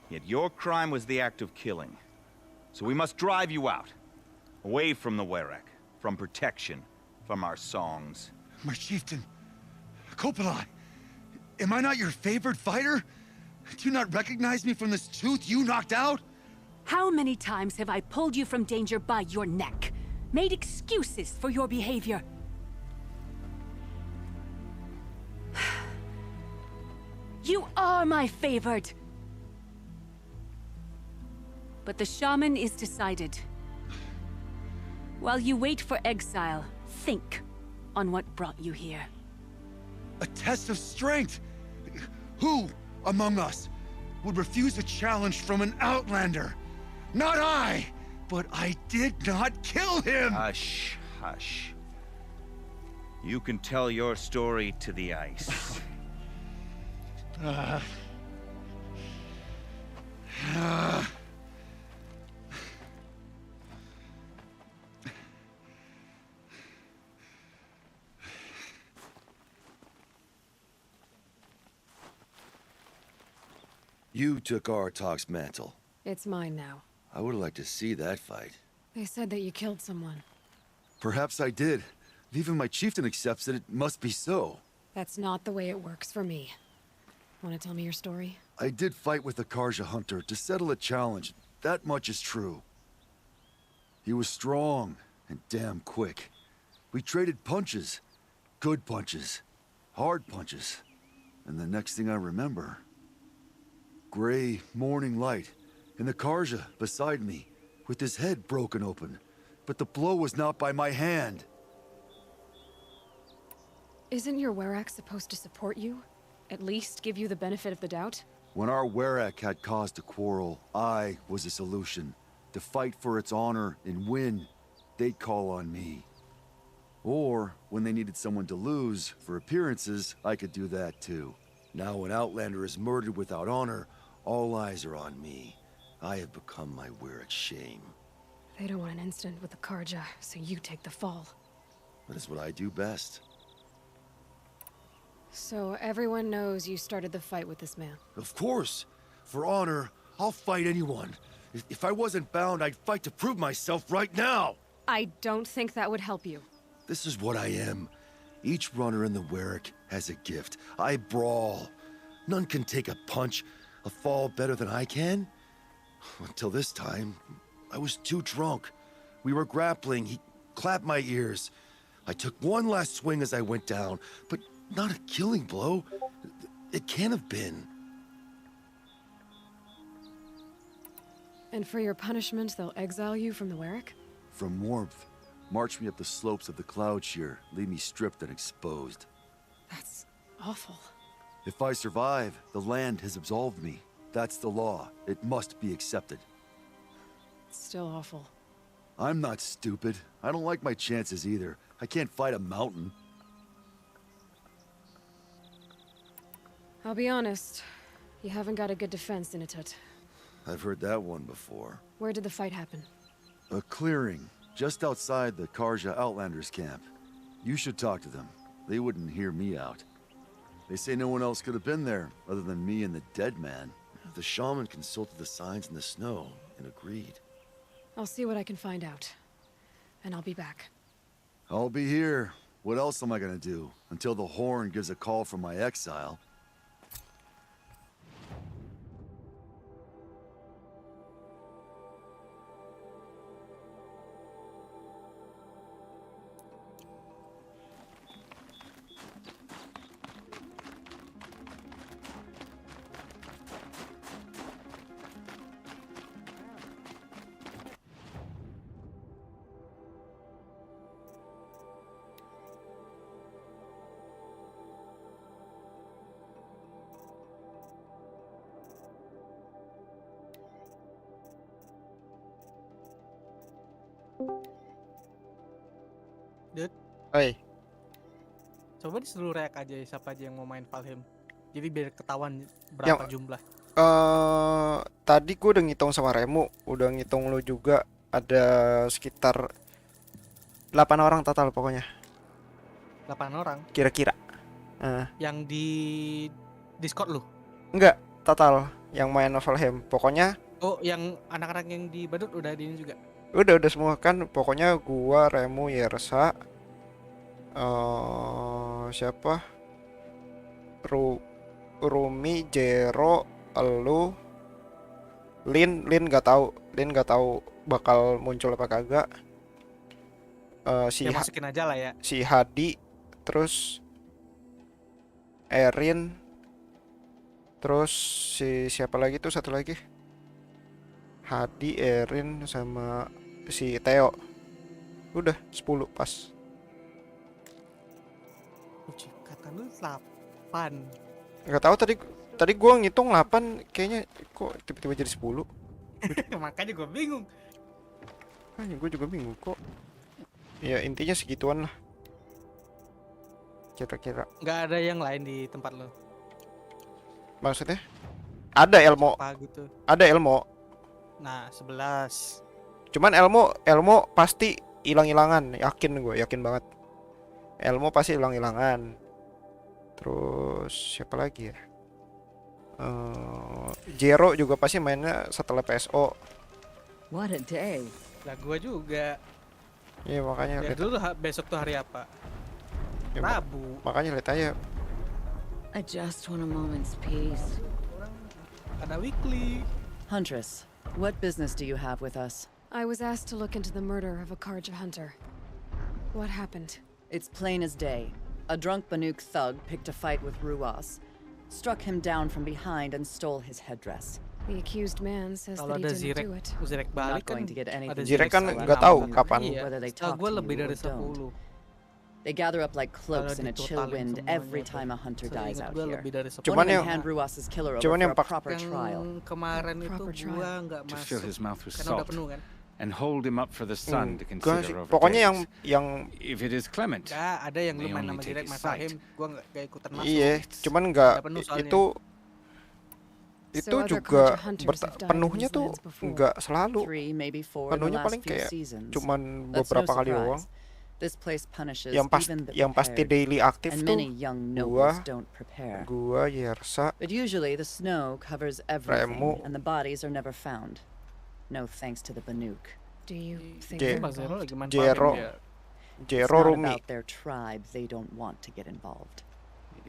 Yet your crime was the act of killing. So we must drive you out. Away from the Werek, from protection, from our songs. My chieftain, Gopay, am I not your favored fighter? Do you not recognize me from this tooth you knocked out? How many times have I pulled you from danger by your neck? Made excuses for your behavior? You are my favored! But the shaman is decided. While you wait for exile, think on what brought you here. A test of strength! Who among us would refuse a challenge from an outlander? Not I! But I did not kill him! Hush, hush. You can tell your story to the ice. You took Aratok's mantle. It's mine now. I would have liked to see that fight. They said that you killed someone. Perhaps I did. Even my chieftain accepts that it must be so. That's not the way it works for me. Want to tell me your story? I did fight with the Karja hunter to settle a challenge. That much is true. He was strong and damn quick. We traded punches. Good punches. Hard punches. And the next thing I remember... gray morning light, and the Karja beside me, with his head broken open. But the blow was not by my hand. Isn't your Werek supposed to support you? At least give you the benefit of the doubt? When our Werek had cause to quarrel, I was the solution. To fight for its honor and win, they'd call on me. Or, when they needed someone to lose, for appearances, I could do that too. Now when Outlander is murdered without honor, all eyes are on me. I have become my Werek's shame. They don't want an incident with the Karja, so you take the fall. That is what I do best. So everyone knows you started the fight with this man? Of course! For honor, I'll fight anyone. If I wasn't bound, I'd fight to prove myself right now! I don't think that would help you. This is what I am. Each runner in the Werrick has a gift. I brawl. None can take a punch, a fall better than I can. Until this time, I was too drunk. We were grappling. He clapped my ears. I took one last swing as I went down, but not a killing blow. It can't have been. And for your punishment, they'll exile you from the Werrick? From warmth, march me up the slopes of the cloud shear, leave me stripped and exposed. That's awful. If I survive, the land has absolved me. That's the law. It must be accepted. It's still awful. I'm not stupid. I don't like my chances either. I can't fight a mountain. I'll be honest. You haven't got a good defense, Inatut. I've heard that one before. Where did the fight happen? A clearing, just outside the Karja Outlanders camp. You should talk to them. They wouldn't hear me out. They say no one else could have been there, other than me and the dead man. The shaman consulted the signs in the snow and agreed. I'll see what I can find out. And I'll be back. I'll be here. What else am I gonna do? Until the horn gives a call from my exile. Dut, Hai. coba disuruh reak aja ya, siapa aja yang mau main Valheim. Jadi biar ketahuan berapa jumlah. Tadi gue udah ngitung sama Remu, udah ngitung lu juga, ada sekitar 8 orang total pokoknya. 8 orang. Kira-kira. Yang di Discord lu? Enggak, total yang main Valheim. Pokoknya Oh, yang anak-anak yang di Badut udah di ini juga. udah semua kan, pokoknya gua, Remu, Yersa, siapa? Rumi, Jero, elu, Lin nggak tahu bakal muncul apa kagak. Ya masukin aja lah ya. Si Hadi, terus Erin, terus si siapa lagi tuh, satu lagi, Hadi, Erin, sama si Theo. Udah 10 pas. Kata lu 8. Nggak tahu, tadi gua ngitung 8, kayaknya kok tiba-tiba jadi 10. Makanya gue bingung. Makanya gue juga bingung kok. Ya intinya segituan lah. Kira-kira. Nggak ada yang lain di tempat lo? Maksudnya? Ada Elmo. Apa gitu? Ada Elmo. Nah, 11. Cuman Elmo pasti hilang-hilangan, yakin banget. Elmo pasti hilang-hilangan. Terus siapa lagi ya? Jero juga pasti mainnya setelah PSO. What a day. Lah gua juga. Iya makanya lihat dulu besok tuh hari apa? Ya, Rabu. Makanya lihat aja. I just want a moment's peace. Ada weekly. Huntress, what business do you have with us? I was asked to look into the murder of a Karja hunter. What happened? It's plain as day. A drunk Banuk thug picked a fight with Ruas, struck him down from behind and stole his headdress. The accused man says that he didn't do it. Zirek Not balik going to get anything. Zirek kan nggak tahu kapan. Whether they talk to lebih you dari or don't. 10. They gather up like cloaks in a chill wind every time a hunter dies out here. Cuman yang hand Ruas's killer over for a proper trial. Kemarin itu gua nggak To masuk. fill his mouth with Karena udah salt penuh kan. and hold him up for the sun to consider over Pokoknya days. yang If it is Clement, Nggak, ada yang lu they main only nama take Zirek his main sight. Valheim, gua nggak ikutan masuk. Iya, cuman nggak Udah penuh soalnya. itu juga penuhnya tuh nggak selalu. Penuhnya paling kayak cuman beberapa kali doang. This place punishes Yang pasti daily aktif and tuh many young nobles don't prepare. gua, Yersa, But usually the snow covers everything Remu, and the bodies are never found. No thanks to the Banuk. Do you think Je- they're involved? Jero, It's Jero not Rumi. about their tribe. They don't want to get involved.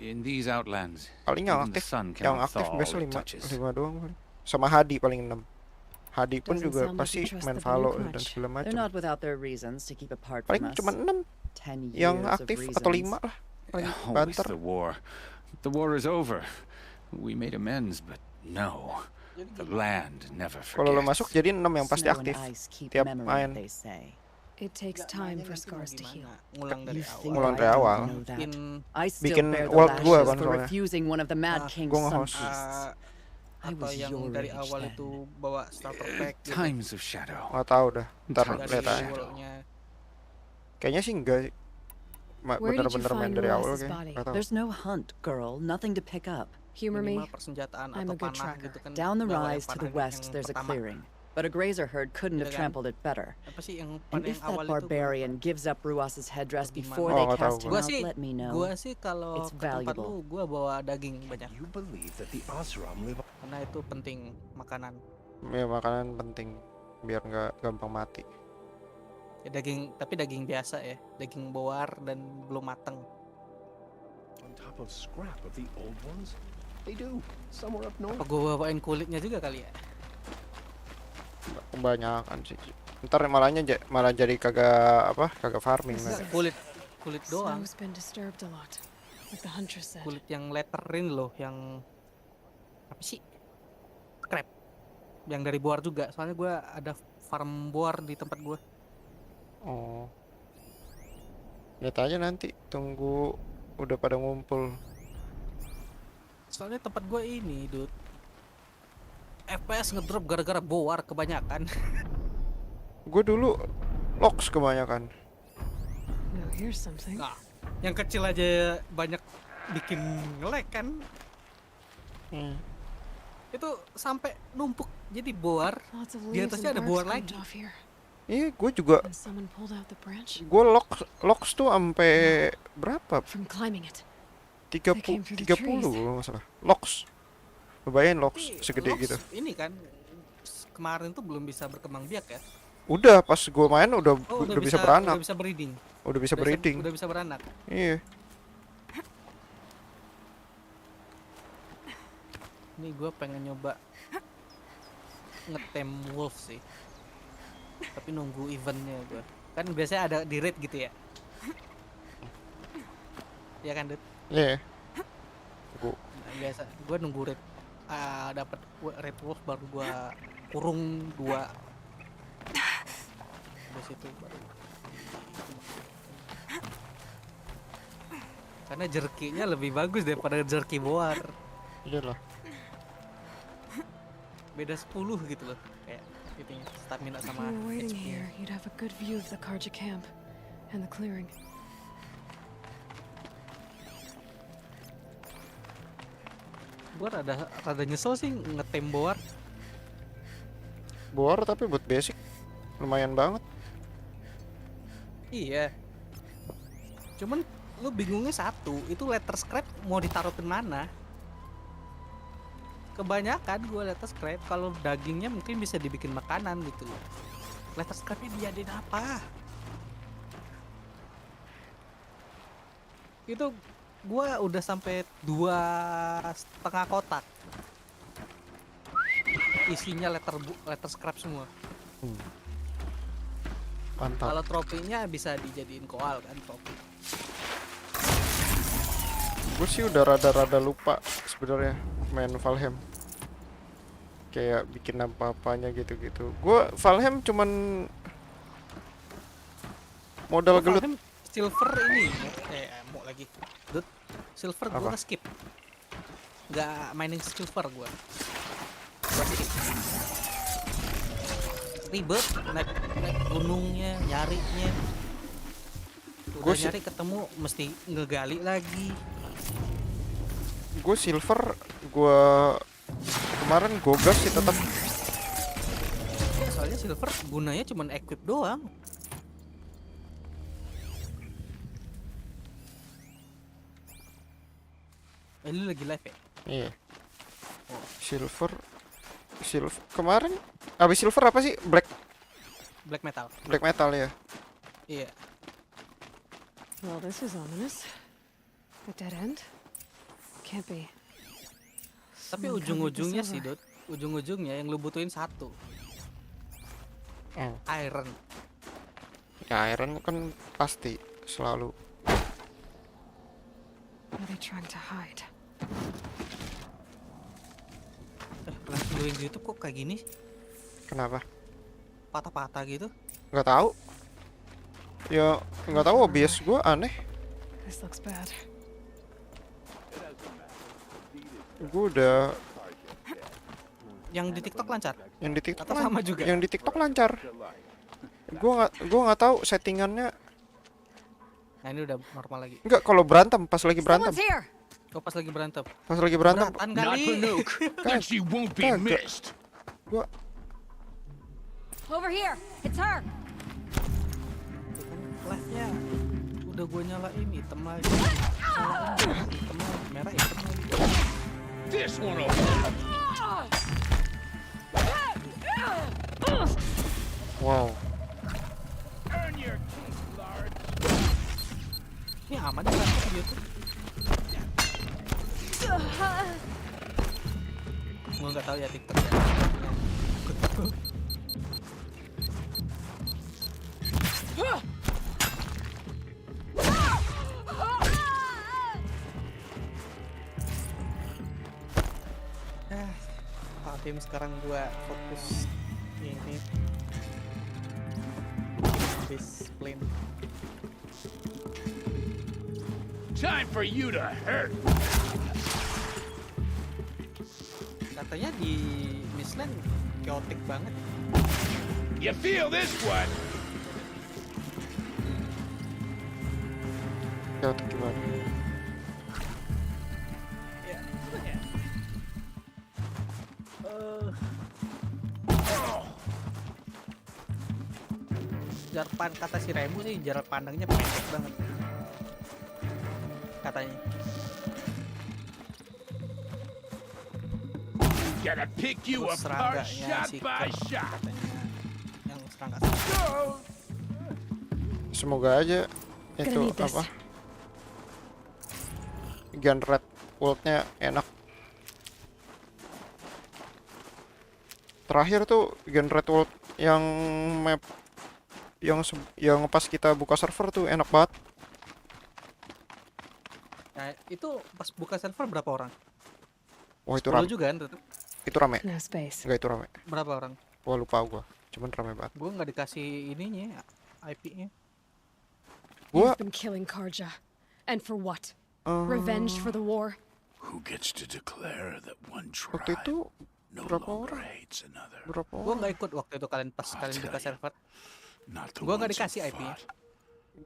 In these outlands, Paling yang even the aktif, sun yang cannot aktif thaw all biasa it 5 touches. doang paling. Sama Hadi paling 6. Hadi pun Doesn't juga sound like pasti you trust main the Valo Banuk dan much. segala They're macam. not without their reasons to keep apart Paling from us. cuma 6 10 yang years of aktif atau 5 reasons. lah. Paling Always banter. the war. The war is over. We made amends, but no. The land never Kalau lo forgets. masuk jadi 6 yang pasti Snow and aktif ice keep tiap memory, main. they say. It takes time for scars to heal. Ngulang dari You awal. think Ngulang I dari don't awal. know that? Bikin I still bikin bear the world gua lashes kan for soalnya. refusing one of the Mad King's Gua sun nge-host. feasts. I atau was yang your dari age awal then. itu bawa starter pack gitu. Times of shadow. Nggak tahu dah. Ntar Dari lihat aja. awalnya. Kayaknya sih enggak. Where did you Bener-bener main find dari awal Ruas's kayak. body? Nggak tahu. There's no hunt, girl. Nothing to pick up. Humor me. Minimal persenjataan I'm atau a good panah tracker. gitu kan. Down the bawa yang rise to the panah west, yang there's a pertama. clearing. But a grazer herd couldn't have Iya kan? trampled it better. Apa sih yang And panah if yang that awal itu? barbarian gives up Ruas's headdress Gimana? before Oh, they nggak tahu cast him gua. out, let me know. Gua sih kalau It's ke tempat valuable. lu gua bawa daging banyak. You believe that the Osram live Karena itu penting makanan. Ya makanan penting biar nggak gampang mati. Ya daging, tapi daging biasa ya, daging boar dan belum mateng. on top of scrap of the old ones? They do. Somewhere up north. Apa gua bawain kulitnya juga kali ya? Kebanyakan sih. Ntar malah jadi kagak farming Enggak, lagi. kulit doang. Snow's been disturbed a lot, like the huntress said. Kulit yang letterin loh, yang apa sih? Crab. Yang dari boar juga. Soalnya gua ada farm boar di tempat gua. Oh. Lihat aja nanti, tunggu udah pada ngumpul. Soalnya tempat gua ini, dude. FPS ngedrop gara-gara boar kebanyakan. Gue dulu locks kebanyakan. Now here's something. Nah, yang kecil aja banyak bikin nge-lag kan. Itu sampai numpuk jadi boar. Lots of Di leaves atasnya and ada barks boar climbed lagi. off here. Iya, gue juga. And someone pulled out the branch Gue locks tuh sampai berapa? from climbing it. 30 kalau nggak salah. Locks. Lu bayangin locks segede Lox gitu. Ini kan kemarin tuh belum bisa berkembang biak ya. Udah pas gue main udah Oh, udah bisa beranak. Udah bisa breeding. Udah bisa breeding. Udah bisa beranak. Iya. Ini gue pengen nyoba ngetem wolf sih. Tapi nunggu eventnya gue. Kan biasanya ada di raid gitu ya. Ya kan, Dut? Iya. Nah, biasa gue nunggu raid dapat red wolf baru gue kurung 2. Habis itu baru. Karena jerkinya lebih bagus daripada jerki boar. Iyalah. Beda 10 gitu loh. Kayak itunya stamina If sama you were waiting HP-nya. here, you'd have a good view of the Karja camp and the clearing. Gue rada nyesel sih ngetem boar. Boar tapi buat basic lumayan banget. Iya. Cuman lu bingungnya satu, itu letter scrap mau ditaruh ke mana? Kebanyakan gue letter scrap, kalau dagingnya mungkin bisa dibikin makanan gitu loh. Letter scrapnya dijadiin apa? Itu gue udah sampai 2,5 kotak. Isinya letter scrap semua. Mantap. Kalau trofinya bisa dijadiin koal kan trofi. Gue sih udah rada-rada lupa sebenarnya main Valheim. Kayak bikin apa-apanya gitu-gitu. Gue Valheim cuman modal gelut. Valheim silver ini mau lagi. Dut, silver gue Apa? skip. Nggak mining silver gue. Gua skip. Ribet naik gunungnya, nyarinya. Udah nyari ketemu mesti ngegali lagi. Gue silver, gue kemarin gue gas sih tetap. Ya, soalnya silver gunanya cuma equip doang. Lu lagi live ya? Iya. Silver kemarin abis silver apa sih? Black Black metal. Black metal ya. Iya. Well, this is ominous. A dead end? Can't be. Tapi Someone covered this ujung-ujungnya sih, over. Dot. Ujung-ujungnya yang lu butuhin satu. Iron. Ya iron kan pasti selalu. What are they trying to hide? Flash lu yang di YouTube kok kayak gini? Kenapa? Patah-patah gitu. Nggak tahu. Ya nggak tahu, OBS gue aneh. This looks bad. Gue udah. Yang di TikTok lancar? Yang di TikTok Atau sama juga? Yang di TikTok lancar. Gue nggak tahu settingannya. Nah ini udah normal lagi. Enggak, kalau berantem, pas lagi berantem. Oh pas lagi berantem. Pas lagi berantem. Beratan kali. Gua Over here. It's her. Flashnya udah gue nyalain hitam lagi. Nyalain hitam lagi, merah hitam lagi. This one wow. Ini aman kan di YouTube? Gue nggak tahu ya TikTok ya. Tim sekarang gua fokus ini base plane. Time for you to hurt. Katanya di Mistland chaotic banget. You feel this one? Chaotic gimana? Jarak kata si Remu sih jarak pandangnya pendek banget katanya. Gotta pick you Terus apart serangganya shot si by Kurt shot. katanya yang serangga. Semoga aja itu apa? Gun red world-nya enak. Terakhir tuh Gun red world yang map yang pas kita buka server tuh enak banget. Nah, itu pas buka server berapa orang? Wah itu rame juga kan tetep? Itu rame. No space. Enggak, itu rame. Berapa orang? Wah lupa gua. Cuman rame banget. Gua nggak dikasih ininya, IP-nya. You've been killing Karja. And for what? Revenge for the war? Who gets to declare that one Waktu tribe itu no berapa longer orang? hates another? Berapa Gua orang? nggak ikut waktu itu kalian buka server. Not the Gua nggak ones who dikasih IP-nya.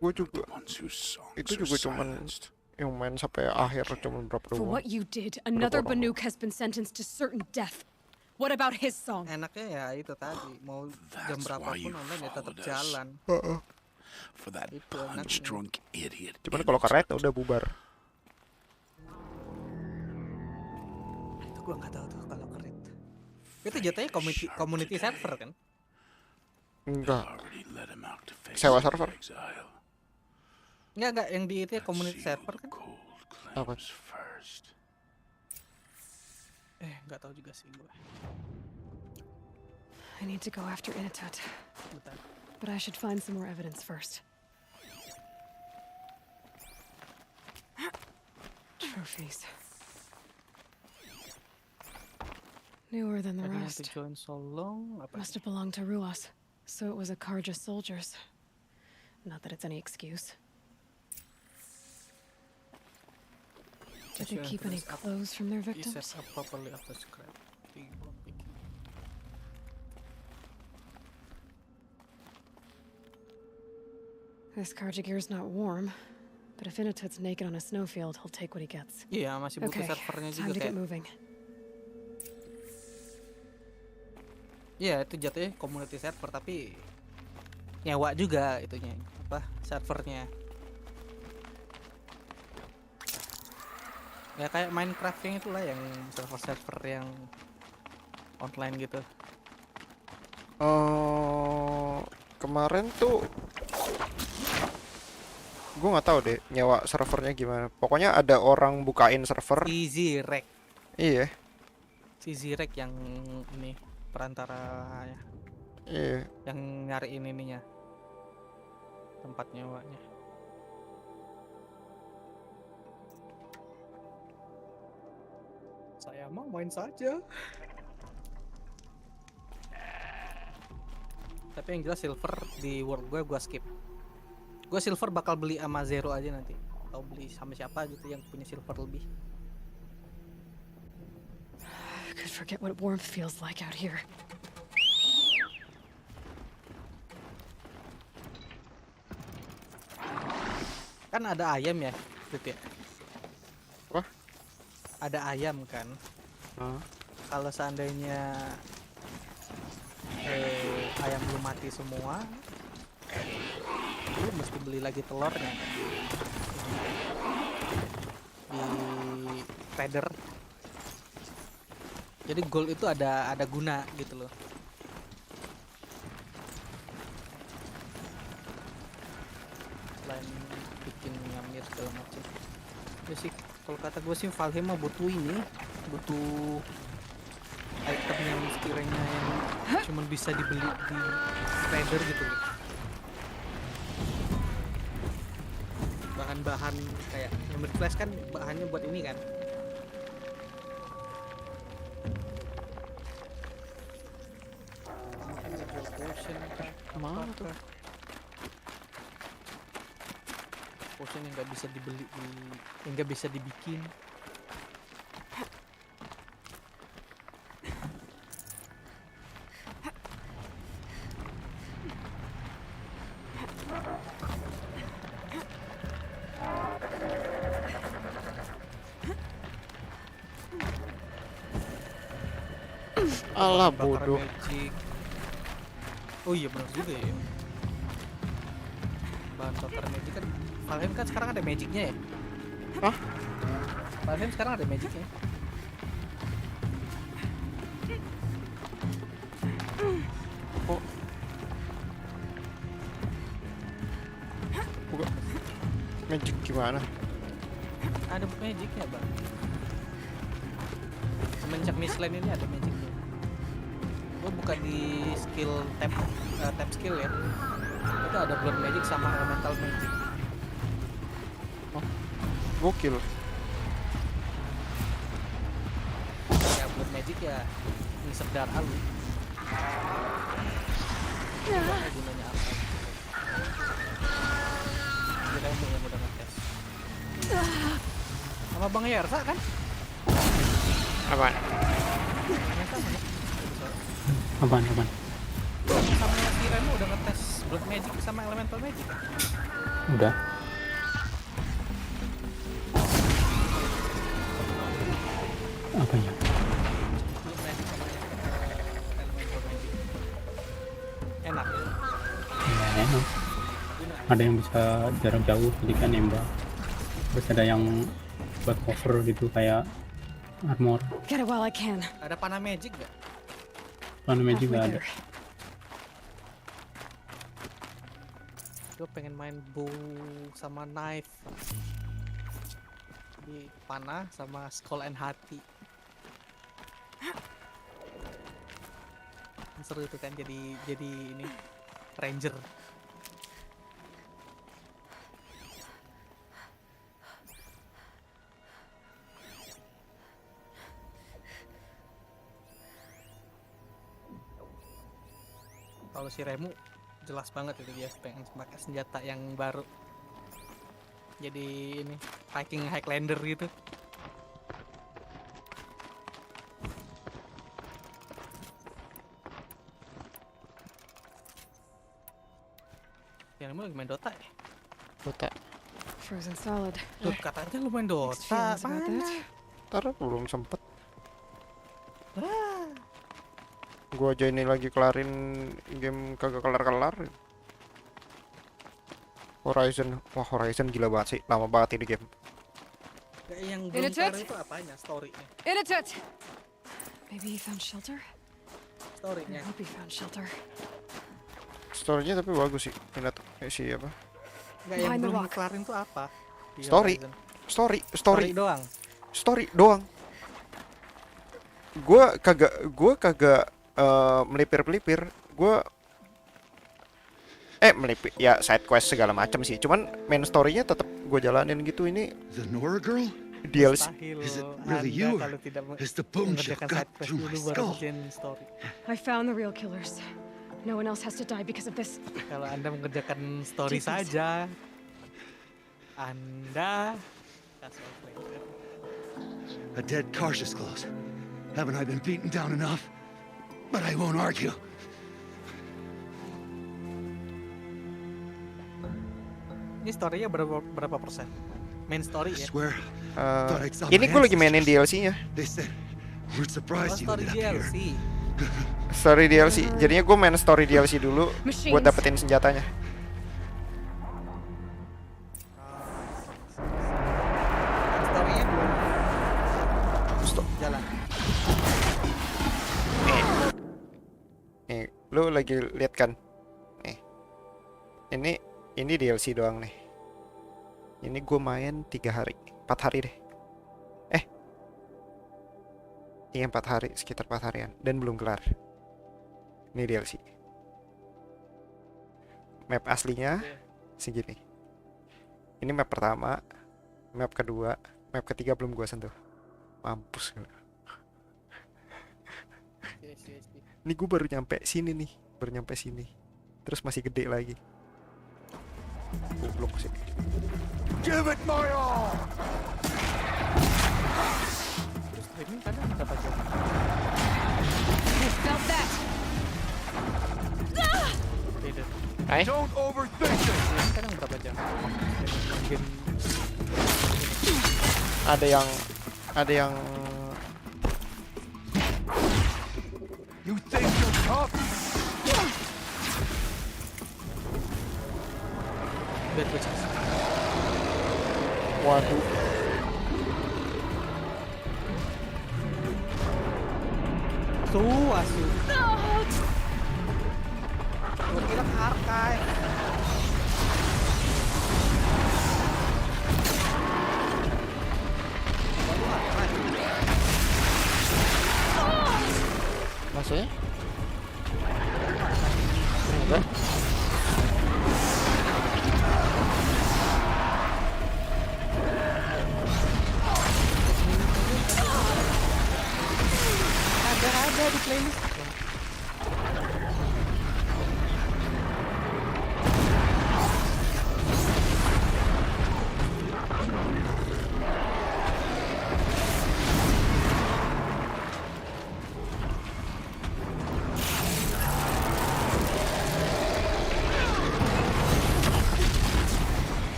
Gua juga. ones whose songs Itu are juga cuman silenced. yang main sampai akhir cuman berapa For doang. what you did, another Banuk has been sentenced to certain death. What about his song? Enaknya ya itu tadi, mau jam That's berapapun why you online ya tetap followed us. jalan. For that Itu punch-drunk idiot. Cuman kalau karet udah bubar. Itu gua nggak tahu tuh kalau keren. Itu jatuhnya community server kan? Enggak. Already let him out to face Sewa his server. exile. Enggak yang di itu ya community server kan? Apa? First. Nggak tahu juga sih gua. I need to go after Inatut. Bentar. But I should find some more evidence first. Trophies. Newer than the Tadinya rest. to join so long, apa Must have belonged to Ruas, so it was a Karja soldiers. Not that it's any excuse. Did they keep any clothes from their victims? Set up properly after scrap. This Karja gear's not warm, but if Inatut's naked on a snowfield, he'll take what he gets. Iya, masih butuh Okay, servernya time juga to get kayak. moving. Iya, itu jatuhnya community server tapi nyewa juga itunya, apa servernya. Ya kayak Minecraft yang itulah yang server-server yang online gitu. Kemarin tuh Gue nggak tahu deh nyewa servernya gimana. Pokoknya ada orang bukain server. Si Zirek. Iya. Si Zirek yang ini perantara ya. Iya. Yang nyariin ininya. Tempat nyewanya. Saya mau main saja. Tapi yang jelas silver di world gue skip. Gue silver bakal beli sama Zero aja nanti. Atau beli sama siapa gitu yang punya silver lebih. I could forget what warmth feels like out here. Kan ada ayam ya, gitu ya. Wah? Ada ayam kan. Kalau seandainya ayam lu mati semua, lu mesti beli lagi telurnya kan. Di trader. Jadi gold itu ada guna gitu loh. Selain bikin ngamir segala macam. Ya sih, kalau kata gue sih Valheim mah butuh ini, butuh item yang sekiranya yang cuma bisa dibeli di trader gitu loh. Bahan-bahan kayak memory flash kan bahannya buat ini kan. Mana tuh? Potion yang nggak bisa dibeli yang nggak bisa dibikin. Alah Bakar bodoh. magic. Oh iya benar juga ya. Bahan bakar magic kan. Valheim kan sekarang ada magicnya ya. Hah? Valheim sekarang ada magicnya. Oh. Bukan. Magic gimana? Ada magicnya bang. Semenjak Mistland ini ada magicnya. Gue buka di skill tab skill ya. Itu ada blood magic sama elemental magic. Gokil. Ya blood magic ya ngisep darah lu. Apa gunanya apa? Kita yang udah ngetes. Sama Bang Yersa kan? Apaan? Apaan? Sama si Remo udah ngetes blood magic sama elemental magic. Udah. Apanya? Blood magic sama elemental magic. Enak ya? Ya, enak. Ada yang bisa jarak jauh, jadi kan nembak. Terus ada yang buat cover gitu kayak armor. Get it while I can. Ada panah magic gak? Panah magic nggak ada. Gue pengen main bow sama knife. Di panah sama skull and hati. Seru itu kan jadi ini ranger. Kalau si Remu jelas banget itu dia pengen pakai senjata yang baru. Jadi ini Viking Highlander gitu. Yang Remu lagi main Dota ya? Dota. Frozen solid. Tuh katanya lu main Dota. feelings about Mana? that? Ntar belum sempet. Gua aja ini lagi kelarin game kagak kelar-kelar. Horizon. Wah, Horizon gila banget sih. Lama banget ini game. Yang In belum a kelar tit? itu apanya? Story-nya. In a tit. Maybe he found shelter? I Story-nya. hope he found shelter. Story-nya tapi bagus sih. Lihat si apa? Enggak, yang Behind the belum rock. kelarin tuh apa? Di Story. Horizon. Story doang. Story doang. Gua kagak melipir-melipir. Gua melipir ya, side quest segala macam sih. Cuman main story-nya tetap gue jalanin gitu. Ini The Nora girl? DLC. Is it really you, or is the bone chip got through my skull? I found the real killers. No one else has to die because of this. Kalau Anda mengerjakan story saja, Anda casual player. A dead Karja's close. Haven't I been beaten down enough? But I won't argue. Ini story-nya berapa persen? Main story ya? Ini gue lagi mainin DLC-nya. Story DLC. Story DLC. Jadinya gue main story DLC dulu buat dapetin senjatanya. Story-nya belum jalan. Nih, lu lagi lihat kan? Nih. Ini DLC doang nih. Ini gue main 3 hari, 4 hari deh. Iya 4 hari, sekitar 4 harian dan belum kelar. Ini DLC. Map aslinya segini. Ini map pertama, map kedua, map ketiga belum gue sentuh. Mampus. Ini gue baru nyampe sini nih, terus masih gede lagi. Goblok sih. Give it my all. Streaming kadang berapa jam? Felt that. Don't overthink it. Kadang berapa jam? Ada yang You think you're tough? waduh. Asu. Gua kira archive. Maksudnya? Enggak. Ada di playlist.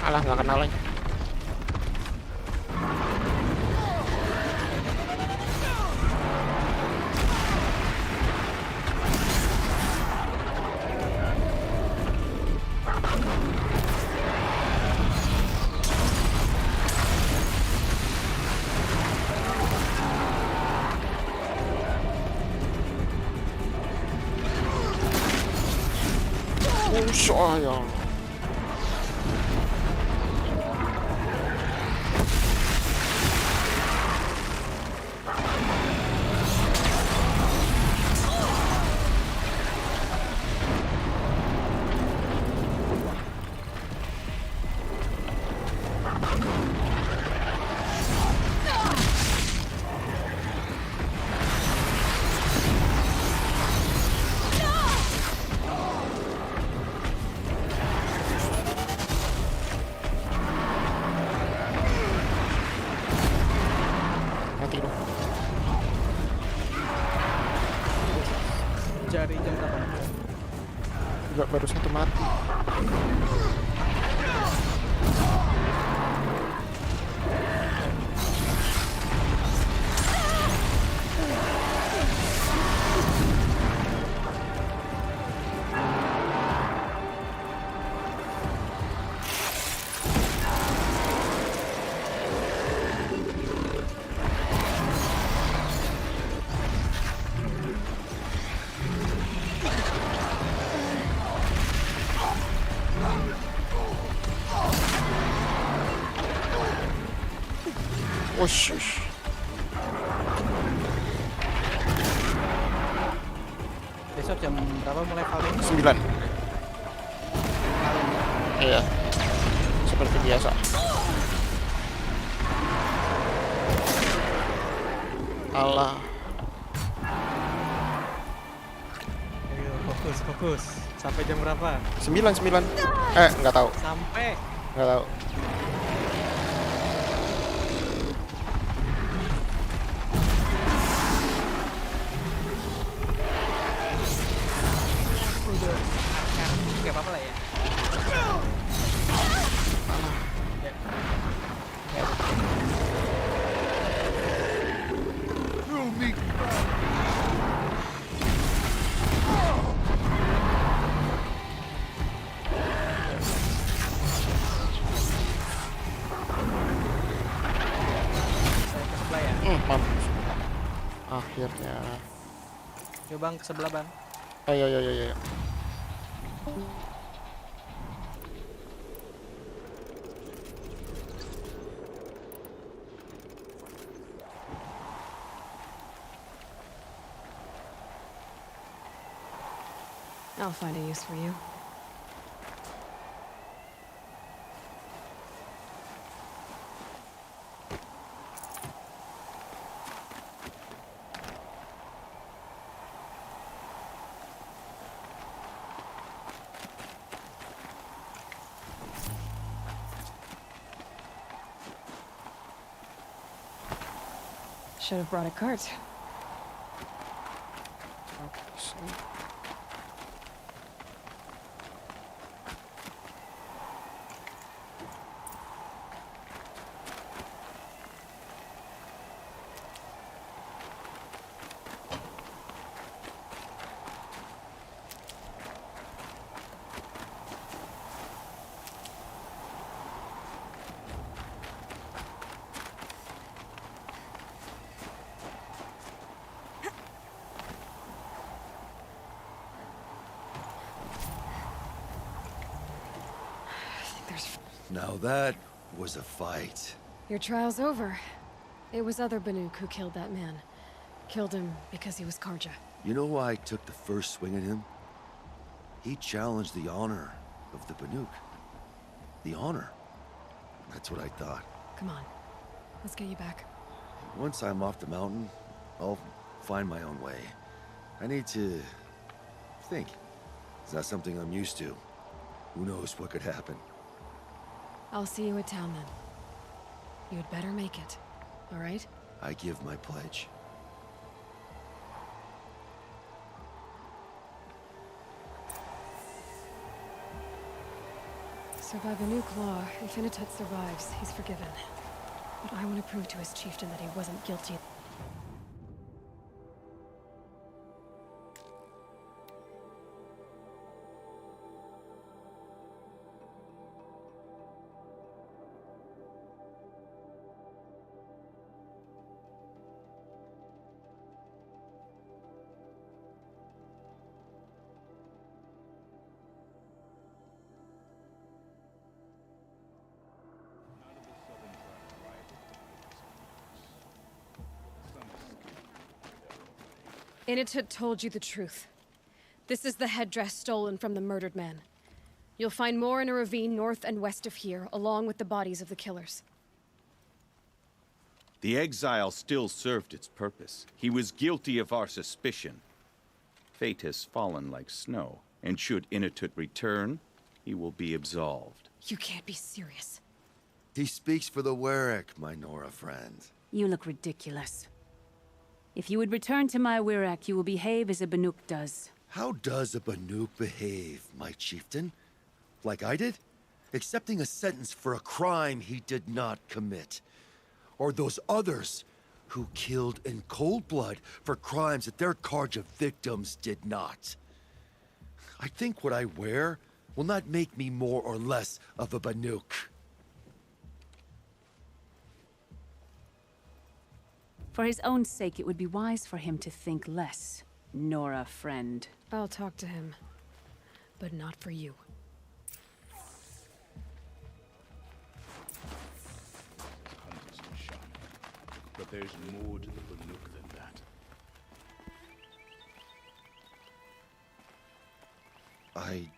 Alah, nggak kenal lagi. Sayang. mati lu. Jari jam berapa? Juga baru 1 mati. Wush. Besok jam berapa mulai paling? 9. Iya. Seperti biasa. Allah. Ayo fokus. Sampai jam berapa? 9. Nggak tahu. Sampai. Nggak tahu. Gak apa-apa lah ya. Mampus. Akhirnya. Yuk bang, ke sebelah bang. Ayo. I'll find a use for you. Should have brought a cart. Now that was a fight. Your trial's over. It was other Banuk who killed that man. Killed him because he was Karja. You know why I took the first swing at him? He challenged the honor of the Banuk. The honor. That's what I thought. Come on. Let's get you back. Once I'm off the mountain, I'll find my own way. I need to think. It's not something I'm used to. Who knows what could happen? I'll see you at town then. You'd better make it. All right? I give my pledge. So by Banuk law, if Inatut survives, he's forgiven. But I want to prove to his chieftain that he wasn't guilty. Inatut told you the truth. This is the headdress stolen from the murdered man. You'll find more in a ravine north and west of here, along with the bodies of the killers. The exile still served its purpose. He was guilty of our suspicion. Fate has fallen like snow, and should Inatut return, he will be absolved. You can't be serious. He speaks for the Warwick, my Nora friend. You look ridiculous. If you would return to my Wirrak, you will behave as a Banuk does. How does a Banuk behave, my chieftain? Like I did? Accepting a sentence for a crime he did not commit. Or those others who killed in cold blood for crimes that their Karja victims did not. I think what I wear will not make me more or less of a Banuk. For his own sake, it would be wise for him to think less, Nora friend. I'll talk to him, but not for you. Hunters and shaman. But there's more to the Banuk than that. I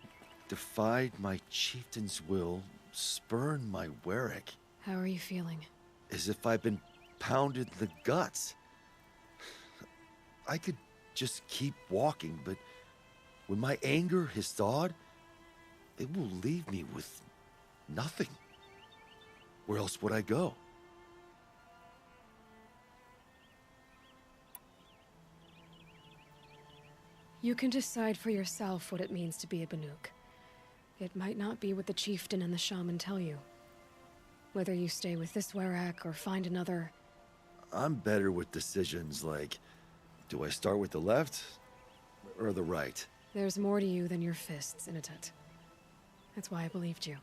defied my chieftain's will, spurned my Warwick. How are you feeling? As if I've been pounded in the guts. I could just keep walking, but when my anger has thawed, it will leave me with nothing. Where else would I go? You can decide for yourself what it means to be a Banuk. It might not be what the chieftain and the shaman tell you. Whether you stay with this Warwick or find another... I'm better with decisions like, do I start with the left or the right? There's more to you than your fists, Inatet. That's why I believed you.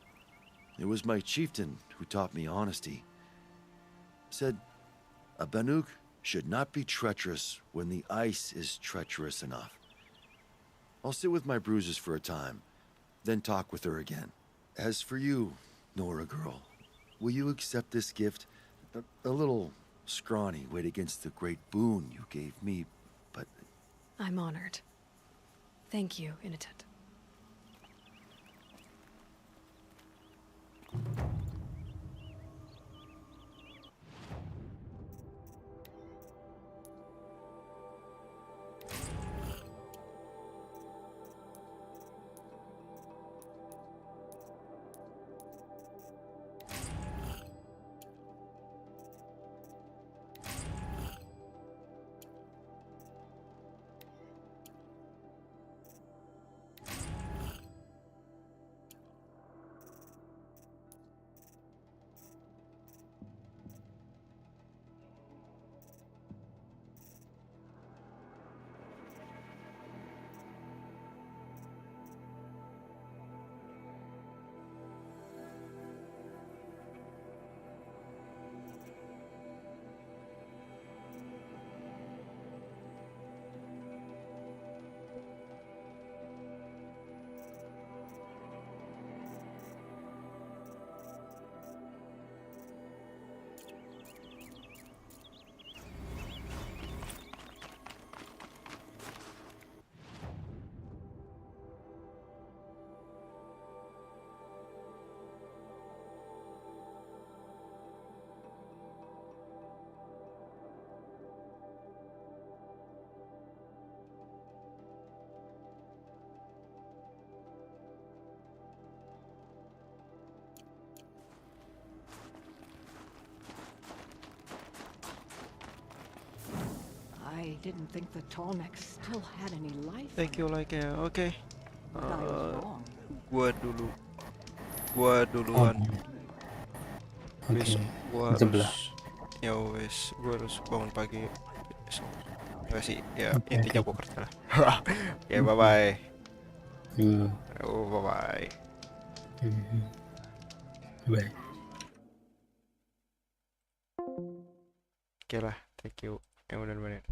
It was my chieftain who taught me honesty. Said, a Banuk should not be treacherous when the ice is treacherous enough. I'll sit with my bruises for a time, then talk with her again. As for you, Nora girl, will you accept this gift? A little scrawny weighed against the great boon you gave me, but... I'm honored. Thank you, Inatet. I didn't think the tall neck still had any life. Thank you like ya. Oke. But I was wrong. Gua duluan. Wis, gua sebelah. harus ya wes, gua harus bangun pagi besok. Enggak sih, ya intinya gua kerja lah. Oke, bye bye. Oh, bye bye. Bye. Oke lah, thank you yang udah nemenin.